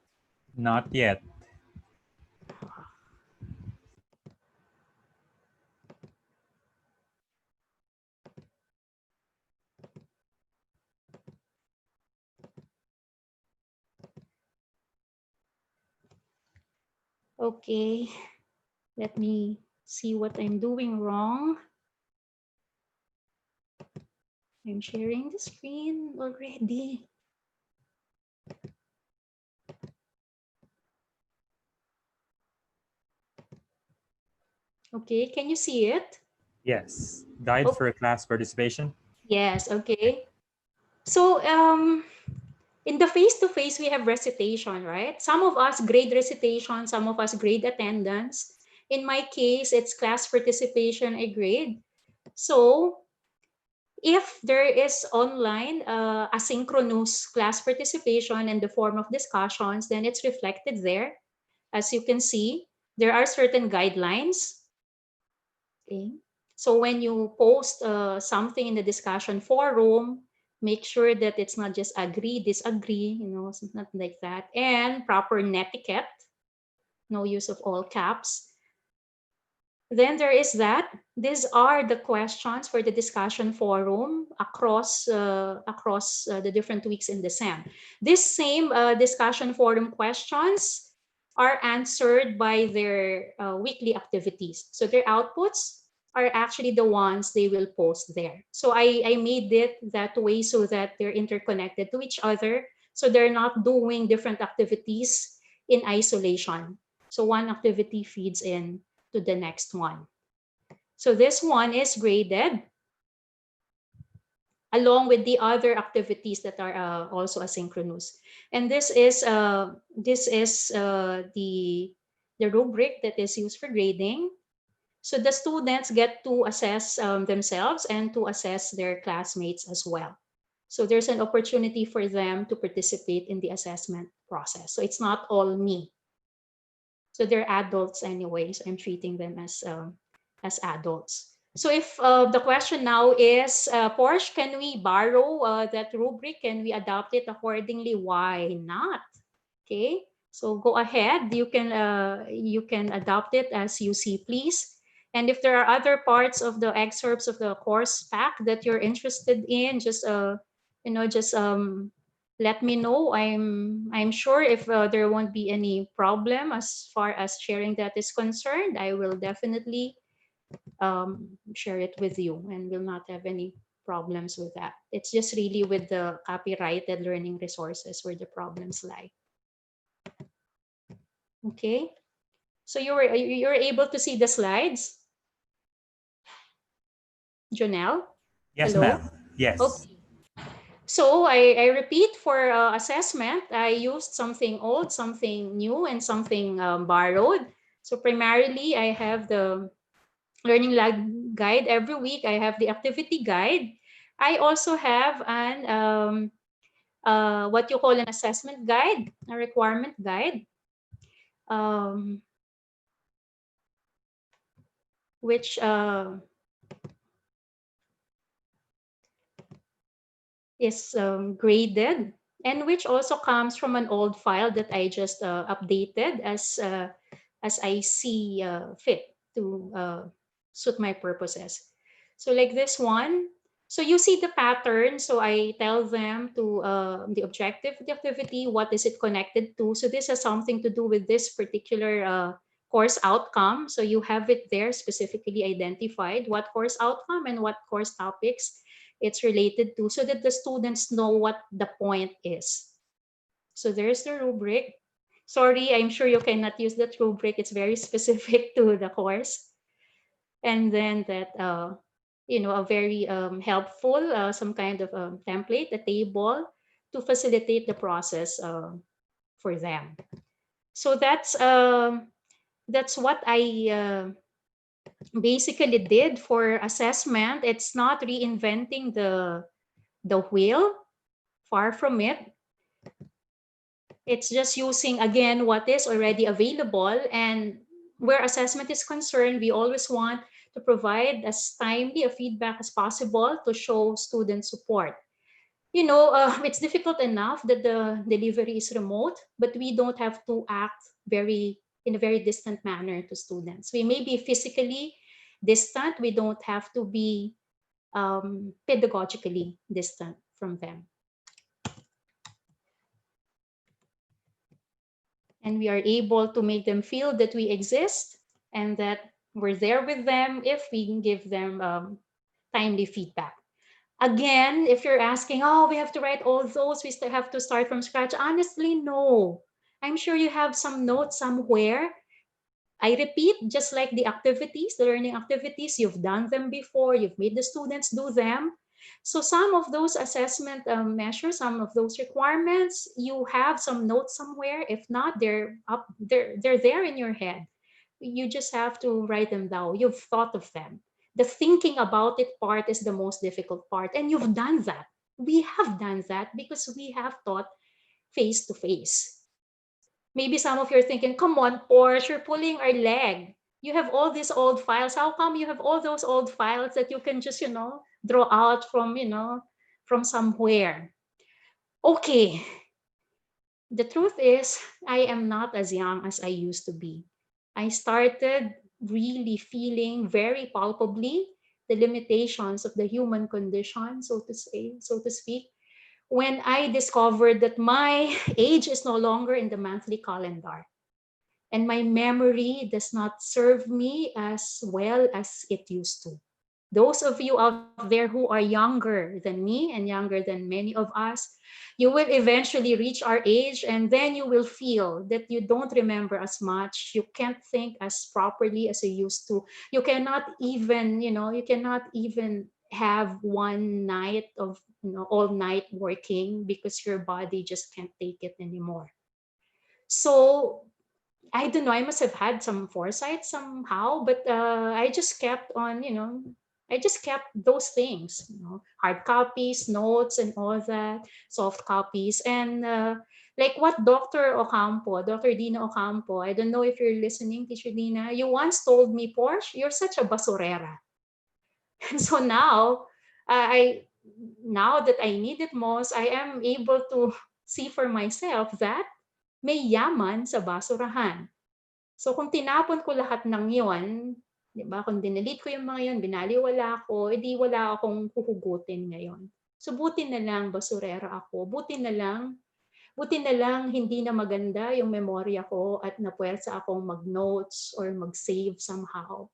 Not yet. Okay, let me see what I'm doing wrong. I'm sharing the screen already. Okay, can you see it? Yes. Guide for class participation. Yes, okay. So in the face-to-face, we have recitation, right? Some of us grade recitation, some of us grade attendance. In my case, it's class participation I grade. So if there is online asynchronous class participation in the form of discussions, then it's reflected there. As you can see, there are certain guidelines. Okay. So when you post something in the discussion forum, make sure that it's not just agree, disagree, it's not like that. And proper netiquette, no use of all caps. Then there is that. These are the questions for the discussion forum across the different weeks in the SEM. This same discussion forum questions are answered by their weekly activities. So their outputs are actually the ones they will post there. So I made it that way so that they're interconnected to each other. So they're not doing different activities in isolation. So one activity feeds in to the next one. So this one is graded along with the other activities that are also asynchronous. And this is the rubric that is used for grading. So the students get to assess themselves and to assess their classmates as well. So there's an opportunity for them to participate in the assessment process. So it's not all me. So they're adults anyways. I'm treating them as adults. So if the question now is, Porsche, can we borrow that rubric? Can we adopt it accordingly? Why not? Okay, so go ahead. You can adopt it as you see, please. And if there are other parts of the excerpts of the course pack that you're interested in, just let me know. I'm sure if there won't be any problem as far as sharing that is concerned, I will definitely share it with you and will not have any problems with that. It's just really with the copyrighted learning resources where the problems lie. Okay, so you're able to see the slides, Jonelle? Yes, Hello? ma'am. Yes. Okay. So I repeat for assessment, I used something old, something new, and something borrowed. So primarily, I have the learning lab guide every week. I have the activity guide. I also have an what you call an assessment guide, a requirement guide, um, which is graded, and which also comes from an old file that I just updated as I see fit to suit my purposes. So like this one, so you see the pattern. So I tell them to the objective of the activity, what is it connected to. So this has something to do with this particular course outcome. So you have it there specifically identified what course outcome and what course topics it's related to, so that the students know what the point is. So there's the rubric. Sorry, I'm sure you cannot use that rubric. It's very specific to the course. And then that, a very helpful, some kind of template, a table to facilitate the process for them. So that's what I basically did for assessment. It's not reinventing the wheel, far from it. It's just using again what is already available. And where assessment is concerned, we always want to provide as timely a feedback as possible to show student support. It's difficult enough that the delivery is remote, but we don't have to act in a very distant manner to students. We may be physically distant. We don't have to be pedagogically distant from them. and we are able to make them feel that we exist and that we're there with them if we can give them timely feedback. Again, if you're asking, oh, we have to write all those, we still have to start from scratch. Honestly, no. I'm sure you have some notes somewhere. I repeat, just like the activities, the learning activities, you've done them before, you've made the students do them. So some of those assessment measures, some of those requirements, you have some notes somewhere. If not, they're there in your head. You just have to write them down. You've thought of them. The thinking about it part is the most difficult part. And you've done that. We have done that because we have taught face to face. Maybe some of you are thinking, come on, Porsche, you're pulling our leg. You have all these old files. How come you have all those old files that you can just, draw out from somewhere? Okay. The truth is, I am not as young as I used to be. I started really feeling very palpably the limitations of the human condition, so to say, so to speak, when I discovered that my age is no longer in the monthly calendar and my memory does not serve me as well as it used to. Those of you out there who are younger than me and younger than many of us, you will eventually reach our age and then you will feel that you don't remember as much. You can't think as properly as you used to. You cannot even, you cannot even have one night of, all night working because your body just can't take it anymore. So I don't know, I must have had some foresight somehow, but I just kept on, I just kept those things, hard copies, notes, and all that, soft copies. And like what Dr. Dina Ocampo, I don't know if you're listening, Teacher Dina, you once told me, Porsche, you're such a basurera. And so now, now that I need it most, I am able to see for myself that may yaman sa basurahan. So kung tinapon ko lahat ng yon, 'di ba? Kung dinelete ko yung mga yon, binaliwala ko, edi wala akong huhugutin ngayon. So buti na lang basurera ako. Buti na lang hindi na maganda yung memorya ko at napuwersa akong mag-notes or mag-save somehow.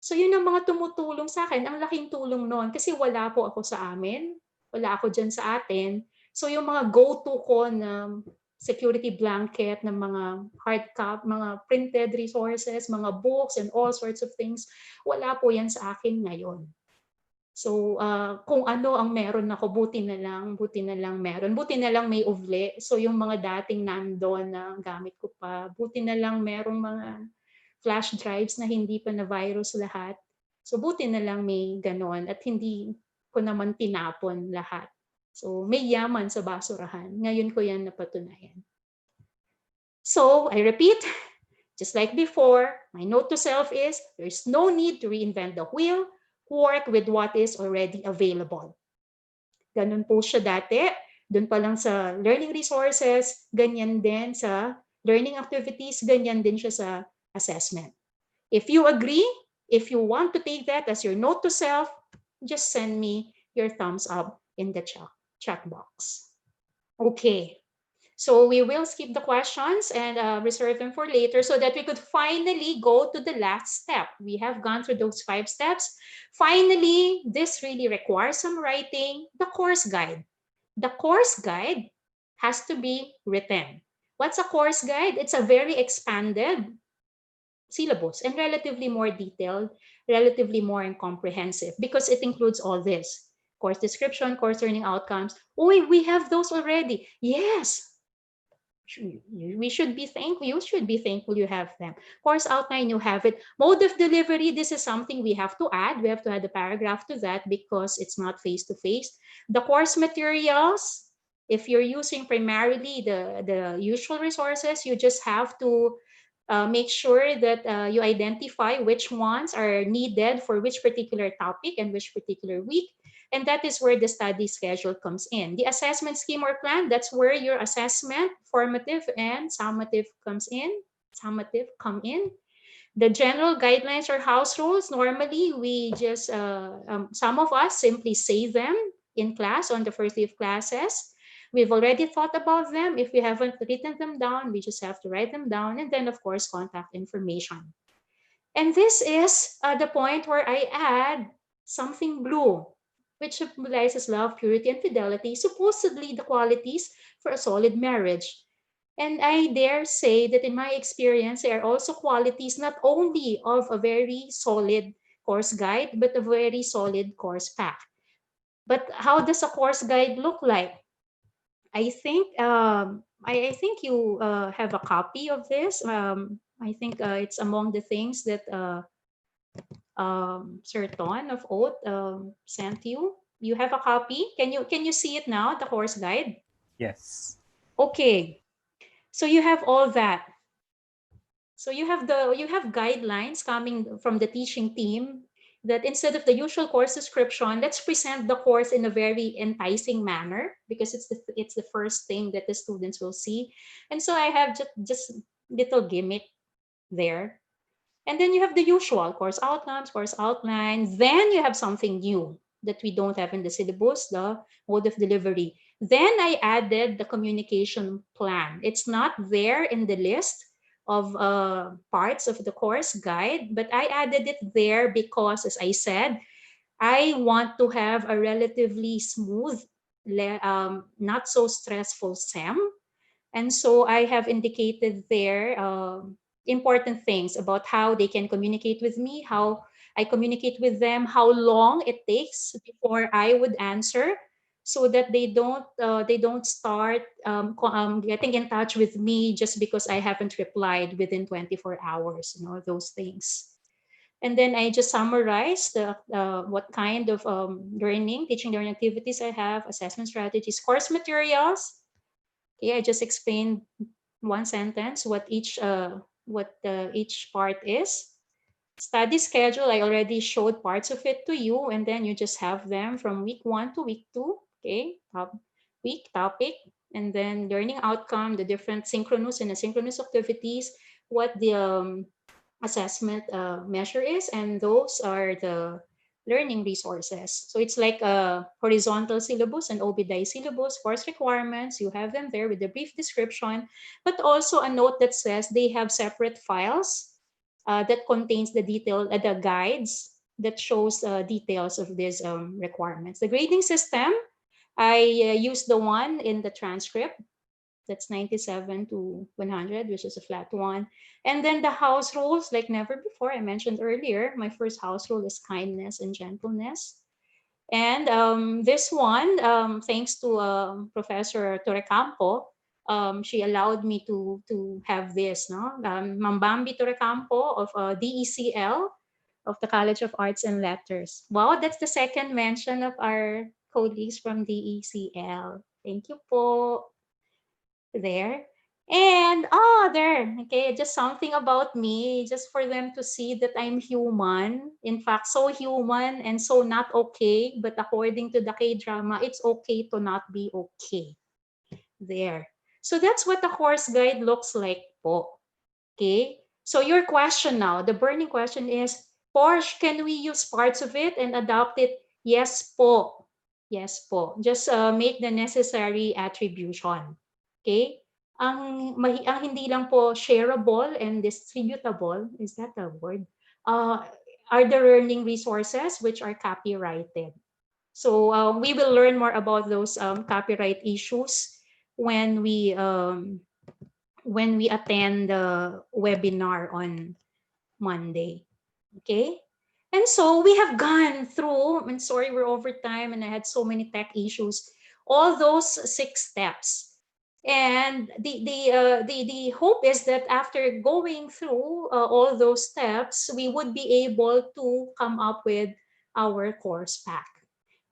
So yun ang mga tumutulong sa akin. Ang laking tulong noon kasi wala po ako sa amin. Wala ako dyan sa atin. So yung mga go-to ko na security blanket ng mga hard copy, mga printed resources, mga books and all sorts of things, wala po yan sa akin ngayon. So kung ano ang meron ako, buti na lang meron. Buti na lang may uvle. So yung mga dating nandoon na gamit ko pa, buti na lang merong mga flash drives na hindi pa na-virus lahat. So buti na lang may ganon at hindi ko naman tinapon lahat. So may yaman sa basurahan. Ngayon ko yan napatunayan. So I repeat, just like before, my note to self is there's no need to reinvent the wheel. Work with what is already available. Ganun po siya dati. Doon pa lang sa learning resources, ganyan din sa learning activities, ganyan din siya sa assessment. If you agree, if you want to take that as your note to self, just send me your thumbs up in the chat box. Okay, so we will skip the questions and reserve them for later so that we could finally go to the last step. We have gone through those 5 steps. Finally, this really requires some writing, the course guide. The course guide has to be written. What's a course guide? It's a very expanded syllabus and relatively more detailed, relatively more comprehensive because it includes all this. Course description, course learning outcomes. Oh, we have those already. Yes. We should be thankful. You should be thankful you have them. Course outline, you have it. Mode of delivery, this is something we have to add. We have to add a paragraph to that because it's not face-to-face. The course materials, if you're using primarily the usual resources, you just have to make sure that you identify which ones are needed for which particular topic and which particular week. And that is where the study schedule comes in. The assessment scheme or plan, that's where your assessment, formative and summative come in. The general guidelines or house rules, normally we just, some of us simply say them in class on the first day of classes. We've already thought about them. If we haven't written them down, we just have to write them down. And then, of course, contact information. And this is the point where I add something blue, which symbolizes love, purity, and fidelity, supposedly the qualities for a solid marriage. And I dare say that in my experience, there are also qualities not only of a very solid course guide, but a very solid course pack. But how does a course guide look like? I think you have a copy of this. I think it's among the things that Sir Ton of Oath sent you. You have a copy. Can you see it now? The course guide. Yes. Okay. So you have all that. So you have guidelines coming from the teaching team that instead of the usual course description, let's present the course in a very enticing manner because it's the first thing that the students will see. And so I have just little gimmick there. And then you have the usual course outcomes, course outline. Then you have something new that we don't have in the syllabus, the mode of delivery. Then I added the communication plan. It's not there in the list of parts of the course guide, but I added it there because, as I said, I want to have a relatively smooth, not so stressful SEM, and so I have indicated there important things about how they can communicate with me, how I communicate with them, how long it takes before I would answer, so that they don't start getting in touch with me just because I haven't replied within 24 hours. Those things. And then I just summarize what kind of teaching learning activities I have, assessment strategies, course materials. Okay, I just explained one sentence what each part is. Study schedule, I already showed parts of it to you, and then you just have them from week 1 to week 2. Okay, week topic, and then learning outcome, the different synchronous and asynchronous activities, what the assessment measure is, and those are the learning resources. So it's like a horizontal syllabus and OBDI syllabus, course requirements. You have them there with a brief description, but also a note that says they have separate files that contains the guides that shows details of these requirements. The grading system, I use the one in the transcript. That's 97 to 100, which is a flat one. And then the house rules, like never before, I mentioned earlier, my first house rule is kindness and gentleness. And this one, thanks to Professor Torrecampo, she allowed me to have this, no? Mambambi Torrecampo of DECL, of the College of Arts and Letters. Wow, that's the second mention of our colleagues from DECL. Thank you po. There. And there, okay, just something about me, just for them to see that I'm human. In fact, so human and so not okay. But according to the K-drama, it's okay to not be okay. There. So that's what the course guide looks like po. Okay. So your question now, the burning question is, Porsche, can we use parts of it and adopt it? Yes po. Yes po. Just make the necessary attribution. Okay? Ang hindi lang po shareable and distributable, is that a word? Are the learning resources which are copyrighted. So we will learn more about those copyright issues when we attend the webinar on Monday. Okay? And so we have gone through, and sorry, we're over time and I had so many tech issues, all those 6 steps. And the hope is that after going through all those steps, we would be able to come up with our course pack.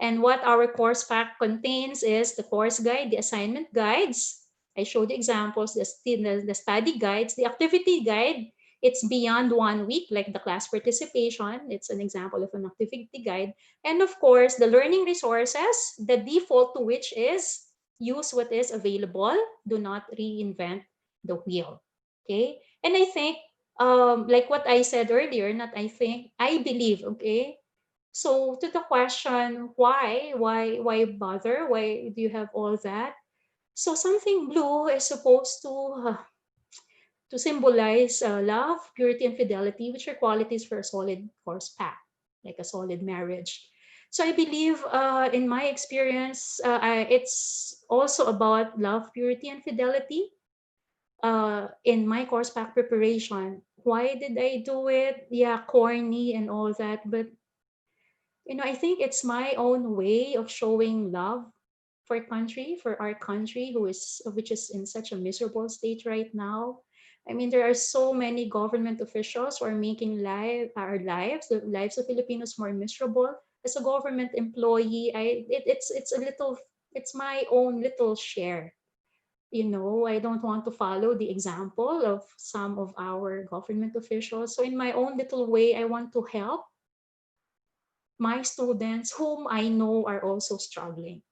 And what our course pack contains is the course guide, the assignment guides. I showed the examples, the study guides, the activity guide. It's beyond 1 week, like the class participation. It's an example of an activity guide. And of course, the learning resources, the default to which is use what is available. Do not reinvent the wheel. Okay? And I think, like what I said earlier, not I think, I believe, okay? So to the question, why bother? Why do you have all that? So something blue is supposed to symbolize love, purity, and fidelity, which are qualities for a solid course path, like a solid marriage. So I believe, in my experience, it's also about love, purity, and fidelity. In my course pack preparation, why did I do it? Yeah, corny and all that, but I think it's my own way of showing love for our country, which is in such a miserable state right now. I mean, there are so many government officials who are making the lives of Filipinos more miserable. As a government employee, it's my own little share. I don't want to follow the example of some of our government officials. So in my own little way, I want to help my students whom I know are also struggling.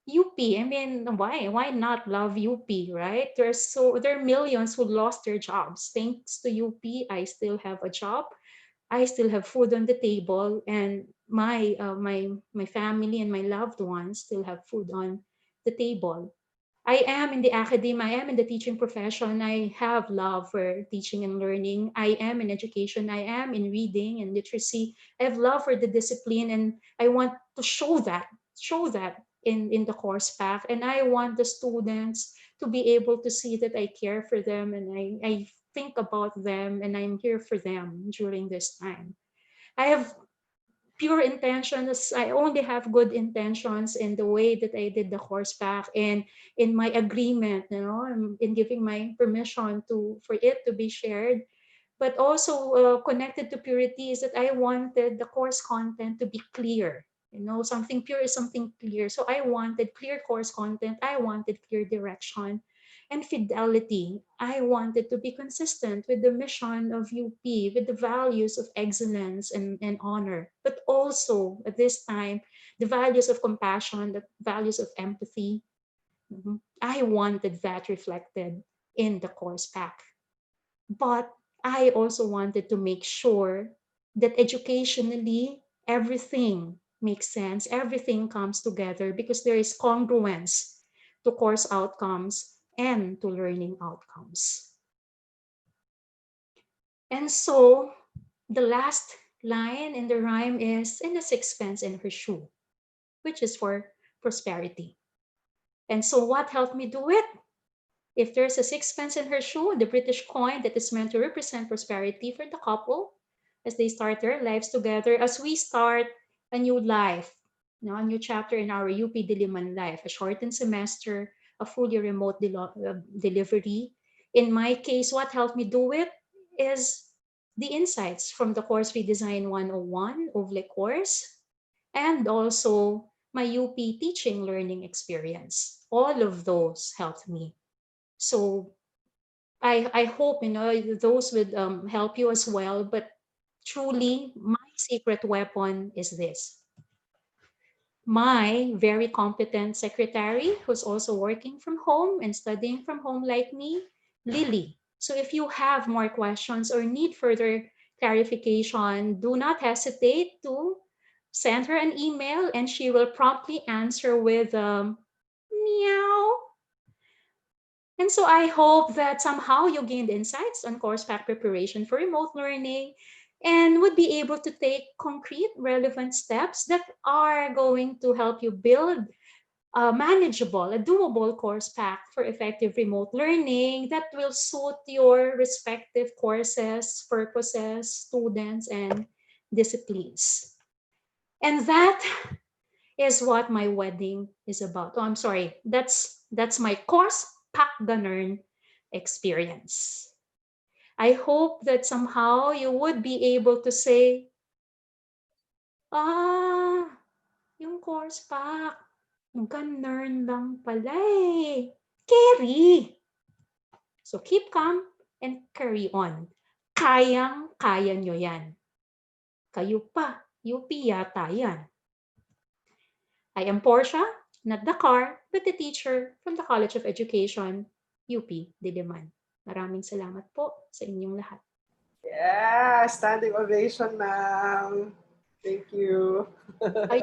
UP, I mean, why? Why not love UP, right? There are millions who lost their jobs. Thanks to UP, I still have a job. I still have food on the table, and my family and my loved ones still have food on the table. I am in the academia, I am in the teaching profession. I have love for teaching and learning. I am in education. I am in reading and literacy. I have love for the discipline, and I want to show that in the course pack. And I want the students to be able to see that I care for them, and I think about them, and I'm here for them during this time. I have pure intentions. I only have good intentions in the way that I did the course pack, and in my agreement, in giving my permission for it to be shared. But also, connected to purity is that I wanted the course content to be clear. Something pure is something clear. So I wanted clear course content. I wanted clear direction and fidelity. I wanted to be consistent with the mission of UP, with the values of excellence and honor, but also at this time, the values of compassion, the values of empathy. I wanted that reflected in the course pack. But I also wanted to make sure that educationally everything makes sense, everything comes together because there is congruence to course outcomes and to learning outcomes. And so the last line in the rhyme is in a sixpence in her shoe, which is for prosperity. And so what helped me do it? If there's a sixpence in her shoe, the British coin that is meant to represent prosperity for the couple as they start their lives together, as we start a new life, a new chapter in our UP Diliman life, a shortened semester, a fully remote delivery. In my case, what helped me do it is the insights from the Course Redesign 101 OVLE course, and also my UP teaching learning experience. All of those helped me. So I hope those would help you as well. But truly, my secret weapon is this: my very competent secretary, who's also working from home and studying from home like me, Lily. So if you have more questions or need further clarification, do not hesitate to send her an email, and she will promptly answer with meow. And so I hope that somehow you gained insights on course pack preparation for remote learning and would be able to take concrete, relevant steps that are going to help you build a manageable, a doable course pack for effective remote learning that will suit your respective courses, purposes, students, and disciplines. And that is what my wedding is about. Oh, I'm sorry. That's my course pack Ganern experience. I hope that somehow you would be able to say, ah, yung course pack, Ganern lang pala eh. Carry. So keep calm and carry on. Kayang-kaya nyo yan. Kayo pa, UP yata yan. I am Portia, not the car, but the teacher from the College of Education, UP Diliman. Maraming salamat po sa inyong lahat. Yeah, standing ovation, ma'am. Thank you. I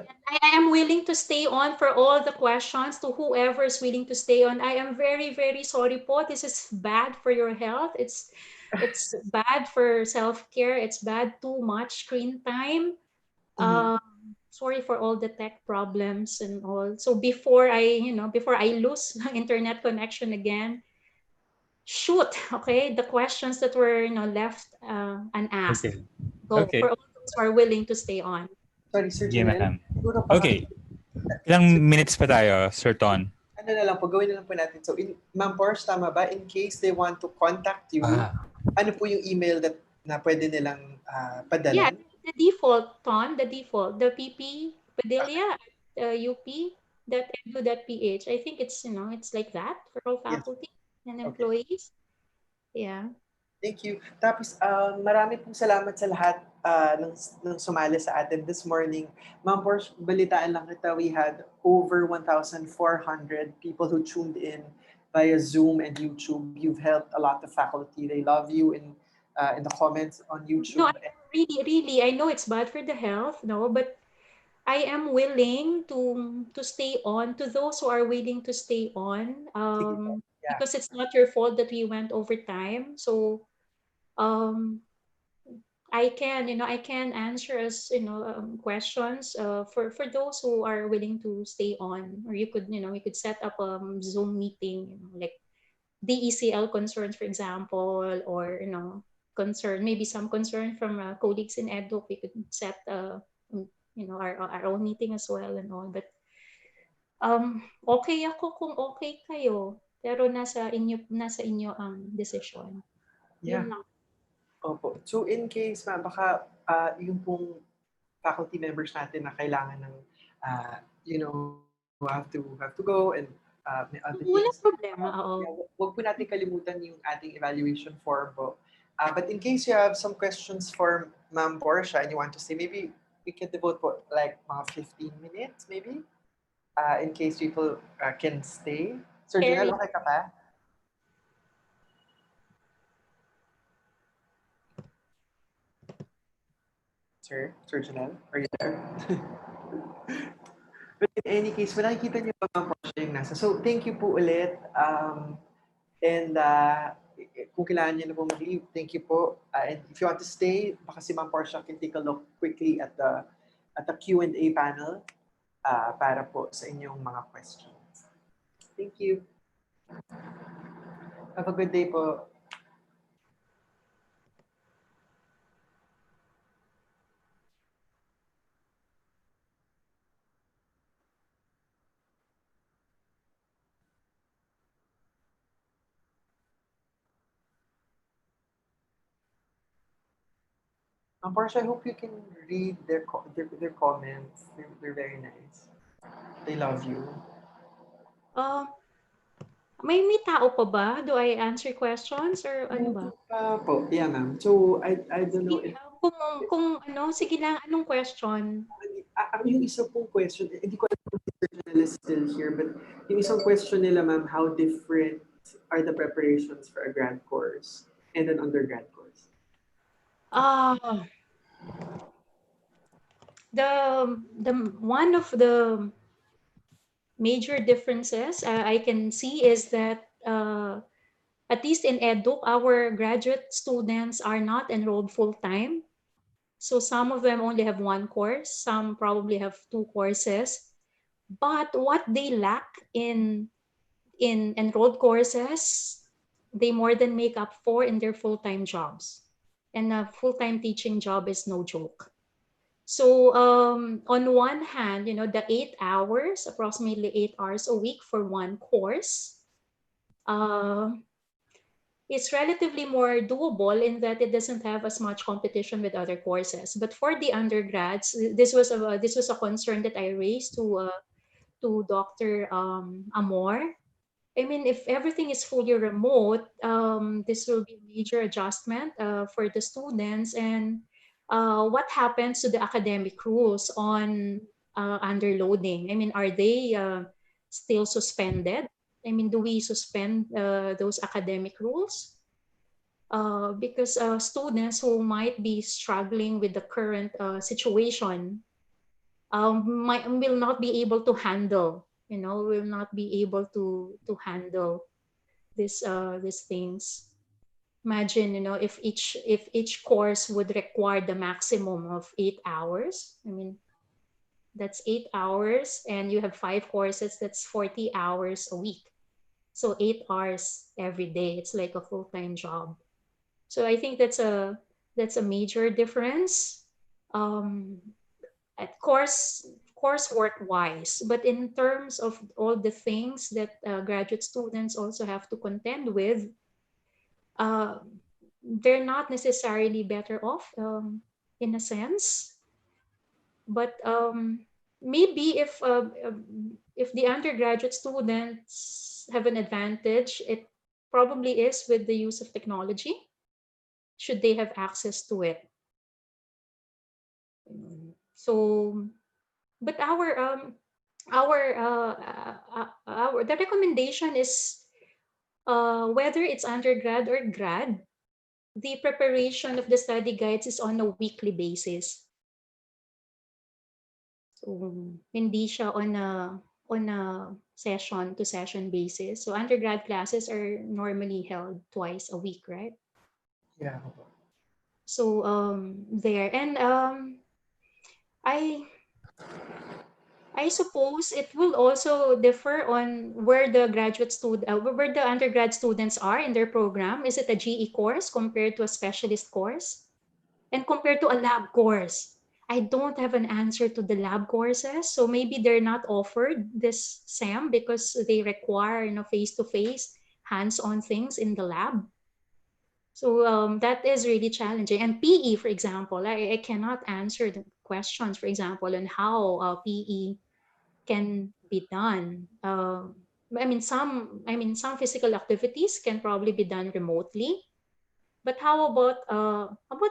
am willing to stay on for all the questions to whoever is willing to stay on. I am very, very sorry po. This is bad for your health. It's bad for self-care. It's bad too much screen time. Mhm. Sorry for all the tech problems and all. So before I lose internet connection again, shoot, okay, the questions that were left unasked. Okay. Go for Okay. all those who are willing to stay on. Sorry, Sir Sige, Janelle. ma'am. Siguro Okay. Ilang minutes pa tayo, Sir Ton? ano na lang po, gawin na lang po natin. So, Ma'am Porsche, tama ba? In case they want to contact you, ano po yung email na pwede nilang Yeah, padalan? the default, Ton, the default, the PP Padilla at up.edu.ph. I think it's like that for all Yes. faculty and Okay. employees. Yeah. Thank you. Tapos, marami pong salamat sa lahat ng sumali sa atin this morning. Ma'am Porsche, balitaan lang kita, we had over 1,400 people who tuned in via Zoom and YouTube. You've helped a lot of faculty. They love you in the comments on No, YouTube. really, really, I know it's bad for the health, no, but I am willing to stay on to those who are willing to stay on, Sige po. Yeah. because it's not your fault that we went over time. So um, I can answer questions for those who are willing to stay on, or we could set up a Zoom meeting, like DECL concerns, for example, or maybe some concern from colleagues in EDUC. We could set our own meeting as well and all. But okay ako kung okay kayo, pero nasa inyo ang decision. Yeah. Yun lang. Opo. So in case, ma'am, baka yung pong faculty members natin na kailangan ng, have to go and may other Walang things. problema, oo. Yeah, wag po natin kalimutan yung ating evaluation form po. But in case you have some questions for Ma'am Portia and you want to say, maybe we can devote po like mga 15 minutes, maybe, in case people can stay. Sir Janelle, Carry. okay ka pa? Sir Janelle, are you there? But in any case, when nakikita niyo pa Ma'am Portia yung nasa. So, thank you po ulit. And kung kailangan niyo na po mag-leave, thank you po. And if you want to stay, baka si Ma'am Portia can take a look quickly at the Q&A panel para po sa inyong mga questions. Thank you. Have a good day po. Ma'am Portia, I hope you can read their comments. They're very nice. They love you. May tao pa ba? Do I answer questions or ano ba? Po. Yeah, ma'am. So, I don't know Sige, if sige lang, anong question? yung isa pong question, hindi ko alam kung si Sir Janelle is still here, but yung isang question nila, ma'am, how different are the preparations for a grad course and an undergrad course? The one of the major differences I can see is that at least in EDUC, our graduate students are not enrolled full-time. So some of them only have one course, some probably have two courses. But what they lack in enrolled courses, they more than make up for in their full-time jobs. And a full-time teaching job is no joke. So on one hand, the 8 hours, approximately 8 hours a week for one course, uh, it's relatively more doable in that it doesn't have as much competition with other courses. But for the undergrads, this was a concern that I raised to Dr. Amor. I mean, if everything is fully remote, this will be a major adjustment for the students. And what happens to the academic rules on underloading? I mean, are they still suspended? I mean, do we suspend those academic rules? Because students who might be struggling with the current situation will not be able to handle, will not be able to handle these things. Imagine, if each course would require the maximum of 8 hours. I mean, that's 8 hours, and you have 5 courses. That's 40 hours a week. So 8 hours every day. It's like a full-time job. So I think that's a major difference. Um, at coursework wise, but in terms of all the things that graduate students also have to contend with, uh, they're not necessarily better off, in a sense. But maybe if the undergraduate students have an advantage, it probably is with the use of technology, should they have access to it. So, but the recommendation is, whether it's undergrad or grad, the preparation of the study guides is on a weekly basis. So hindi siya on a session to session basis. So undergrad classes are normally held twice a week, right? Yeah. So there, and I I suppose it will also differ on where the undergrad students are in their program. Is it a GE course compared to a specialist course? And compared to a lab course? I don't have an answer to the lab courses. So maybe they're not offered this SAM because they require, face-to-face, hands-on things in the lab. So that is really challenging. And PE, for example, I cannot answer the questions, for example, on how PE can be done. Some physical activities can probably be done remotely. But how about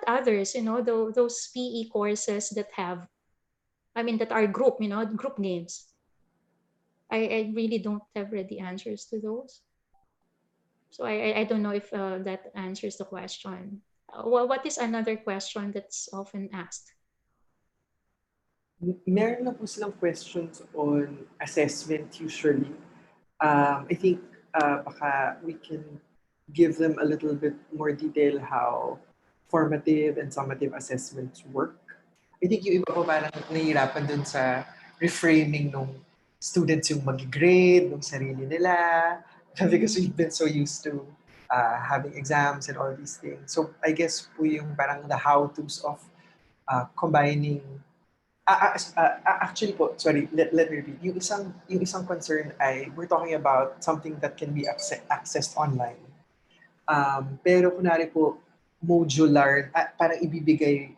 others? Those PE courses that are group games. I really don't have ready answers to those. So I don't know if that answers the question. What is another question that's often asked? Meron lang po silang questions on assessment usually. I think baka we can give them a little bit more detail how formative and summative assessments work. I think yung iba po parang nahihirapan dun sa reframing nung students yung mag-grade, nung sarili nila, because we've been so used to having exams and all these things. So I guess po yung parang the how-tos of combining actually po, sorry, let me repeat. Yung isang concern ay we're talking about something that can be accessed online. Pero kunwari po, modular, parang i-career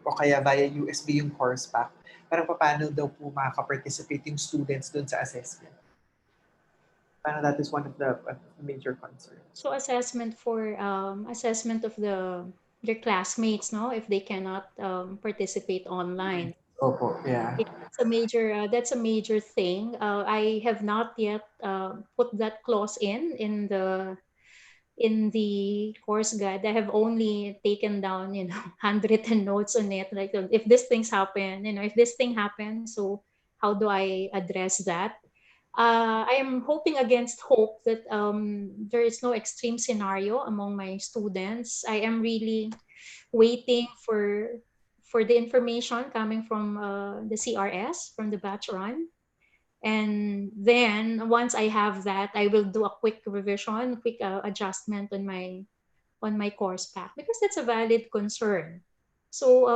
o kaya via USB yung course pack. Parang paano daw po makaka-participate yung students doon sa assessment. Parang that is one of the major concerns. So assessment of their classmates, no, if they cannot participate online. Opo, yeah. Yeah, that's a major thing. I have not yet put that clause in the course guide. I have only taken down, handwritten notes on it. Like, if these things happen, if this thing happens, so how do I address that? I am hoping against hope that there is no extreme scenario among my students. I am really waiting for the information coming from the CRS, from the batch run. And then once I have that, I will do a quick revision, quick adjustment on my course pack, because that's a valid concern. So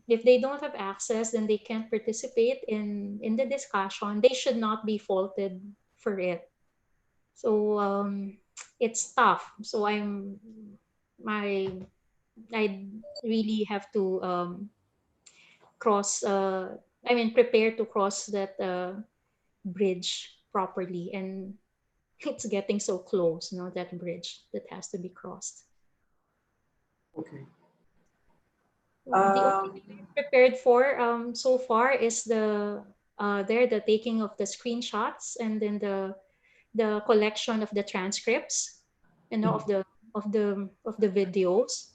if they don't have access, then they can't participate in the discussion. They should not be faulted for it. So it's tough. So my I really have to prepare to cross that bridge properly, and it's getting so close, that bridge that has to be crossed. Okay. The only thing I'm prepared for so far is the taking of the screenshots, and then the collection of the transcripts, of the videos,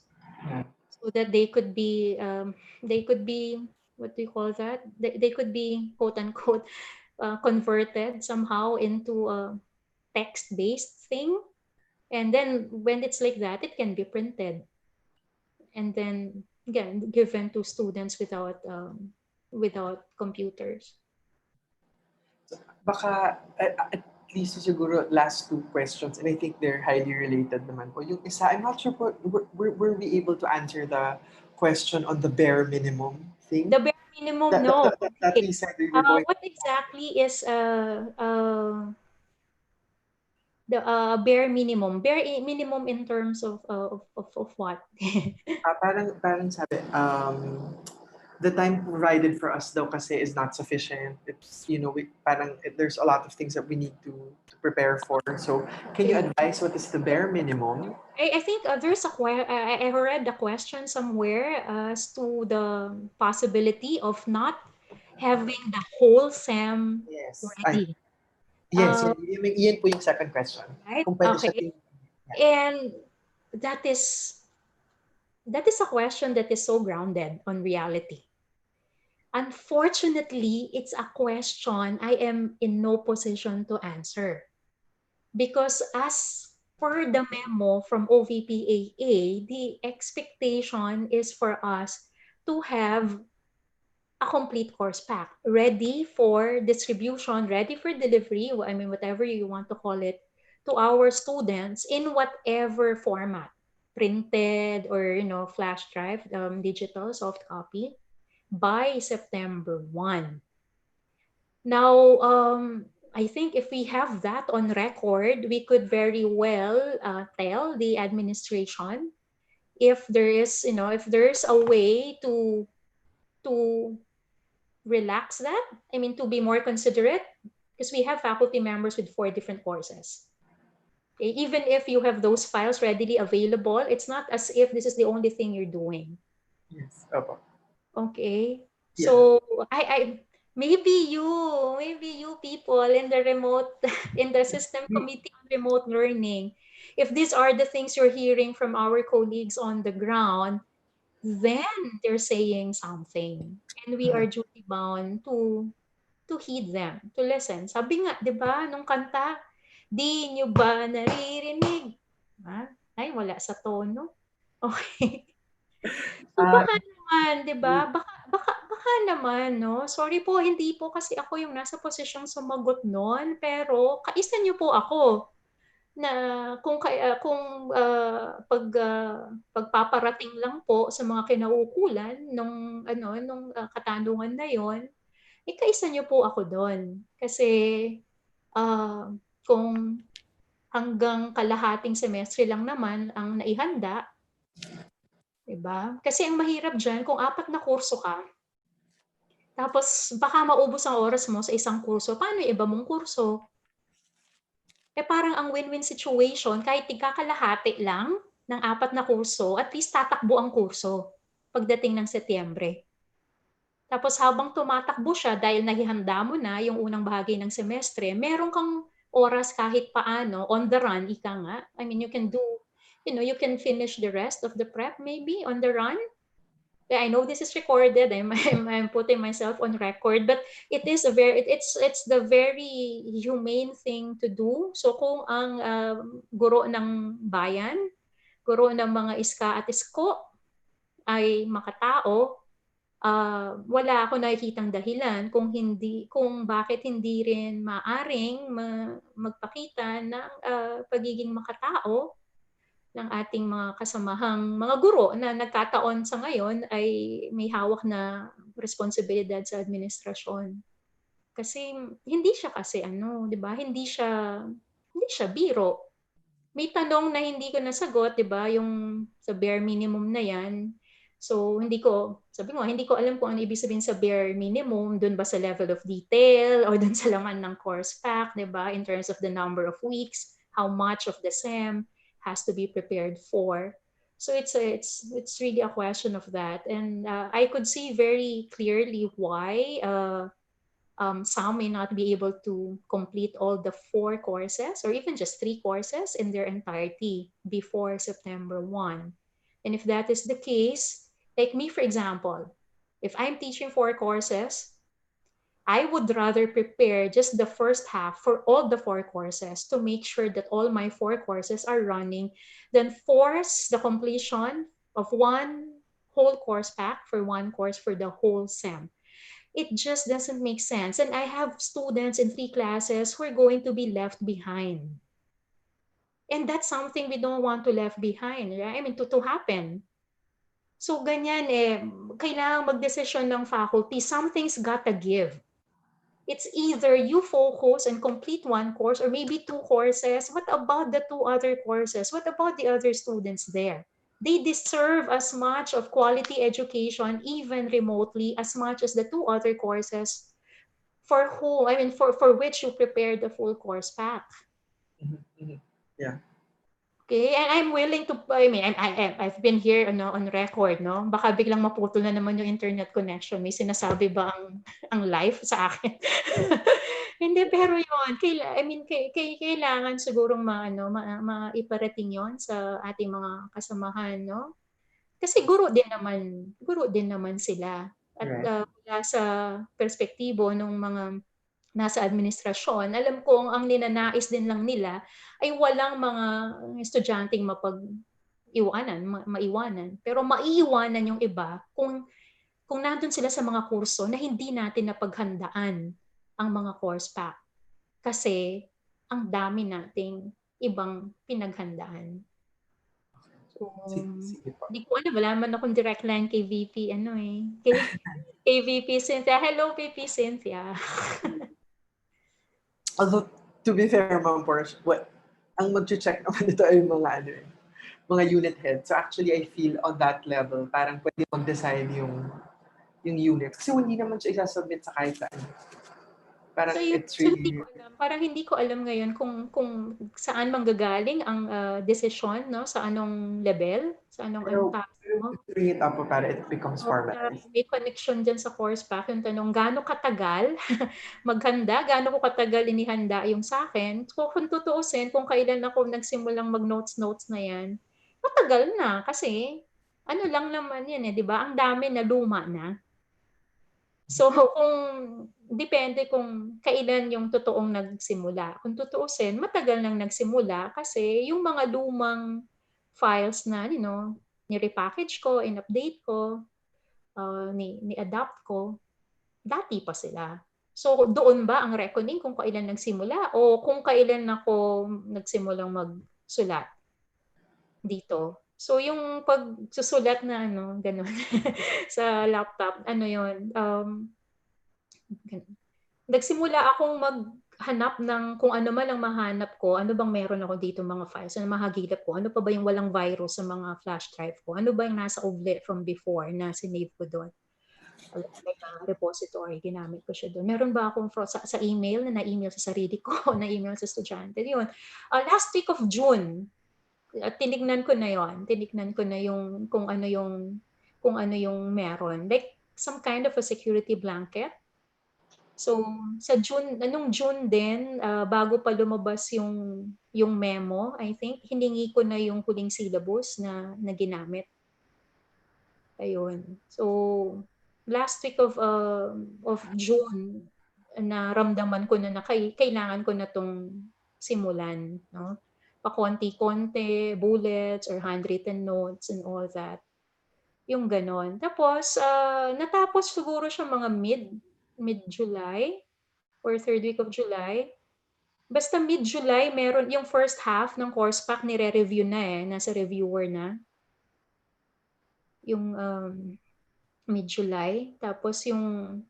Yeah. so that they could be what do you call that? They could be quote unquote converted somehow into a text-based thing. And then when it's like that, it can be printed and then again given to students without computers. Baka at least siguro last two questions, and I think they're highly related naman po. Yung isa, I'm not sure po, were we able to answer the question on the bare minimum thing? The bare minimum, no. That we said we were going What exactly is the bare minimum? Minimum in terms of what? parang sabi, the time provided for us daw kasi is not sufficient. It's, there's a lot of things that we need to prepare for. So can you Okay. advise what is the bare minimum? I think there's I read a question somewhere as to the possibility of not having the whole SEM Yes. ready. Yes, yan po yung second question. Right? Kung pwede siya Okay. And that is a question that is so grounded on reality. Unfortunately, it's a question I am in no position to answer. Because as per the memo from OVPAA, the expectation is for us to have a complete course pack ready for distribution, ready for delivery, I mean, whatever you want to call it, to our students in whatever format, printed or, flash drive, digital, soft copy, by September 1. Now, I think if we have that on record, we could very well tell the administration if there is, if there's a way to relax that. I mean, to be more considerate, because we have faculty members with 4 different courses. Okay? Even if you have those files readily available, it's not as if this is the only thing you're doing. Yes. Opo. Okay. Yeah. So I maybe you people in the remote in the system committee on remote learning, if these are the things you're hearing from our colleagues on the ground, then they're saying something. And we are duty bound to heed them, to listen. Sabi nga, 'di ba, nung kanta, di nyo ba naririnig? Ha? Ay, wala sa tono. Okay. So baka naman, 'di ba? Baka naman, no? Sorry po, hindi po kasi ako yung nasa posisyong sumagot noon, pero kaisa niyo po ako na pagpaparating lang po sa mga kinauukulan nung katanungan na 'yon, kaisa niyo po ako doon. Kasi uh, kung hanggang kalahating semestre lang naman ang naihanda, 'di ba? Kasi ang mahirap diyan kung 4 na kurso ka, tapos baka maubos ang oras mo sa isang kurso, paano yung iba mong kurso? Parang ang win-win situation kahit tigkakalahati lang ng 4 na kurso, at least tatakbo ang kurso pagdating ng Setyembre. Tapos habang tumatakbo siya dahil nahihanda mo na yung unang bahagi ng semestre, meron kang oras kahit paano on the run, ika nga. I mean, you can finish the rest of the prep maybe on the run. I know this is recorded. I'm putting myself on record, but it's the very humane thing to do. So kung ang guro ng bayan, guro ng mga iska at isko ay makatao, wala ako nakikitang dahilan kung bakit hindi rin maaring magpakita ng pagiging makatao ng ating mga kasamahang mga guro na nagkataon sa ngayon ay may hawak na responsibilidad sa administrasyon. Kasi hindi siya kasi 'di ba? Hindi siya biro. May tanong na hindi ko nasagot, 'di ba? Yung sa bare minimum na 'yan. So hindi ko alam kung ano ibig sabihin sa bare minimum, dun ba sa level of detail or dun sa laman ng course pack, 'di ba? In terms of the number of weeks, how much of the SEM has to be prepared for. So it's really a question of that, and I could see very clearly why some may not be able to complete all the 4 courses or even just 3 courses in their entirety before September 1. And if that is the case, like me, for example, If I'm teaching 4 courses, I would rather prepare just the first half for all the 4 courses to make sure that all my 4 courses are running, then force the completion of one whole course pack for one course for the whole SEM. It just doesn't make sense. And I have students in 3 classes who are going to be left behind. And that's something we don't want to left behind, right? I mean, to happen. So ganyan eh, kailangan magdesisyon ng faculty. Something's gotta give. It's either you focus and complete one course or maybe 2 courses. What about the 2 other courses? What about the other students there? They deserve as much of quality education, even remotely, as much as the 2 other courses for which you prepared the full course pack. Yeah. Okay, and I'm willing to, I mean, I've been here on record, no? Baka biglang maputol na naman yung internet connection. May sinasabi ba ang live sa akin? Hindi, pero yun, kailangan sigurong maiparating yon sa ating mga kasamahan, no? Kasi guro din naman sila. At Right. mula sa perspektibo ng mga nasa administrasyon, alam kong ang ninanais din lang nila ay walang mga estudyanteng maiwanan. Pero maiiwanan yung iba kung nandun sila sa mga kurso na hindi natin napaghandaan ang mga course pack. Kasi ang dami nating ibang pinaghandaan. So, Sige po. hindi ko alam, wala man akong direct line kay VP, kay VP Cynthia. Hello, VP Cynthia. Although, to be fair, Ma'am Porsche, ang mag-check naman ito ay mga unit heads. So actually, I feel on that level, parang pwede mag-design yung unit. Kasi hindi naman siya isasubmit sa kahit saan. Parang it's really... Parang hindi ko alam ngayon kung saan manggagaling ang desisyon, no? Sa anong level, sa anong task mo. Bring it up para it becomes formalized. May connection dyan sa course pack. Yung tanong, gaano katagal maghanda? Gaano ko katagal inihanda yung sa akin? So, kung tutuusin, kung kailan ako nagsimulang mag-notes na yan, matagal na. Kasi, ano lang naman yan di ba? Ang dami na luma na. So, depende kung kailan yung totoong nagsimula. Kung tutuusin, matagal nang nagsimula kasi yung mga lumang files na, ni-repackage ko, in-update ko, ni-adapt ko, dati pa sila. So, doon ba ang reckoning kung kailan nagsimula o kung kailan ako nagsimulang magsulat dito? So, yung pagsusulat na ganun, sa laptop, yun, nagsimula akong maghanap ng kung ano man ang mahanap ko, ano bang meron ako dito mga files, ano mahagilap ko, ano pa ba yung walang virus sa mga flash drive ko, ano ba yung nasa oblet from before na sinave ko doon. Like repository, ginamit ko siya doon. Meron ba akong sa email na na-email sa sarili ko, na-email sa estudyante? Yun. Last week of June, tinignan ko na yon. Tinignan ko na yung kung ano yung meron. Like some kind of a security blanket. So, nung June din, bago pa lumabas yung memo, I think, hiningi ko na yung huling syllabus na ginamit. Ayun. So, last week of June, naramdaman ko na kailangan ko na tong simulan, no? Pakonti-konti, bullets or handwritten notes and all that. Yung ganon. Tapos, natapos siguro siya mga mid-July or third week of July. Basta mid-July, meron yung first half ng course pack nire-review na nasa reviewer na. Yung mid-July. Tapos yung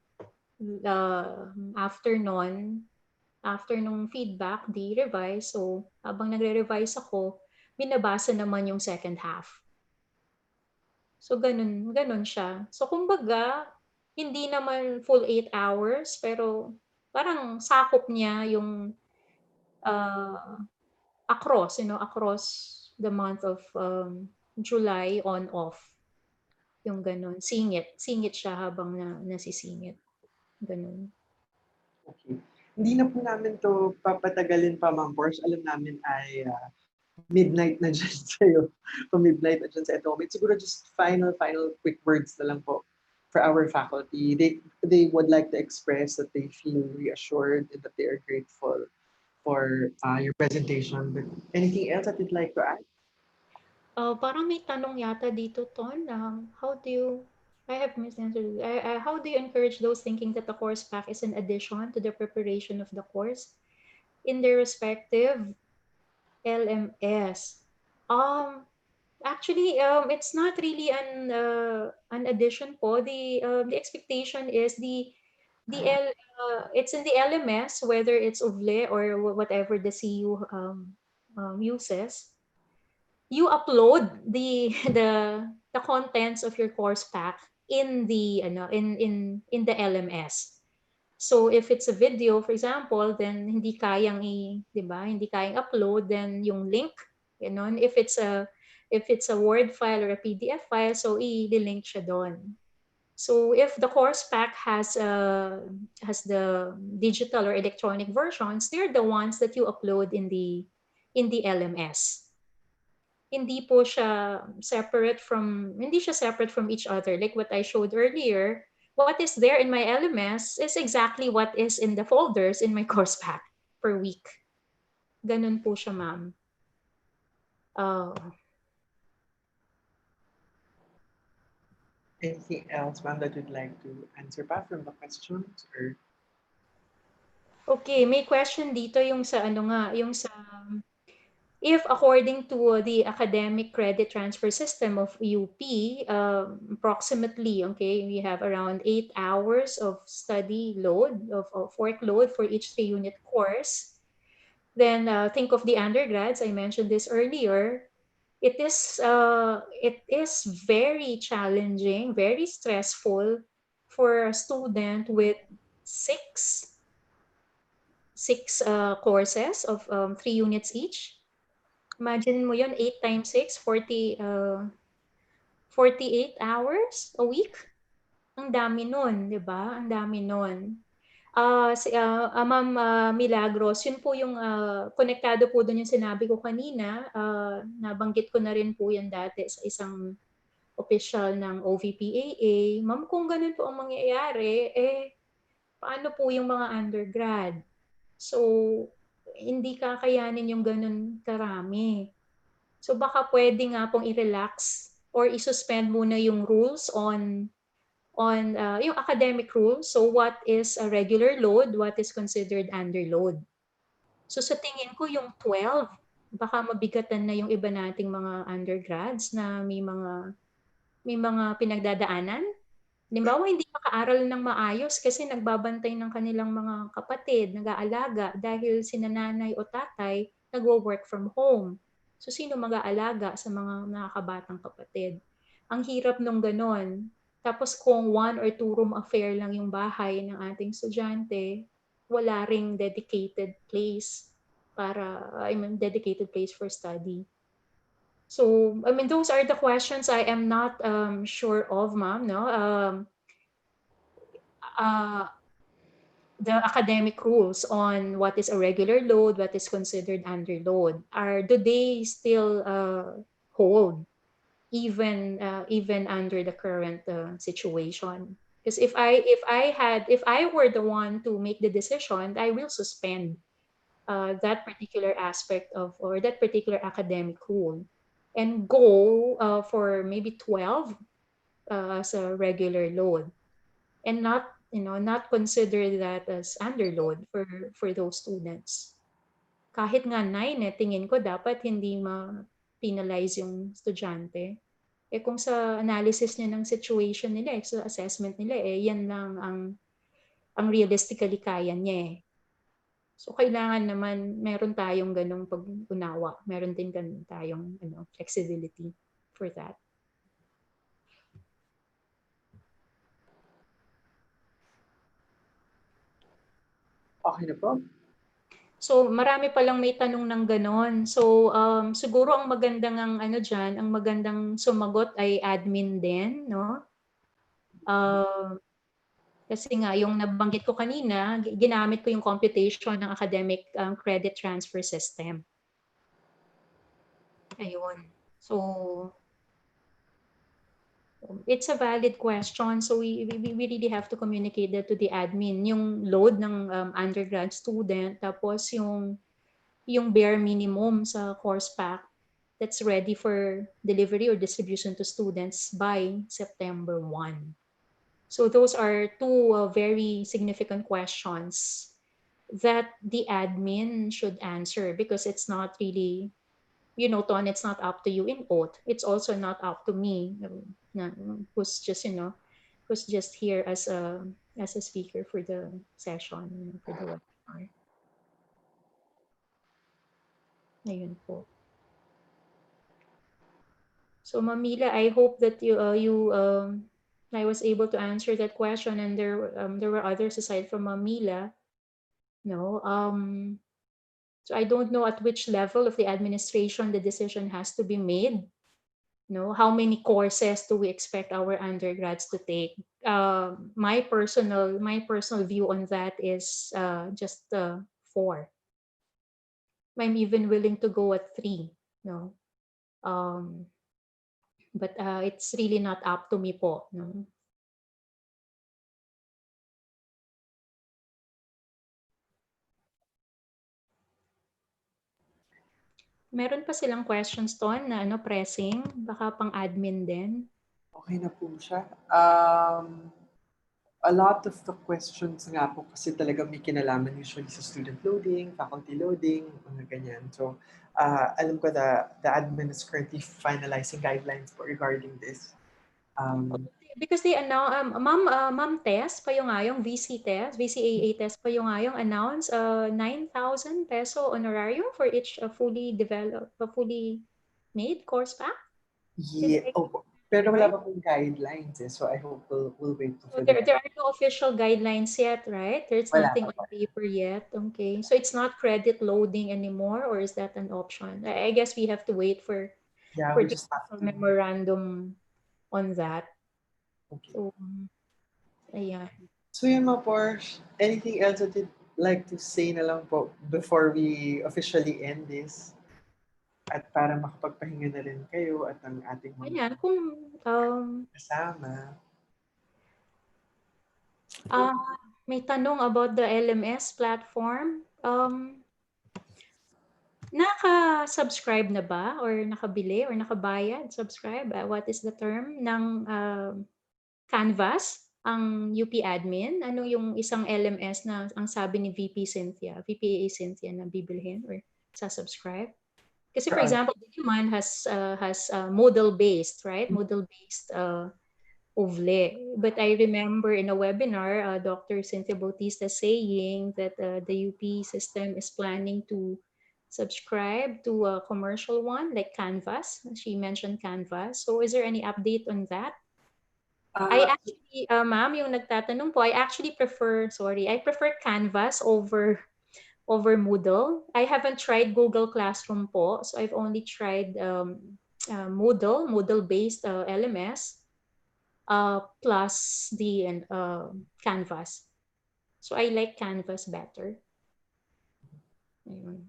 after nung feedback, di revise. So, habang nagre-revise ako, binabasa naman yung second half. So, ganun siya. So, kumbaga, hindi naman full 8 hours, pero parang sakop niya yung across the month of July on off. Yung ganun. Singit siya habang nasisingit. Ganun. Okay. Hindi na po namin to papatagalin pa, Ma'am Porsche. Alam namin ay midnight na dyan sa'yo. Midnight na dyan sa Atomic. Siguro just final quick words na lang po for our faculty. They would like to express that they feel reassured and that they are grateful for your presentation. But anything else that you'd like to add? Parang may tanong yata dito, Ton. How do you, I have misanswered. How do you encourage those thinking that the course pack is an addition to the preparation of the course in their respective LMS? Um, Actually, it's not really an addition po. The expectation is the L it's in the LMS, whether it's UVLE or whatever the CU uses. You upload the contents of your course pack in the in the LMS. So if it's a video, for example, then hindi kayang 'di ba? Hindi kayang upload, then yung link, gano'n. If it's a Word file or a PDF file, so i-link siya doon. So if the course pack has the digital or electronic versions, they're the ones that you upload in the LMS. Hindi siya separate from each other. Like what I showed earlier, what is there in my LMS is exactly what is in the folders in my course pack per week. Ganun po siya, ma'am. Anything else, ma'am, that you'd like to answer pa from the questions? Or Okay, may question dito yung sa if according to the academic credit transfer system of UP, approximately, okay, we have around 8 hours of study load, of workload for each 3-unit course. Then think of the undergrads, I mentioned this earlier. It is very challenging, very stressful for a student with six courses of 3 units each. Imagine mo yun, 8 times 6, 48 hours a week. Ang dami nun, di ba? Ang dami nun. Ma'am Milagros, yun po yung konektado po doon yung sinabi ko kanina. Nabanggit ko na rin po yan dati sa isang official ng OVPAA. Ma'am, kung ganun po ang mangyayari, paano po yung mga undergrad? So, hindi kakayanin yung ganun karami. So baka pwede nga pong i-relax or i-suspend muna yung rules on yung academic rules. So what is a regular load, what is considered underload. So sa tingin ko yung 12, baka mabigatan na yung iba nating mga undergrads na may mga pinagdadaanan. Halimbawa, hindi makaaral ng maayos kasi nagbabantay ng kanilang mga kapatid, nag-aalaga dahil sina nanay o tatay nagwo-work from home. So, sino mag-aalaga sa mga nakakabatang kapatid? Ang hirap nung ganon. Tapos kung 1 or 2 room affair lang yung bahay ng ating estudyante, wala ring dedicated place dedicated place for study. So, those are the questions I am not sure of, ma'am. No? The academic rules on what is a regular load, what is considered underload, do they still hold even under the current situation? Because if I were the one to make the decision, I will suspend that particular aspect or that particular academic rule and go for maybe 12 as a regular load and not consider that as underload for those students. Kahit nga 9, tingin ko dapat hindi ma-penalize yung estudyante. Kung sa analysis niya ng situation nila, sa assessment nila, yan lang ang realistically kaya niya. So, kailangan naman meron tayong ganong pag-unawa. Meron din ganun tayong flexibility for that. okay na po? So, marami palang may tanong ng ganon. So, siguro ang magandang ang magandang sumagot ay admin din, no? Kasi nga, yung nabanggit ko kanina, ginamit ko yung computation ng academic credit transfer system. Ayun. So, It's a valid question. So we really have to communicate that to the admin. Yung load ng undergrad student, tapos yung bare minimum sa course pack that's ready for delivery or distribution to students by September 1. So those are two very significant questions that the admin should answer, because it's not really, Ton, it's not up to you in oath. It's also not up to me, who's just, who's just here as a speaker for the session, for the webinar. Ayun po. So Mamila, I hope that I was able to answer that question, and there were others aside from Mamila. No, so I don't know at which level of the administration the decision has to be made. No, how many courses do we expect our undergrads to take? My personal view on that is just 4. I'm even willing to go at 3. No, um, but it's really not up to me po. No? Meron pa silang questions, Ton, na pressing, baka pang admin din. Okay na po siya. A lot of the questions nga po kasi talaga may kinalaman usually sa student loading, faculty loading, mga ganyan. So, alam ko the admin is currently finalizing guidelines po regarding this. Because they announce, Ma'am Tess pa yung ngayong VC test, VCAA test pa yung ngayong announce 9,000 peso honorarium for each fully developed, fully made course pack. Yeah, opo. Pero wala pa pong guidelines eh. So I hope we'll wait So for there the are no official guidelines yet, right? There's wala nothing pa on po. paper yet. Okay. So it's not credit loading anymore, or is that an option? I guess we have to wait for Yeah, we the just have to. memorandum on that. Okay. So, ayan. So yun mga Porsche, anything else that you'd like to say na lang po before we officially end this? At para makapagpahinga na rin kayo at ang ating Ayan, mga kung kasama. may tanong about the LMS platform, naka-subscribe na ba or nakabili or nakabayad, subscribe, what is the term, ng Canvas ang UP admin? Ano yung isang LMS na ang sabi ni VPAA Cynthia na bibilhin or sa-subscribe? Kasi for example, the Human has Moodle-based, right? Moodle-based OVLE. But I remember in a webinar, Dr. Cynthia Bautista saying that the UP system is planning to subscribe to a commercial one like Canvas. She mentioned Canvas. So is there any update on that? I actually, ma'am, yung nagtatanong po, I prefer Canvas over Moodle. I haven't tried Google Classroom po, so I've only tried Moodle-based LMS. Plus the Canvas. So I like Canvas better. Ayun.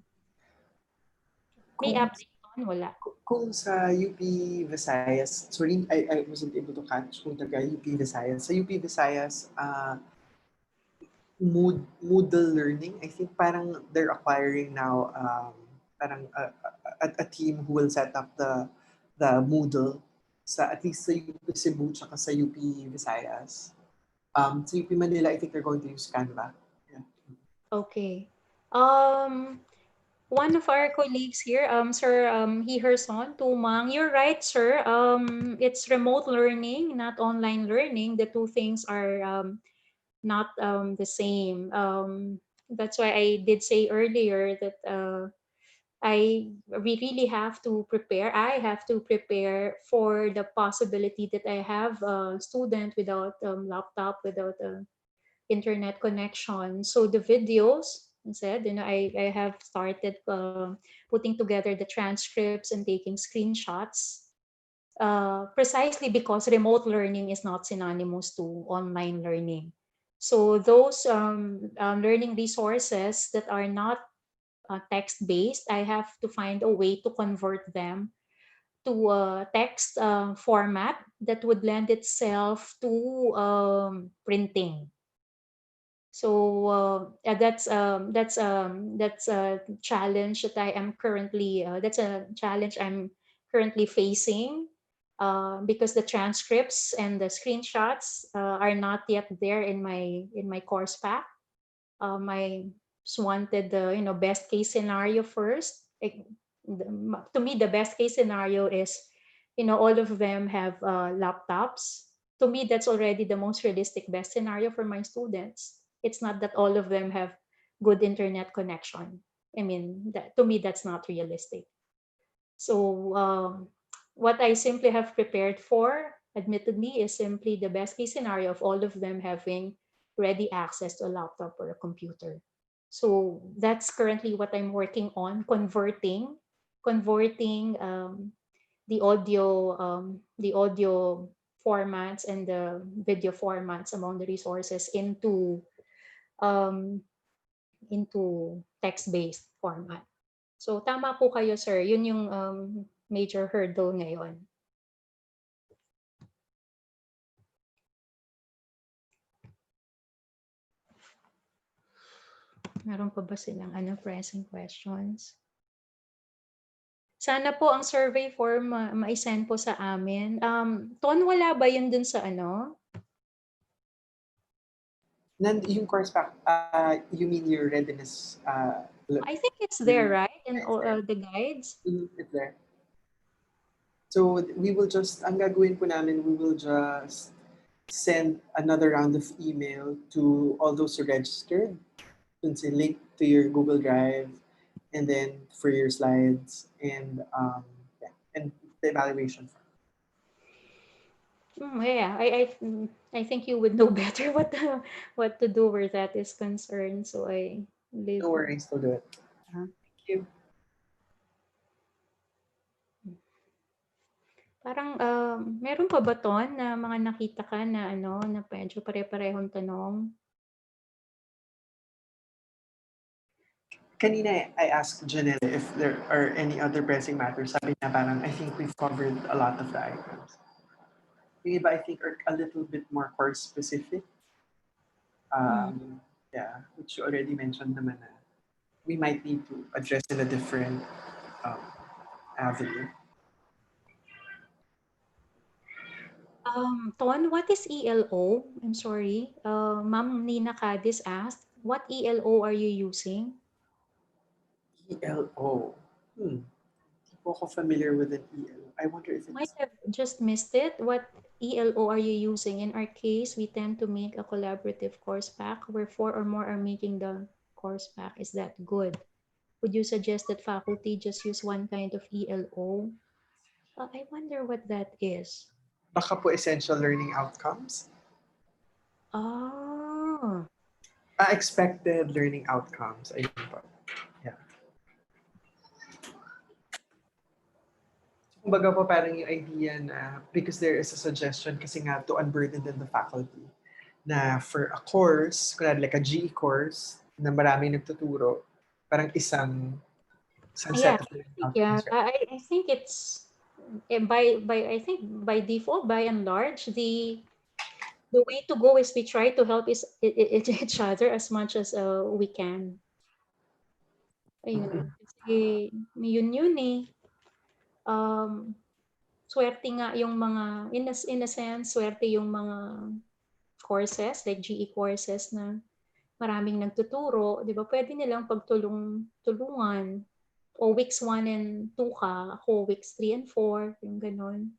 May update on? Wala. Kung sa UP Visayas, sorry, I wasn't able to catch kung taga UP Visayas. Sa UP Visayas, Moodle learning, I think parang they're acquiring now parang a team who will set up the Moodle sa at least sa UP Cebu tsaka sa UP Visayas. Sa UP Manila, I think they're going to use Canva. Yeah. Okay. One of our colleagues here, Sir He-Her-Son, Tumang, you're right, sir. It's remote learning, not online learning. The two things are not the same. That's why I did say earlier that we really have to prepare. I have to prepare for the possibility that I have a student without laptop, without internet connection. So the videos, I said, I have started putting together the transcripts and taking screenshots. Precisely because remote learning is not synonymous to online learning. So those learning resources that are not text-based, I have to find a way to convert them to a text format that would lend itself to printing. So that's a challenge that I am currently that's a challenge I'm currently facing, because the transcripts and the screenshots are not yet there in my course pack. I just wanted the best case scenario first. To me, the best case scenario is all of them have laptops. To me, that's already the most realistic best scenario for my students. It's not that all of them have good internet connection. I mean, to me, that's not realistic. So what I simply have prepared for, admittedly, is simply the best case scenario of all of them having ready access to a laptop or a computer. So that's currently what I'm working on, converting the audio formats and the video formats among the resources um, into text-based format. So tama po kayo, sir. Yun yung major hurdle ngayon. Meron pa ba silang pressing questions? Sana po ang survey form ma-send po sa amin. Ton, wala ba yun dun sa Yung course pack, you mean your readiness? I think it's there, right? In the guides. It's there. So we will just, ang gagawin po namin, we will just send another round of email to all those who registered. It's a link to your Google Drive, and then for your slides, and and the evaluation. Yeah, I think you would know better what to do where that is concerned. So I leave. No worries, we'll do it. Thank you. Parang meron pa ba ton na mga nakita ka na na medyo pare-parehong tanong? Kanina I asked Janelle if there are any other pressing matters. Sabi niya parang, I think we've covered a lot of the items. Yung iba I think are a little bit more course specific. Yeah, which you already mentioned naman na we might need to address in a different avenue. Ton, what is ELO? I'm sorry. Ma'am Nina Cadiz asked, what ELO are you using? ELO. Hindi po ako familiar with an ELO. I wonder if Might it's... have just missed it. What ELO are you using? In our case, we tend to make a collaborative course pack where 4 or more are making the course pack. Is that good? Would you suggest that faculty just use one kind of ELO? I wonder what that is. Baka po essential learning outcomes. Oh. Expected learning outcomes. Ayun po. Yeah. Kumbaga po parang yung idea na, because there is a suggestion kasi nga to unburden the faculty, na for a course, like a GE course, na maraming nagtuturo, parang isang set of learning outcomes. I think it's by default, by and large, the way to go is we try to help each other as much as we can. Ayun. Kasi yun eh. Swerte nga yung mga, in a sense, swerte yung mga courses, like GE courses na maraming nagtuturo, di ba? Pwede nilang pagtulungan. O weeks 1 and 2 ka, ako weeks 3 and 4, yung ganun.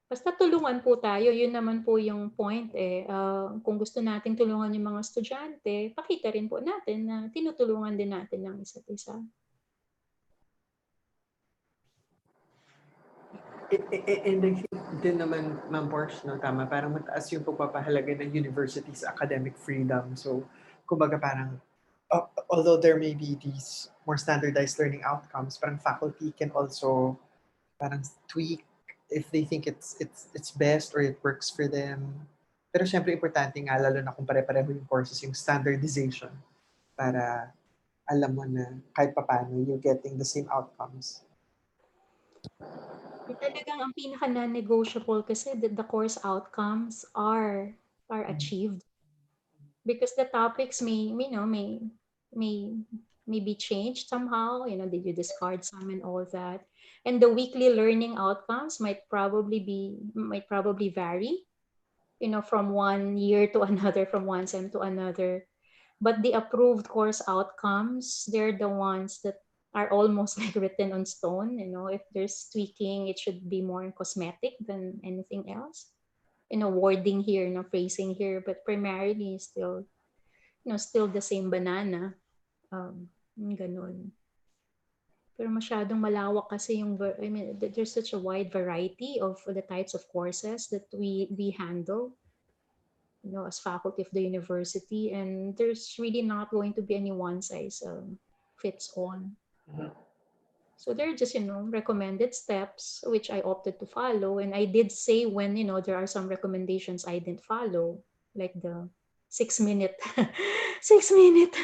Basta tulungan po tayo, yun naman po yung point eh. Kung gusto nating tulungan yung mga estudyante, pakita rin po natin na tinutulungan din natin ng isa't isa. And I think din naman, Ma'am Porsche, no, tama, parang mataas yung pagpapahalaga ng university's academic freedom. So, kumbaga parang, although there may be these more standardized learning outcomes, parang faculty can also parang tweak if they think it's best or it works for them. Pero syempre importante nga, lalo na kung pare-pareho yung courses, yung standardization para alam mo na kahit papaano you're getting the same outcomes Talagang ang pinaka non-negotiable kasi the course outcomes are achieved because the topics may may be changed somehow. Did you discard some and all that? And the weekly learning outcomes might probably vary, from one year to another, from one sem to another. But the approved course outcomes, they're the ones that are almost like written on stone. If there's tweaking, it should be more cosmetic than anything else. Wording here, phrasing here, but primarily still, still the same banana. Ganun. Pero masyadong malawak kasi I mean, there's such a wide variety of the types of courses that we handle, as faculty of the university, and there's really not going to be any one size fits all. Mhm. So they're just, recommended steps, which I opted to follow. And I did say when, there are some recommendations I didn't follow, like the 6 minute, 6 minute,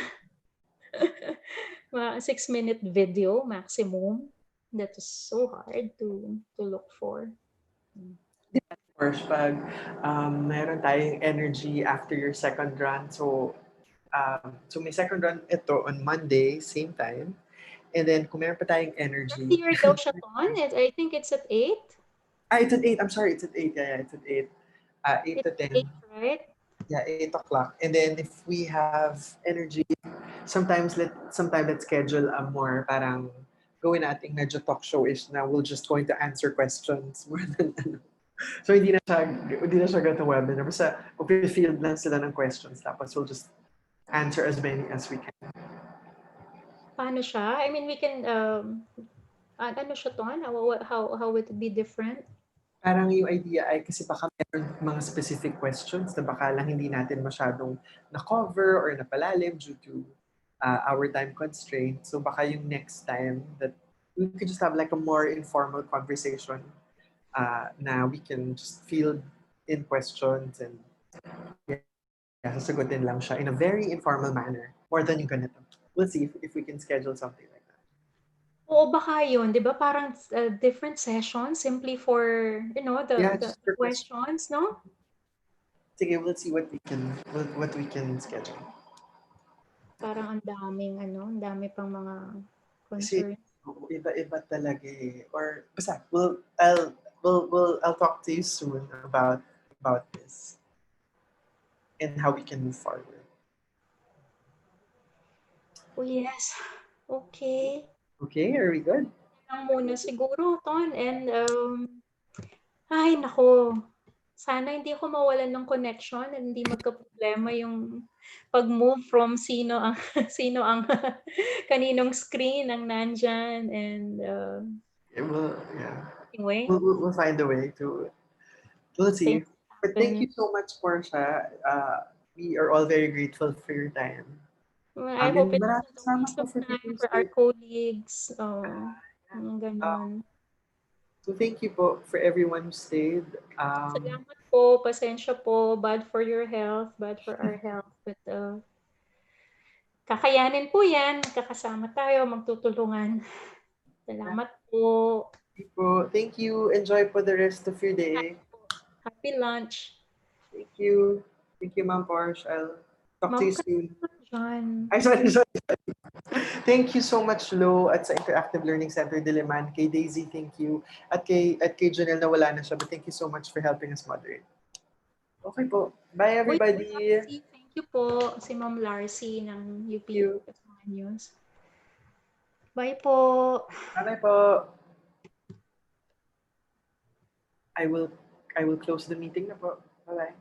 6 minute video maximum. That is so hard to look for. Of course, pag meron tayong energy after your second run, so may second run ito on Monday, same time. And then kung meron pa tayong energy, Earlier daw siya, Ton. I think it's at 8. it's at 8. I'm sorry, it's at 8. Yeah, it's at 8. 8 It's to 10. 8, right? Yeah, 8 o'clock. And then if we have energy, sometimes let's schedule a more parang gawin nating medyo talk show-ish na we're just going to answer questions more than ano. So hindi na siya ganito webinar. Basta field lang sila ng questions tapos we'll just answer as many as we can. Paano siya? I mean, we can, ano siya, Ton? How would it be different? Parang yung idea ay kasi baka meron mga specific questions na baka lang hindi natin masyadong na-cover or napalalim due to our time constraint. So baka yung next time that we could just have like a more informal conversation na we can just field in questions and sasagutin lang siya in a very informal manner. More than yung ganito. We'll see if we can schedule something like that. Oo, baka yun. Di ba parang different sessions simply for, the Just for questions. questions, no? Sige, we'll see what we can schedule. Parang ang dami pang mga Kasi concerns. iba-iba talaga eh. Or basta, I'll talk to you soon about this and how we can move forward. Oh, yes. Okay. Okay, are we good? Lang muna siguro, Ton. And, ay, nako. Sana hindi ako mawalan ng connection at hindi magka-problema yung pag-move from sino ang sino ang kaninong screen ang nandyan and Yeah. anyway, We'll find a way to. We'll see. things But thank happen. you so much, Portia. We are all very grateful for your time. I hope it Maraming wasn't a salamat waste po of for time being for our stay. colleagues. Ganon. So thank you po for everyone who stayed. Salamat po, pasensya po, bad for your health, bad for our health. But kakayanin po yan, kakasama tayo, magtutulungan. Salamat po. Thank you. Enjoy for the rest of your day. Happy lunch. Thank you. Thank you, Ma'am Porsche. I'll talk to Ma'am you soon. John. Ay, sorry. Thank you so much, Lo, at sa Interactive Learning Center Diliman. Kay Daisy, thank you. At kay Janelle na wala na siya, but thank you so much for helping us moderate. Okay po. Bye, Uy, everybody. Larcy, thank you po. Si Ma'am Larcy ng UP you. News. Bye po. Bye po. I will close the meeting na po. Bye-bye.